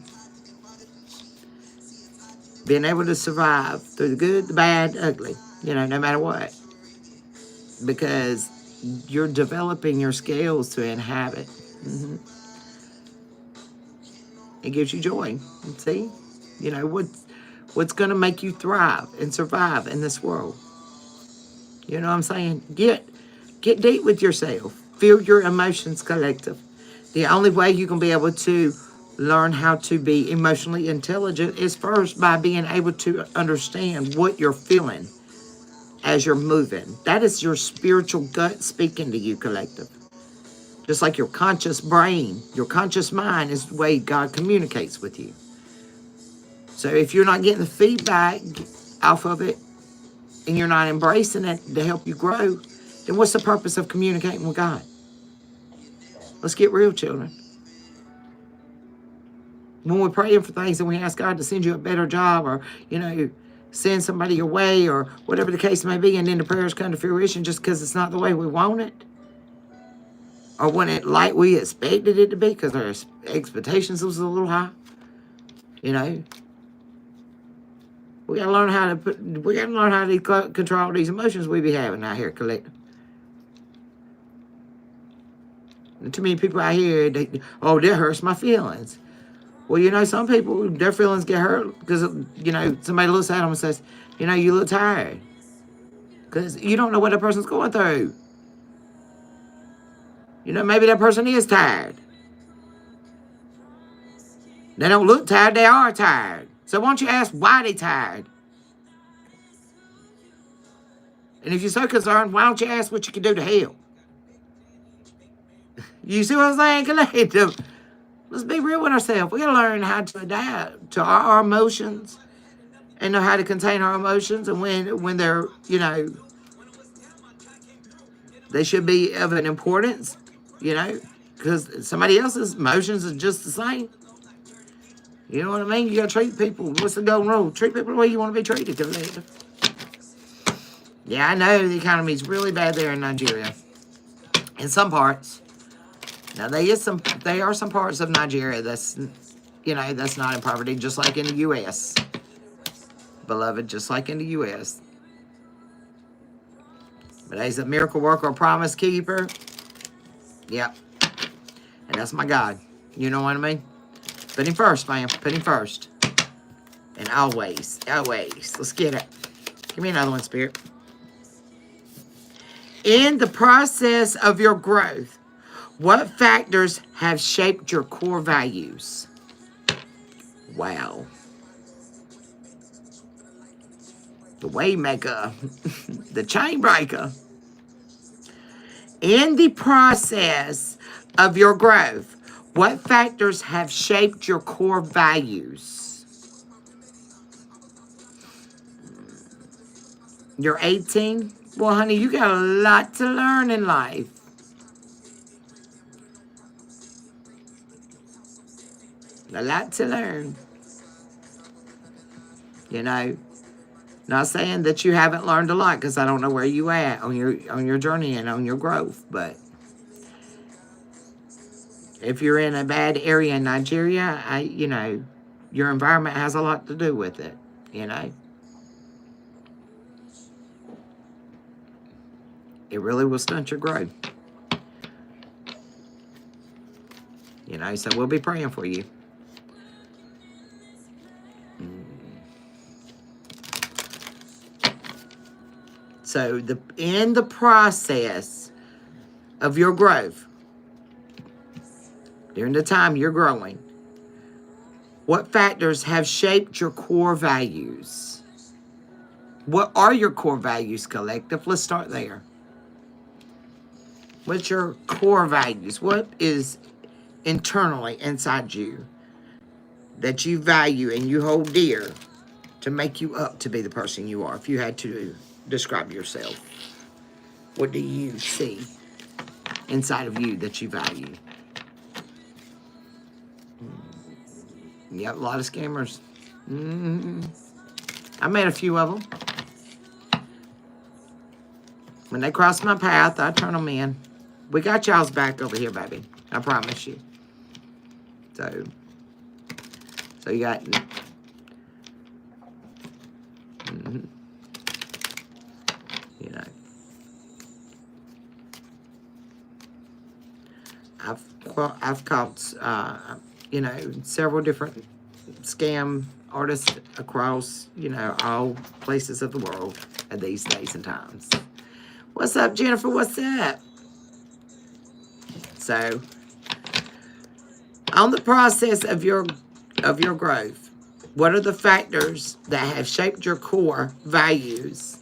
being able to survive through the good, the bad, the ugly, you know, no matter what. Because you're developing your skills to inhabit. Mm-hmm. It gives you joy. See? You know, what's going to make you thrive and survive in this world? You know what I'm saying? Get deep with yourself. Feel your emotions, collective. The only way you can be able to learn how to be emotionally intelligent is first by being able to understand what you're feeling as you're moving. That is your spiritual gut speaking to you, collective. Just like your conscious brain, your conscious mind is the way God communicates with you. So if you're not getting the feedback off of it and you're not embracing it to help you grow, then what's the purpose of communicating with God? Let's get real, children. When we're praying for things and we ask God to send you a better job or, you know, send somebody your way or whatever the case may be, and then the prayers come to fruition just because it's not the way we want it, or when it like we expected it to be because our expectations was a little high, you know, we gotta learn how to control these emotions we be having out here, collective. And too many people out here, that hurts my feelings. Well, you know, some people, their feelings get hurt because, you know, somebody looks at them and says, you know, you look tired. Because you don't know what that person's going through. You know, maybe that person is tired. They don't look tired, they are tired. So why don't you ask why they tired? And if you're so concerned, why don't you ask what you can do to help? You see what I'm saying, collective? Let's be real with ourselves. We got to learn how to adapt to our emotions and know how to contain our emotions. And when they're, you know, they should be of an importance, you know, because somebody else's emotions are just the same. You know what I mean? You got to treat people. What's the golden rule? Treat people the way you want to be treated, collective. Yeah, I know the economy is really bad there in Nigeria. In some parts. Now, there are some parts of Nigeria that's, you know, that's not in poverty, just like in the U.S. Beloved, just like in the U.S. But he's a miracle worker, a promise keeper. Yep. And that's my God. You know what I mean? Put him first, fam. Put him first. And always. Let's get it. Give me another one, Spirit. In the process of your growth, what factors have shaped your core values? Wow. The way maker, the chain breaker. In the process of your growth, what factors have shaped your core values? You're 18? Well, honey, you got a lot to learn in life. A lot to learn. You know, not saying that you haven't learned a lot, because I don't know where you at on your journey and on your growth, but if you're in a bad area in Nigeria, you know, your environment has a lot to do with it, you know. It really will stunt your growth. You know, so we'll be praying for you. So in the process of your growth, during the time you're growing, what factors have shaped your core values? What are your core values, collective? Let's start there. What's your core values? What is internally inside you that you value and you hold dear to make you up to be the person you are? If you had to describe yourself, what do you see inside of you that you value? Yep, a lot of scammers. I met a few of them. When they cross my path, I turn them in. We got y'all's back over here, baby. I promise you. So you got... You know. I've caught, you know, several different scam artists across, you know, all places of the world at these days and times. What's up, Jennifer? What's up? So, on the process of your growth, what are the factors that have shaped your core values?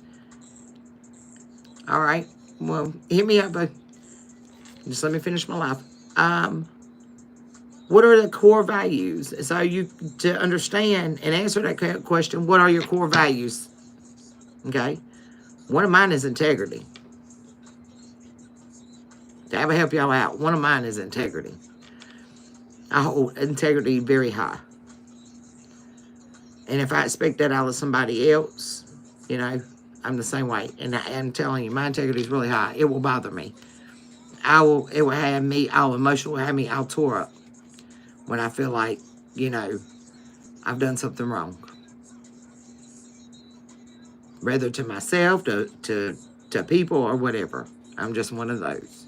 All right. Well, hit me up, but just let me finish my life. What are the core values? So to understand and answer that question, what are your core values? Okay. One of mine is integrity. I will help y'all out. One of mine is integrity. I hold integrity very high. And if I expect that out of somebody else, you know, I'm the same way. And I'm telling you, my integrity is really high. It will bother me. It will have me, emotional will have me all tore up when I feel like, you know, I've done something wrong. Whether to myself, to people, or whatever. I'm just one of those.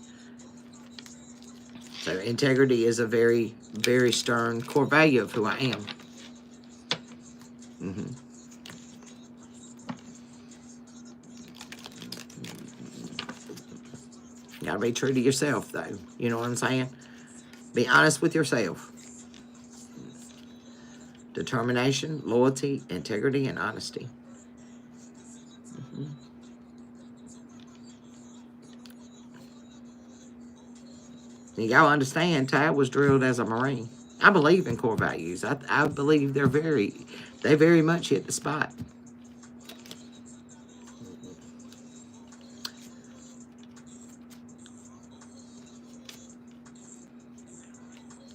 So integrity is a very, very stern core value of who I am. You gotta be true to yourself, though. You know what I'm saying? Be honest with yourself. Determination, loyalty, integrity, and honesty. Y'all understand, Tad was drilled as a Marine. I believe in core values. I believe they very much hit the spot.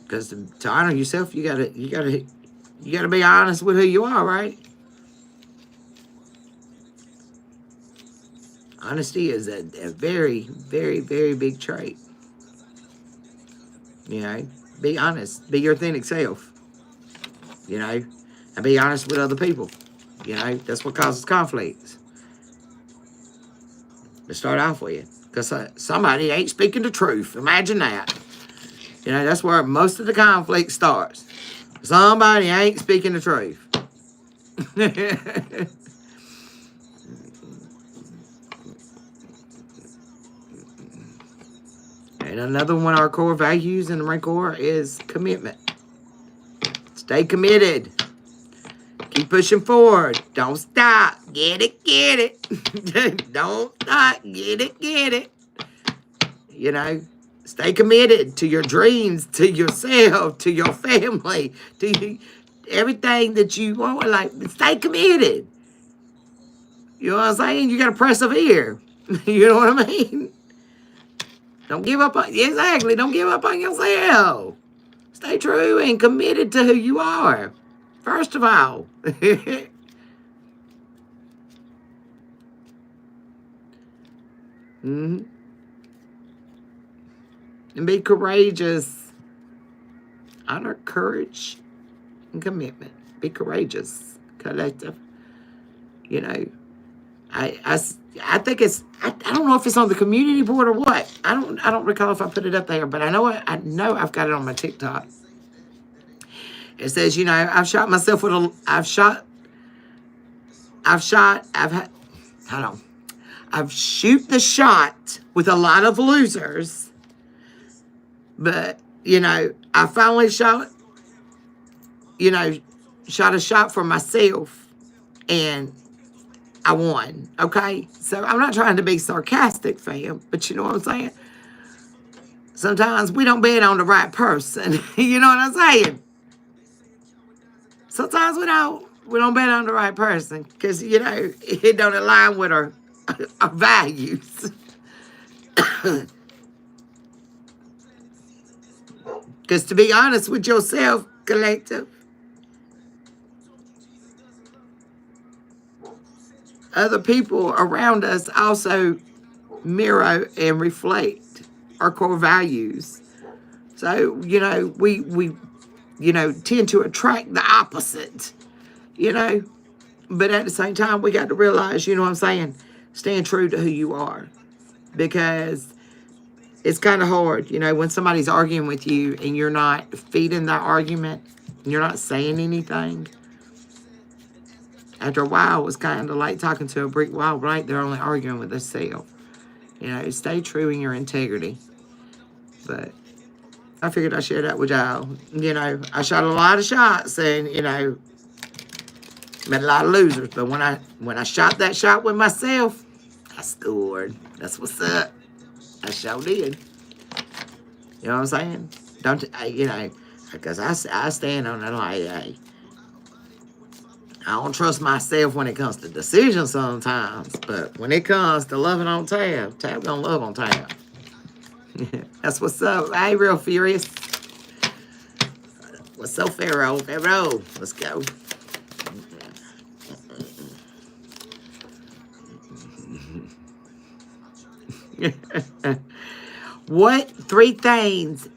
Because to honor yourself, you gotta be honest with who you are, right? Honesty is a very, very, very big trait. You know, be honest. Be your authentic self. You know, and be honest with other people. You know, that's what causes conflicts. To start off with. Because somebody ain't speaking the truth. Imagine that. You know, that's where most of the conflict starts. Somebody ain't speaking the truth. And another one of our core values in the Marine Corps is commitment. Stay committed. Keep pushing forward. Don't stop. Get it, get it. Don't stop. Get it, get it. you know. Stay committed to your dreams, to yourself, to your family, to you, everything that you want. Like, stay committed. You know what I'm saying? You got to persevere. You know what I mean? Don't give up on, exactly, don't give up on yourself. Stay true and committed to who you are, first of all. Mm-hmm. And be courageous. Honor courage and commitment. Be courageous, collective. You know, I think it's, I don't know if it's on the community board or what. I don't recall if I put it up there, but I know I've got it on my TikTok. It says, you know, I've shot myself with a, I've shoot the shot with a lot of losers, but, you know, I finally shot, you know, shot a shot for myself, and I won, okay? So I'm not trying to be sarcastic, fam, but you know what I'm saying? Sometimes we don't bet on the right person. You know what I'm saying? Sometimes we don't bet on the right person because, you know, it don't align with our values. Because to be honest with yourself, collective, other people around us also mirror and reflect our core values. So, you know, we you know, tend to attract the opposite, you know. But at the same time, we got to realize, you know what I'm saying, stand true to who you are. Because it's kind of hard, you know, when somebody's arguing with you and you're not feeding that argument, and you're not saying anything. After a while, it's kind of like talking to a brick wall, right? They're only arguing with themselves. You know, stay true in your integrity. But I figured I'd share that with y'all. You know, I shot a lot of shots and, you know, met a lot of losers. But when I shot that shot with myself, I scored. That's what's up. I sure did. You know what I'm saying? Don't, you know, because I stand on it like, hey, I don't trust myself when it comes to decisions sometimes. But when it comes to loving on Tab gonna love on Tab. That's what's up. Hey, Real Furious. What's up, Pharaoh? Pharaoh, let's go. What 3 things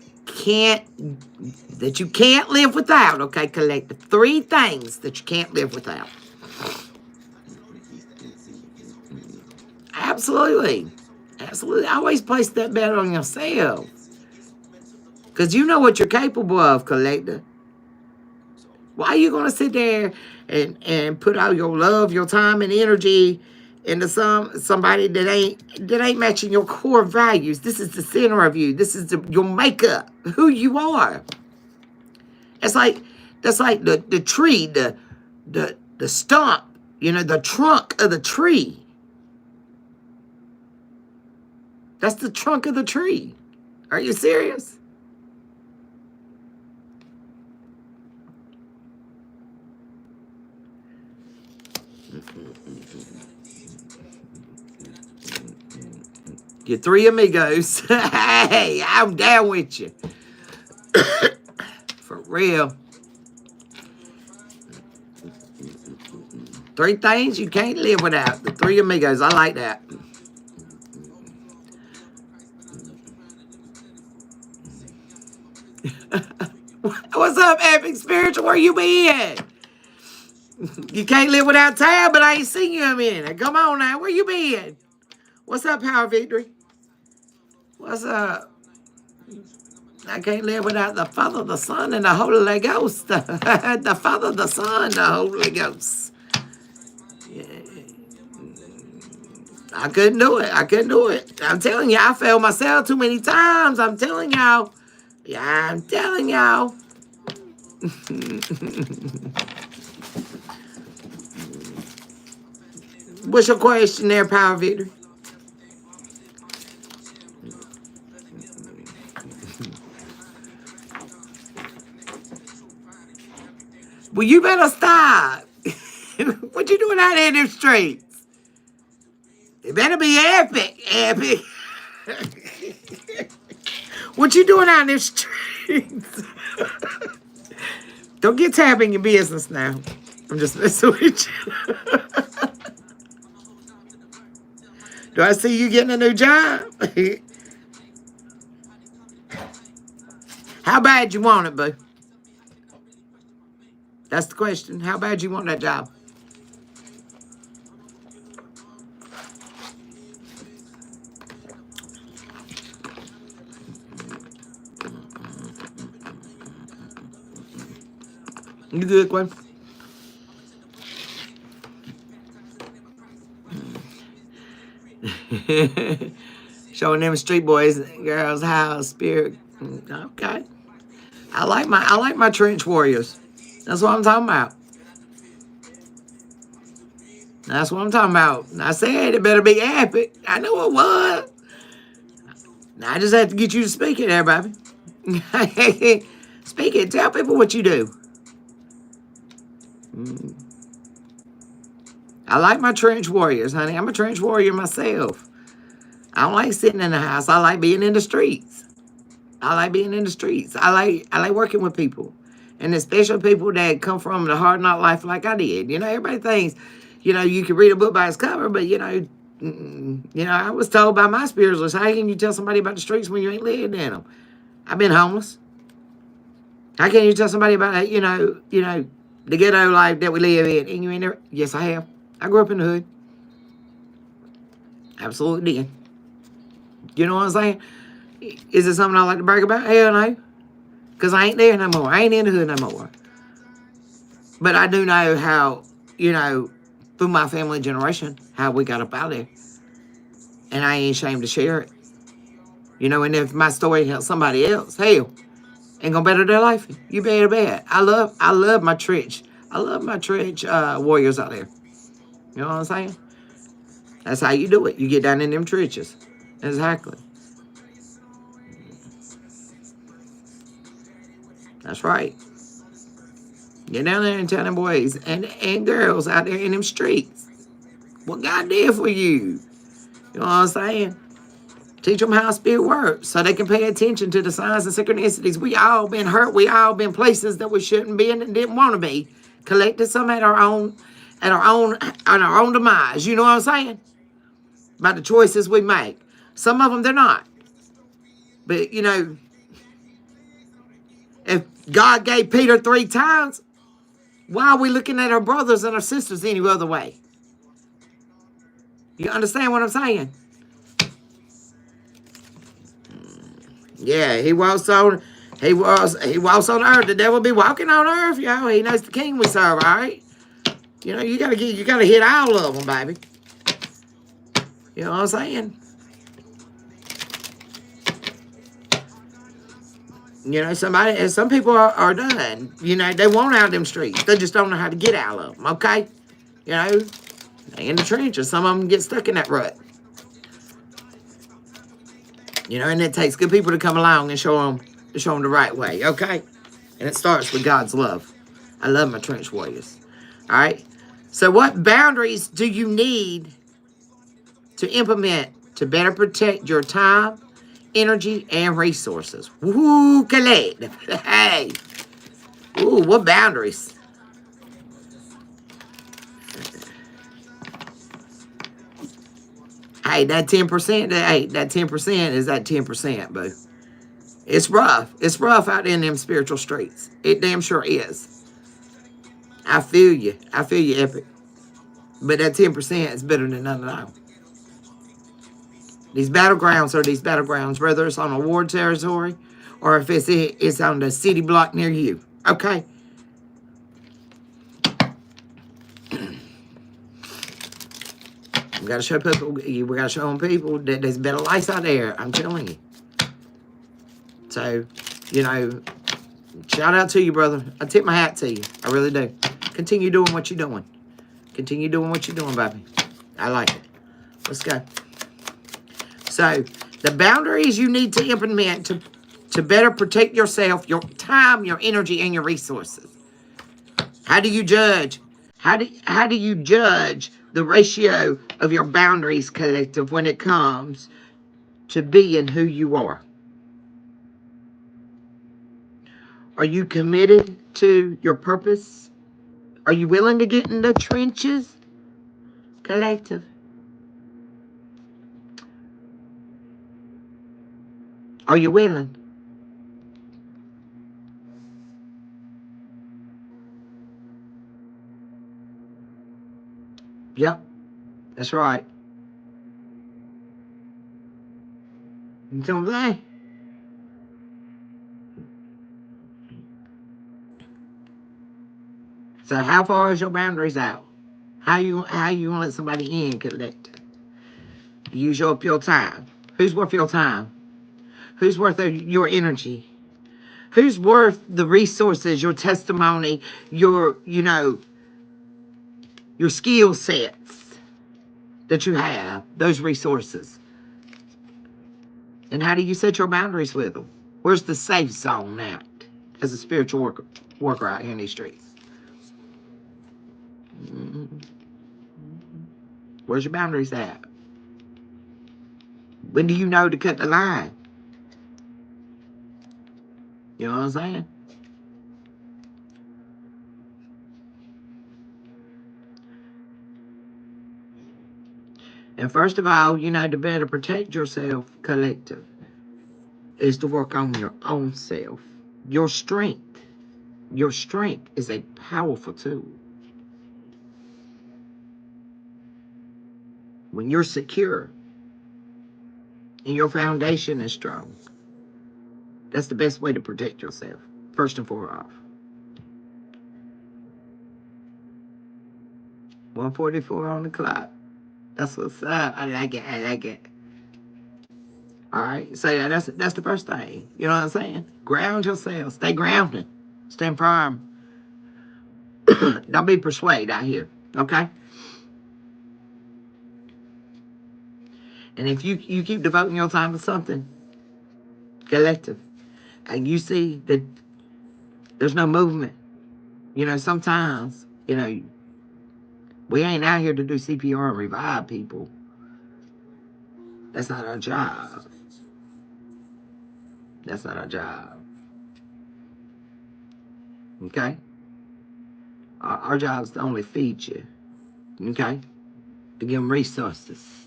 that you can't live without? Okay, collective. 3 things that you can't live without. Absolutely. Absolutely. Always place that bet on yourself. Because you know what you're capable of, collector. Why are you going to sit there and put all your love, your time, and energy into somebody that ain't matching your core values? This is the center of you. This is your makeup, who you are. That's like the tree, the stump, you know, the trunk of the tree. That's the trunk of the tree. Are you serious? Your 3 amigos. Hey, I'm down with you. For real. 3 things you can't live without. The 3 amigos. I like that. What's up, Epic Spiritual? Where you been? You can't live without Tab, but I ain't seen you in a minute. Come on now. Where you been? What's up, Power Victory? What's up? I can't live without the Father, the Son, and the Holy Ghost. The Father, the Son, the Holy Ghost. Yeah. I couldn't do it. I couldn't do it. I'm telling you, I failed myself too many times. I'm telling y'all. Yeah, I'm telling y'all. What's your question there, Power Victory? Well, you better stop. What you doing out there in them streets? It better be epic, epic. What you doing out in them streets? Don't get Tab in your business now. I'm just messing with you. Do I see you getting a new job? How bad you want it, boo? That's the question. How bad you want that job? You good, Gwen? Showing them street boys and girls how spirit. Okay. I like my trench warriors. That's what I'm talking about. That's what I'm talking about. I said it better be epic. I know it was. I just have to get you to speak it, everybody. Speak it. Tell people what you do. I like my trench warriors, honey. I'm a trench warrior myself. I don't like sitting in the house. I like being in the streets. I like being in the streets. I like working with people. And especially people that come from the hard knock life like I did. You know, everybody thinks, you know, you can read a book by its cover, but you know, I was told by my spiritualist, how can you tell somebody about the streets when you ain't lived in them? I've been homeless. How can you tell somebody about, you know, the ghetto life that we live in? And you ain't never, yes, I have. I grew up in the hood. Absolutely did. You know what I'm saying? Is it something I like to brag about? Hell no. Because I ain't there no more. I ain't in the hood no more. But I do know how, you know, through my family generation, how we got up out there. And I ain't ashamed to share it. You know, and if my story helps somebody else, hell, ain't gonna better their life. You better bet. I love my trench. I love my trench warriors out there. You know what I'm saying? That's how you do it. You get down in them trenches. Exactly. That's right. Get down there and tell them boys and girls out there in them streets what God did for you. You know what I'm saying? Teach them how spirit works so they can pay attention to the signs and synchronicities. We all been hurt. We all been places that we shouldn't be and didn't want to be. Collected some at our own demise. You know what I'm saying? By the choices we make. Some of them they're not. But you know, if God gave Peter 3 times, why are we looking at our brothers and our sisters any other way? You understand what I'm saying? Yeah, he walks on the earth. The devil be walking on earth, y'all. He knows the king we serve, all right? You know, you gotta hit all of them, baby. You know what I'm saying? You know, some people are done. You know, they want out of them streets. They just don't know how to get out of them, okay? You know, they in the trenches. Some of them get stuck in that rut. You know, and it takes good people to come along and show them the right way, okay? And it starts with God's love. I love my trench warriors. All right? So what boundaries do you need to implement to better protect your time, energy, and resources? Woo, collective. Hey. Ooh, what boundaries? Hey, that 10%, that 10% is that 10%, boo. It's rough. It's rough out in them spiritual streets. It damn sure is. I feel you. I feel you, Epic. But that 10% is better than none at all. These battlegrounds are these battlegrounds, whether it's on a war territory or if it's on the city block near you. Okay? We gotta show people that there's better lights out there. I'm telling you. So, you know, shout out to you, brother. I tip my hat to you. I really do. Continue doing what you're doing. Continue doing what you're doing, baby. I like it. Let's go. So, the boundaries you need to implement to better protect yourself, your time, your energy, and your resources. How do you judge? How do you judge the ratio of your boundaries, collective, when it comes to being who you are? Are you committed to your purpose? Are you willing to get in the trenches, collective? Are you willing? Yep, that's right. You know what I'm saying? So how far is your boundaries out? How you gonna let somebody in, collective? Use up your time. Who's worth your time? Who's worth your energy? Who's worth the resources, your testimony, your skill sets that you have, those resources? And how do you set your boundaries with them? Where's the safe zone at as a spiritual worker out here in these streets? Where's your boundaries at? When do you know to cut the line? You know what I'm saying? And first of all, to better protect yourself, collective, is to work on your own self. Your strength. Your strength is a powerful tool. When you're secure and your foundation is strong, that's the best way to protect yourself, first and foremost. 144 on the clock. That's what's up. I like it. I like it. All right. So yeah, that's the first thing. You know what I'm saying? Ground yourself. Stay grounded. Stand firm. Don't be persuaded out here. Okay? And if you keep devoting your time to something collective, and you see that there's no movement, sometimes, we ain't out here to do CPR and revive people. That's not our job. That's not our job. Okay? Our job is to only feed you. Okay? To give them resources.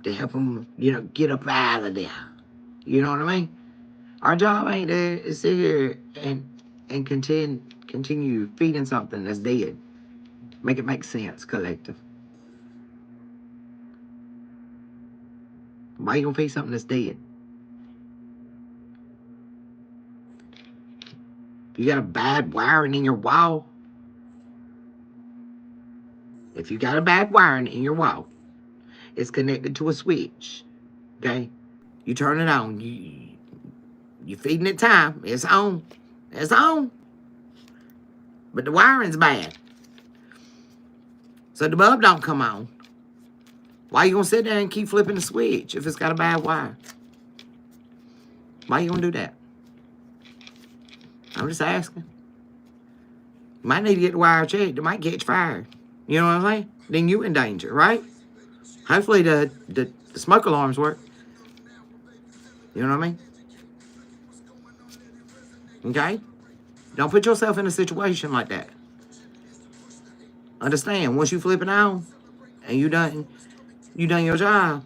To help them, get up out of there. You know what I mean? Our job ain't to sit here and continue feeding something that's dead. Make it make sense, collective. Why you gonna feed something that's dead? You got a bad wiring in your wall? If you got a bad wiring in your wall, it's connected to a switch. Okay? You turn it on. You feeding it time. It's on. It's on. But the wiring's bad. So the bulb don't come on. Why you gonna sit there and keep flipping the switch if it's got a bad wire? Why you gonna do that? I'm just asking. You might need to get the wire checked. It might catch fire. You know what I'm saying? Then you in danger, right? Hopefully the smoke alarms work. You know what I mean? Okay? Don't put yourself in a situation like that. Understand, once you flip it on and you done your job,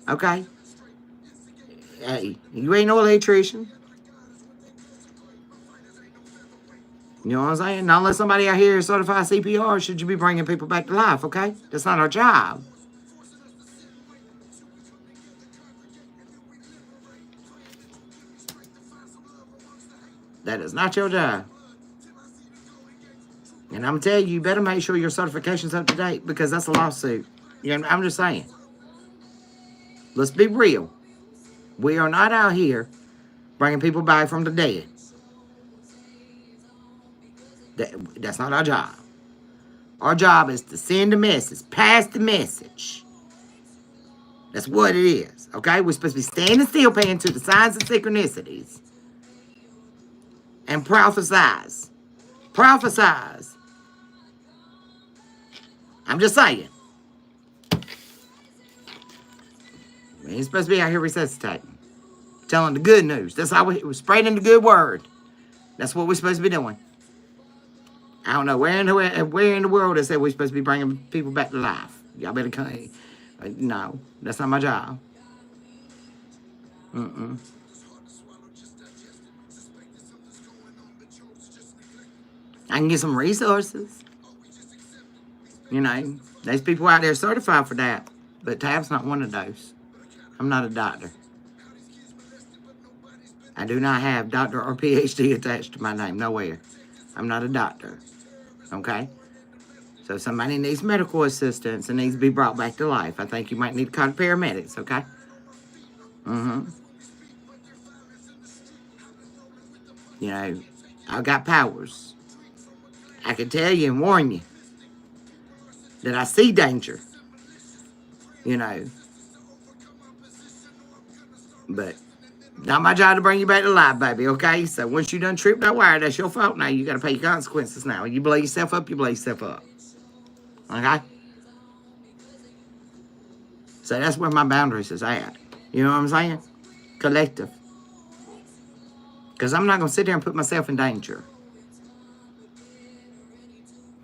okay? Hey, you ain't no electrician. You know what I'm saying? Not unless somebody out here is certified CPR, should you be bringing people back to life, okay? That's not our job. That is not your job. And I'm telling you, you better make sure your certification's up to date because that's a lawsuit. I'm just saying. Let's be real. We are not out here bringing people back from the dead. That's not our job. Our job is to send a message, pass the message. That's what it is, okay? We're supposed to be standing still, paying to the signs and synchronicities, and prophesize. Prophesize I'm just saying. We ain't supposed to be out here resuscitating. Telling the good news. That's how we're spreading the good word. That's what we're supposed to be doing. I don't know where in the world it said we're supposed to be bringing people back to life. Y'all better come. No, that's not my job. I can get some resources. You know, there's people out there certified for that. But Tab's not one of those. I'm not a doctor. I do not have doctor or PhD attached to my name. Nowhere. I'm not a doctor. Okay? So if somebody needs medical assistance and needs to be brought back to life, I think you might need to call the paramedics, okay? You know, I've got powers. I can tell you and warn you that I see danger. You know. But not my job to bring you back to life, baby, okay? So once you done tripped that wire, that's your fault now. You got to pay your consequences now. You blow yourself up, you blow yourself up. Okay? So that's where my boundaries is at. You know what I'm saying? Collective. Because I'm not going to sit there and put myself in danger.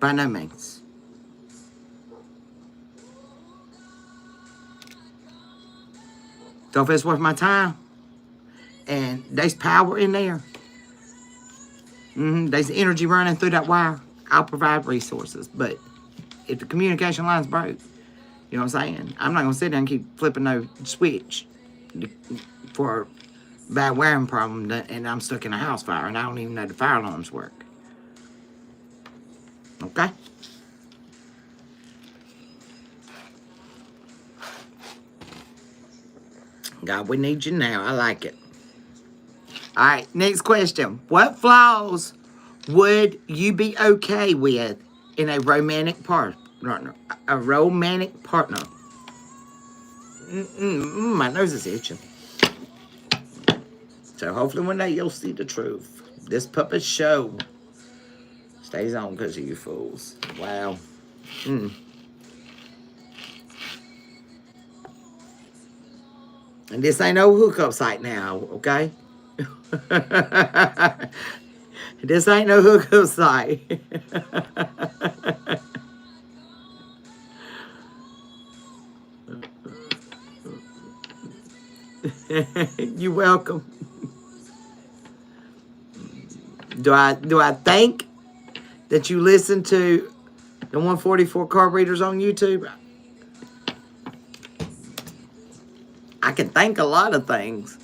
By no means. So if it's worth my time, and there's power in there, there's energy running through that wire, I'll provide resources. But if the communication line's broke, you know what I'm saying? I'm not going to sit there and keep flipping no switch for a bad wiring problem and I'm stuck in a house fire and I don't even know the fire alarms work. Okay? God, we need you now. I like it. All right, next question. What flaws would you be okay with in a romantic partner? A romantic partner. My nose is itching. So hopefully one day you'll see the truth. This puppet show stays on because of you fools. Wow. And this ain't no hookup site now, okay? This ain't no hookup site. You're welcome. Do I think that you listen to the 144 card readers on YouTube? I can think a lot of things.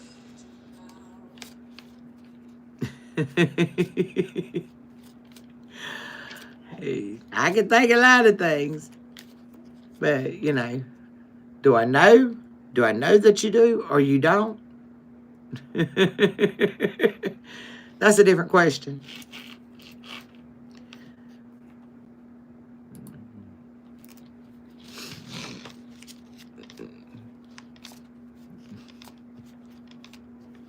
I can think a lot of things. But, you know, do I know? Do I know that you do or you don't? That's a different question.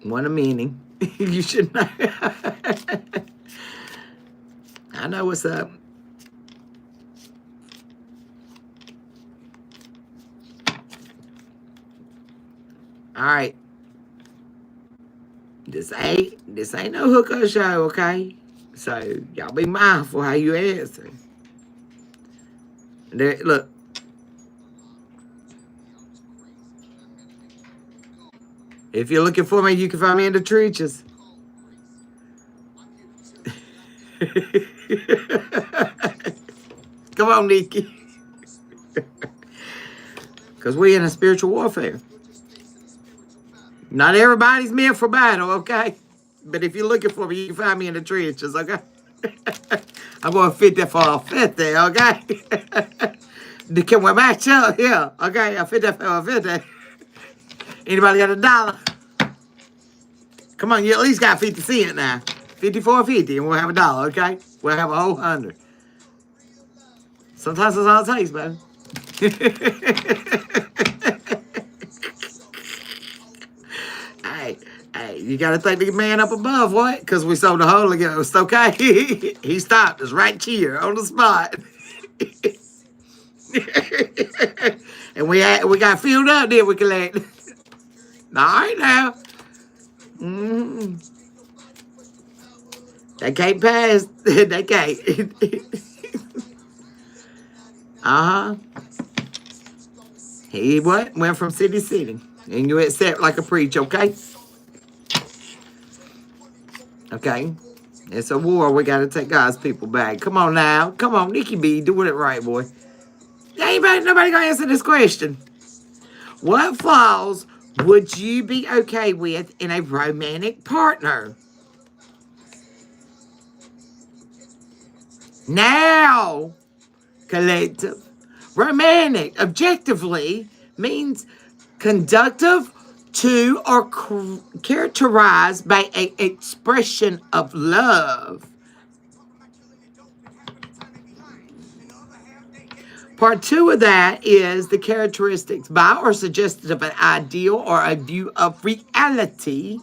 What a meaning. You should know. I know what's up. All right. This ain't no hookup show, okay? So y'all be mindful how you answer. There, look. If you're looking for me, you can find me in the trenches. Come on, Nikki. Because we're in a spiritual warfare. Not everybody's meant for battle, okay? But if you're looking for me, you can find me in the trenches, okay? I'm going to fit that for a 50, okay? Can we match up? Yeah, okay? I fit that for a 50. Anybody got $1? Come on, you at least got 50 cents now. 54.50, and we'll have $1, okay? We'll have a whole 100. Sometimes that's all it takes, baby. Hey, you got to thank the man up above, what? Because we sold the Holy Ghost, okay? He stopped us right here on the spot. And we got filled up, did we, Colette? All right now. Mm-hmm. They can't pass. They can't. Uh-huh. He what? Went from city to city. And you accept like a preach, okay? Okay? It's a war. We got to take God's people back. Come on now. Come on, Nikki B. Doing it right, boy. Nobody going to answer this question. What flaws would you be okay with in a romantic partner? Now, collective. Romantic, objectively, means conductive to or characterized by an expression of love. Part 2 of that is the characteristics by or suggested of an ideal or a view of reality.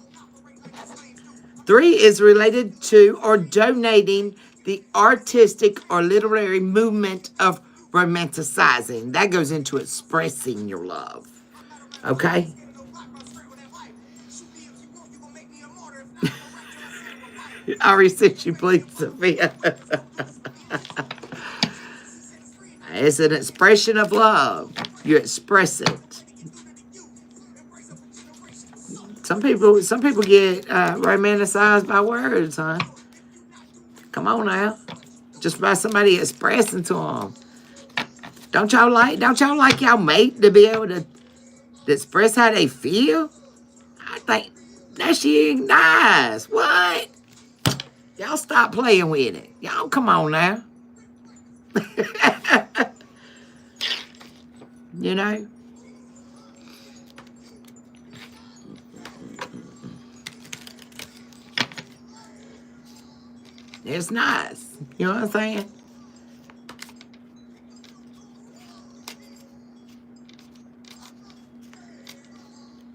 3 is related to or donating the artistic or literary movement of romanticizing. That goes into expressing your love. Okay? I resist you, please, Sophia. It's an expression of love. You express it. Some people get romanticized by words, huh? Come on now. Just by somebody expressing to them. Don't y'all like y'all mate to be able to express how they feel? I think that shit nice. What? Y'all stop playing with it. Y'all come on now. You know? It's nice. You know what I'm saying?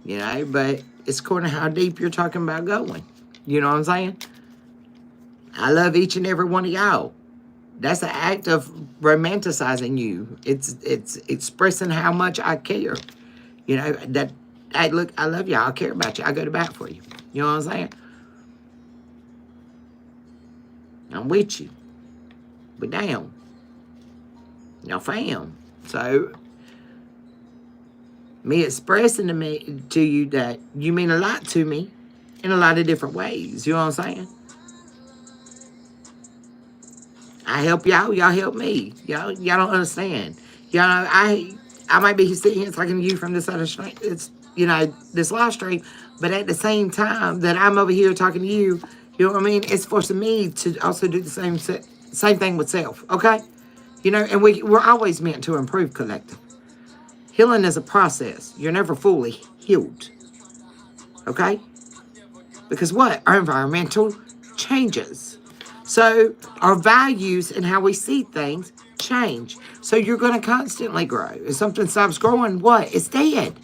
You know, but it's according to how deep you're talking about going. You know what I'm saying? I love each and every one of y'all. That's an act of romanticizing you. It's expressing how much I care. You know, that, hey, look, I love y'all. I care about you. I go to bat for you. You know what I'm saying? I'm with you. We're down. Y'all fam. So, me expressing to you that you mean a lot to me in a lot of different ways. You know what I'm saying? I help y'all, y'all help me. Y'all don't understand. Y'all know, I might be sitting here talking to you from this other stream. It's, this live stream, but at the same time that I'm over here talking to you, you know what I mean? It's forcing me to also do the same thing with self, okay? And we're always meant to improve collective. Healing is a process. You're never fully healed, okay? Because what? Our environmental changes. So our values and how we see things change. So you're going to constantly grow. If something stops growing, what? It's dead.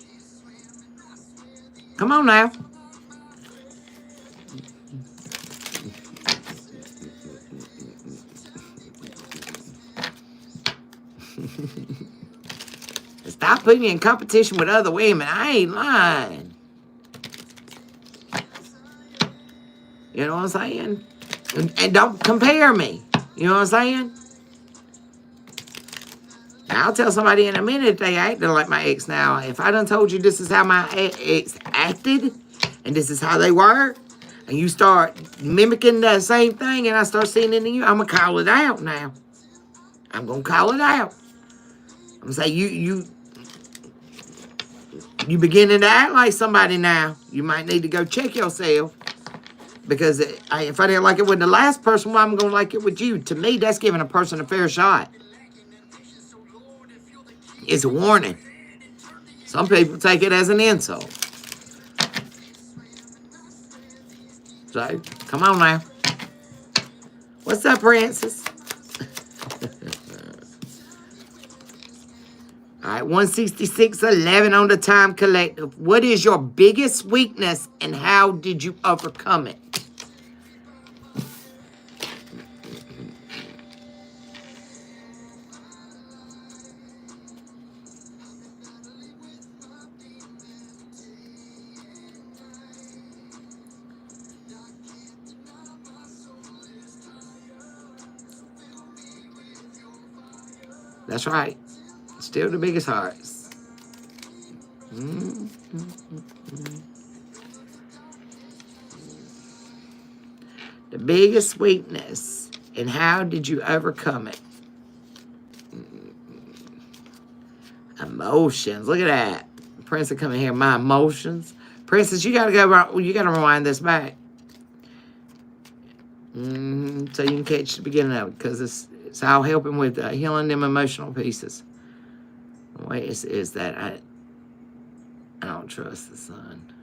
Come on now. Stop putting you in competition with other women. I ain't lying. You know what I'm saying? And don't compare me. You know what I'm saying? I'll tell somebody in a minute if they acted like my ex now. If I done told you this is how my ex acted, and this is how they were, and you start mimicking that same thing, and I start seeing it in you, I'm going to call it out now. I'm going to call it out. I'm going to say, you beginning to act like somebody now. You might need to go check yourself. Because if I didn't like it with the last person, well, I'm going to like it with you. To me, that's giving a person a fair shot. It's a warning. Some people take it as an insult. So, come on now. What's up, Francis? All right, 166.11 on the Time Collective. What is your biggest weakness and how did you overcome it? That's right. Still the biggest hearts. Mm-hmm. The biggest weakness. And how did you overcome it? Emotions. Look at that. Princess coming here. My emotions. Princess, you gotta go. You gotta rewind this back. So you can catch the beginning of it, because it's all helping with healing them emotional pieces. Wait, is that I don't trust the sun.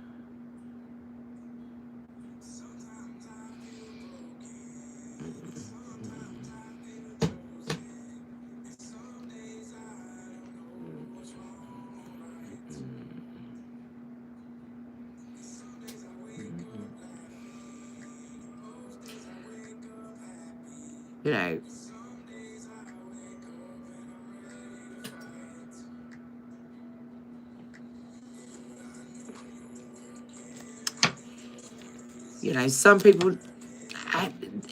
You know, some people,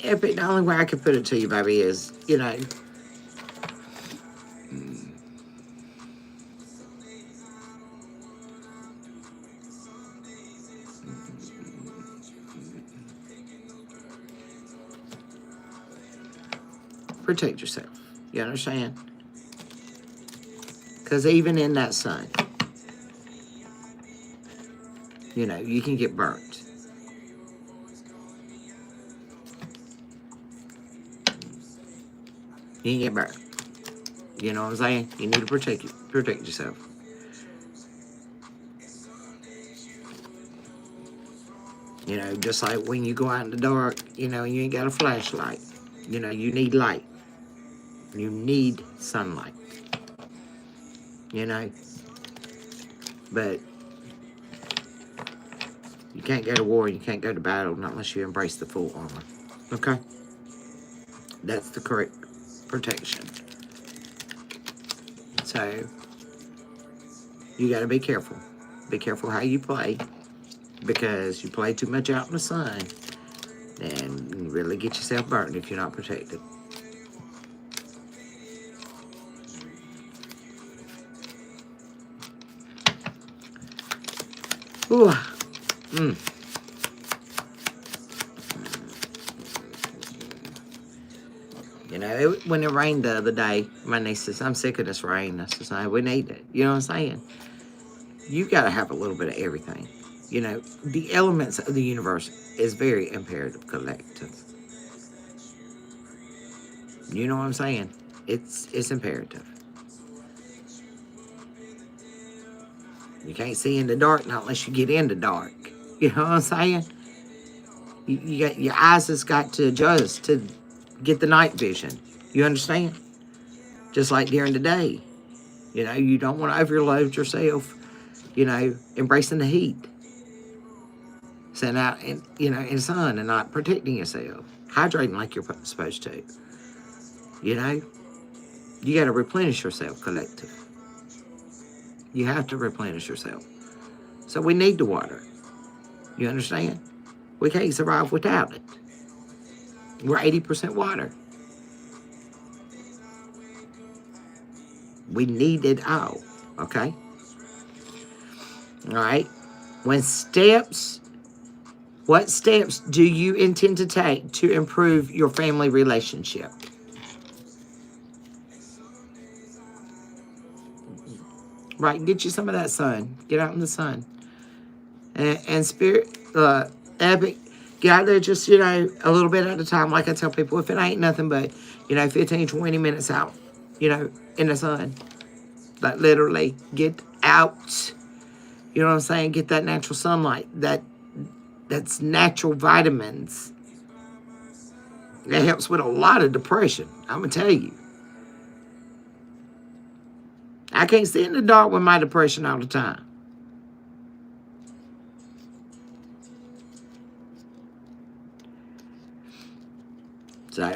the only way I can put it to you, baby, is, protect yourself. You understand? Because even in that sun, you can get burnt. You can get burnt. You know what I'm saying? You need to protect yourself. Just like when you go out in the dark, you ain't got a flashlight. You need light. You need sunlight. But you can't go to war, you can't go to battle, not unless you embrace the full armor. Okay? That's the correct protection. So, you got to be careful. Be careful how you play, because you play too much out in the sun and you really get yourself burned if you're not protected. Ooh. When it rained the other day, my niece says, I'm sick of this rain. I says, no, we need it. You know what I'm saying? You got to have a little bit of everything. The elements of the universe is very imperative collective. You know what I'm saying? It's imperative. You can't see in the dark not unless you get in the dark. You know what I'm saying? You got your eyes has got to adjust to get the night vision. You understand? Just like during the day. You don't want to overload yourself, embracing the heat. Sitting out in the sun and not protecting yourself. Hydrating like you're supposed to. You got to replenish yourself, collective. You have to replenish yourself. So we need the water. You understand? We can't survive without it. We're 80% water. We need it all. Okay? All right? What steps do you intend to take to improve your family relationship? Right, get you some of that sun. Get out in the sun. And spirit, epic, get out there just, a little bit at a time. Like I tell people, if it ain't nothing but, 15, 20 minutes out, in the sun. Like literally, get out. You know what I'm saying? Get that natural sunlight. That's natural vitamins. That helps with a lot of depression. I'm going to tell you. I can't sit in the dark with my depression all the time. So,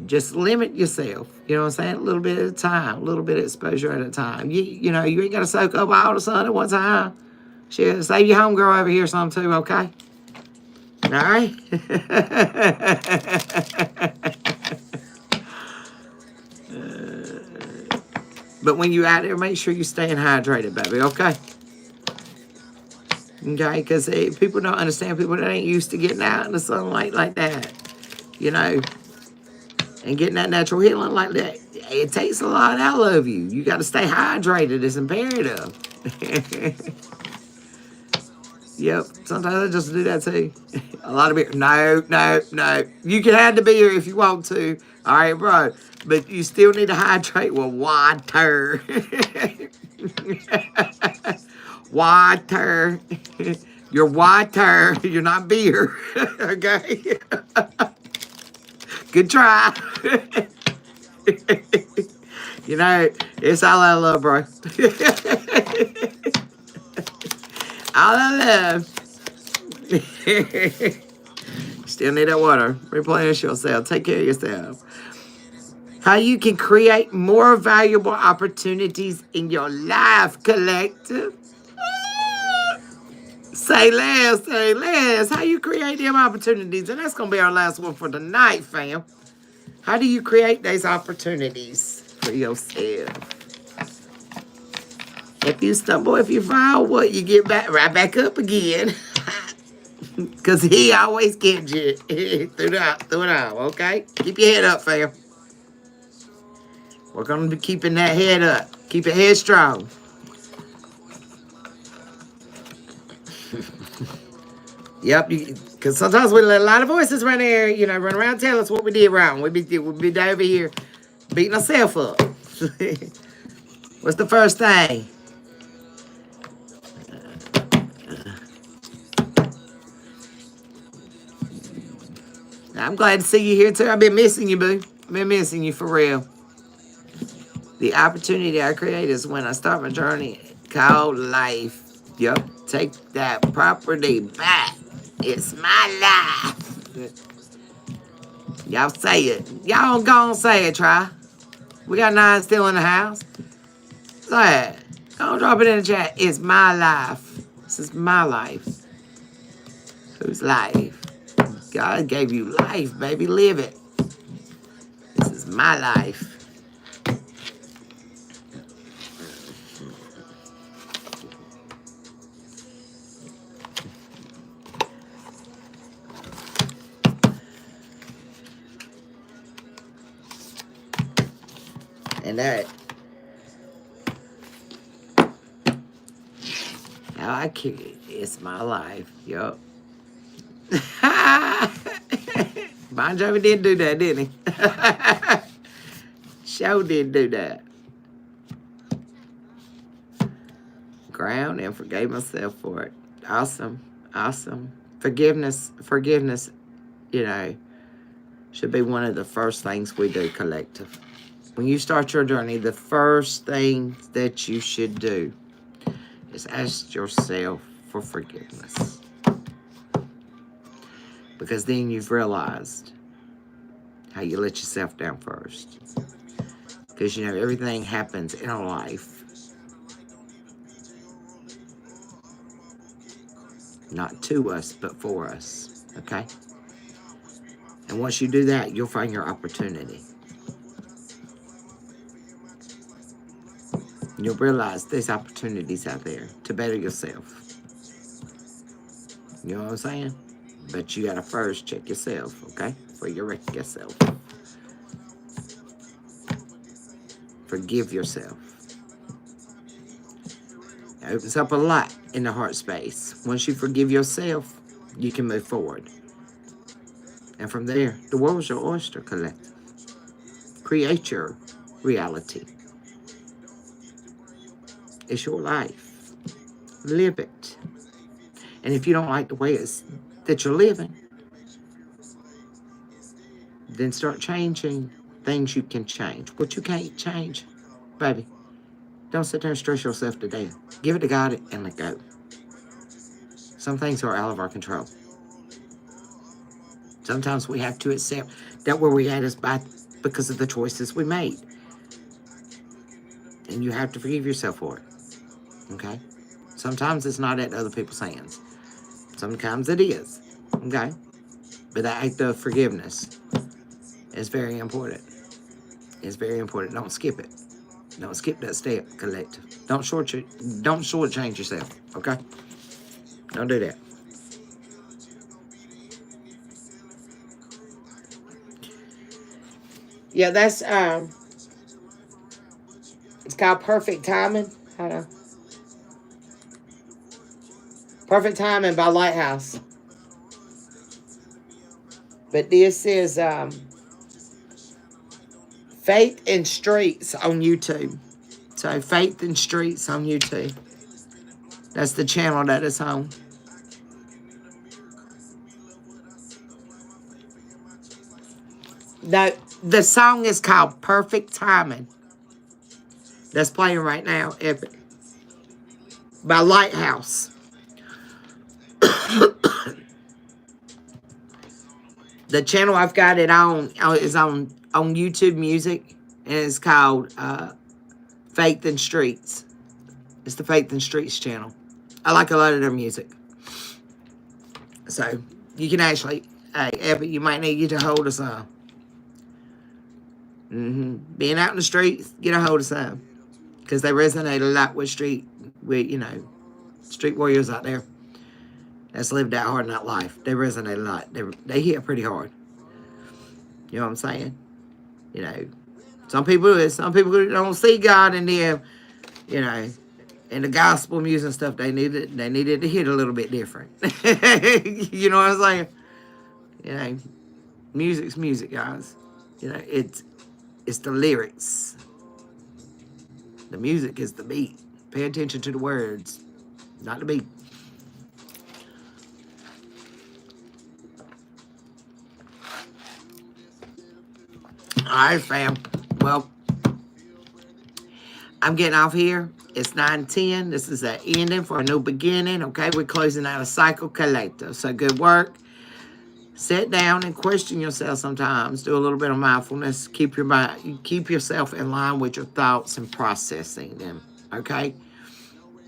just limit yourself. You know what I'm saying? A little bit at a time. A little bit of exposure at a time. You ain't got to soak up all the sun at one time. Shit, save your homegirl over here some too, okay? All right? But when you out there, make sure you staying hydrated, baby, okay? Okay, because people don't understand. People that ain't used to getting out in the sunlight like that, you know, and getting that natural healing like that. It takes a lot out of you. You got to stay hydrated. It's imperative. Yep. Sometimes I just do that too. A lot of beer. No, no, no. You can have the beer if you want to. All right, bro. But you still need to hydrate with water. Water. You're water. You're not beer. Okay? Good try. You know, it's all I love, bro. All I love. Still need that water. Replenish yourself. Take care of yourself. How you can create more valuable opportunities in your life, collective. Say less, say less. How you create them opportunities? And that's going to be our last one for tonight, fam. How do you create these opportunities for yourself? If you stumble, if you fall, what? You get back right back up again. Because he always gets you through it all, okay? Keep your head up, fam. We're going to be keeping that head up. Keep your head strong. Yep, because sometimes we let a lot of voices run there, you know, run around tell us what we did wrong. We'd be over here beating ourselves up. What's the first thing? I'm glad to see you here, too. I've been missing you, boo. I've been missing you for real. The opportunity I create is when I start my journey called life. Yep, take that property back. It's my life. Y'all say it. Y'all gonna say it, try. We got 9 still in the house. Say it. Go drop it in the chat. It's my life. This is my life. Whose life? God gave you life, baby. Live it. This is my life. And that. Now I kick it. It's my life. Yup. Bon Jovi did do that, didn't he? Show did do that. Ground and forgave myself for it. Awesome. Awesome. Forgiveness, you know, should be one of the first things we do collective. When you start your journey, the first thing that you should do is ask yourself for forgiveness. Because then you've realized how you let yourself down first. Because, you know, everything happens in our life. Not to us, but for us. Okay? And once you do that, you'll find your opportunity. You'll realize there's opportunities out there to better yourself. You know what I'm saying? But you gotta first check yourself, okay? Before you wreck yourself. Forgive yourself. It opens up a lot in the heart space. Once you forgive yourself, you can move forward. And from there, the world's your oyster, collective. Create your reality. It's your life. Live it. And if you don't like the way it's that you're living, then start changing things you can change. What you can't change, baby, don't sit there and stress yourself to death. Give it to God and let go. Some things are out of our control. Sometimes we have to accept that where we at is because of the choices we made. And you have to forgive yourself for it. Okay? Sometimes it's not at other people's hands. Sometimes it is. Okay? But that act of forgiveness is very important. It's very important. Don't skip it. Don't skip that step, collective. Don't shortchange yourself, okay? Don't do that. Yeah, that's it's called Perfect Timing. Hold on. Perfect Timing by Lighthouse. But this is Faith in Streets on YouTube. So Faith in Streets on YouTube. That's the channel that it's on. The song is called Perfect Timing. That's playing right now, Epic. By Lighthouse. The channel I've got it on is on YouTube Music, and it's called Faith in Streets. It's the Faith in Streets channel. I like a lot of their music. So you can actually, Epic, you might need to hold us on. Being out in the streets, get a hold of some, because they resonate a lot with street warriors out there that's lived that hard in that life. They resonate a lot. They hit pretty hard. You know what I'm saying? You know, some people don't see God in them. You know, in the gospel music and stuff, they needed to hit a little bit different. You know what I'm saying? You know, music's music, guys. You know, it's the lyrics. The music is the beat. Pay attention to the words, not the beat. All right, fam. Well, I'm getting off here. It's 9:10. This is an ending for a new beginning. Okay, we're closing out a cycle, collective. So good work. Sit down and question yourself sometimes. Do a little bit of mindfulness. Keep yourself in line with your thoughts and processing them. Okay?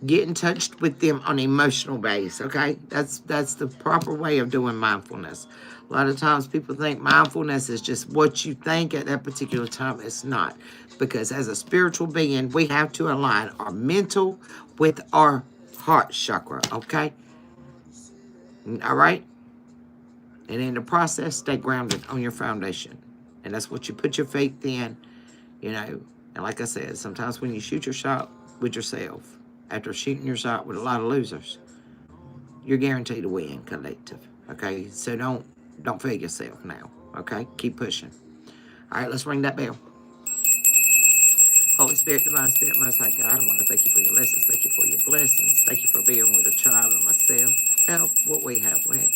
Get in touch with them on an emotional base. Okay? That's the proper way of doing mindfulness. A lot of times people think mindfulness is just what you think at that particular time. It's not. Because as a spiritual being, we have to align our mental with our heart chakra. Okay? All right? And in the process, stay grounded on your foundation. And that's what you put your faith in, you know. And like I said, sometimes when you shoot your shot with yourself, after shooting your shot with a lot of losers, you're guaranteed to win, collective. Okay? So don't fail yourself now. Okay? Keep pushing. All right, let's ring that bell. Holy Spirit, Divine Spirit, Most High God, I want to thank you for your lessons. Thank you for your blessings. Thank you for being with the tribe and myself. Help what we have went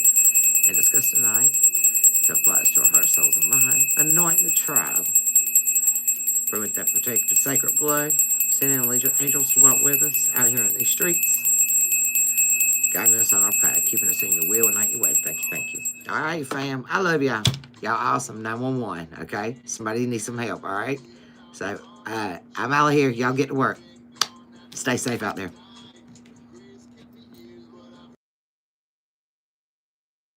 and discussed tonight to apply us to our heart, souls, and mind. Anoint the tribe. Permit that protect sacred blood. Send in angels to walk with us out here in these streets. Guiding us on our path. Keeping us in your will and not your way. Thank you, thank you. All right, fam. I love y'all. Y'all awesome. 911, okay? Somebody needs some help, all right? So, I'm out of here. Y'all get to work. Stay safe out there.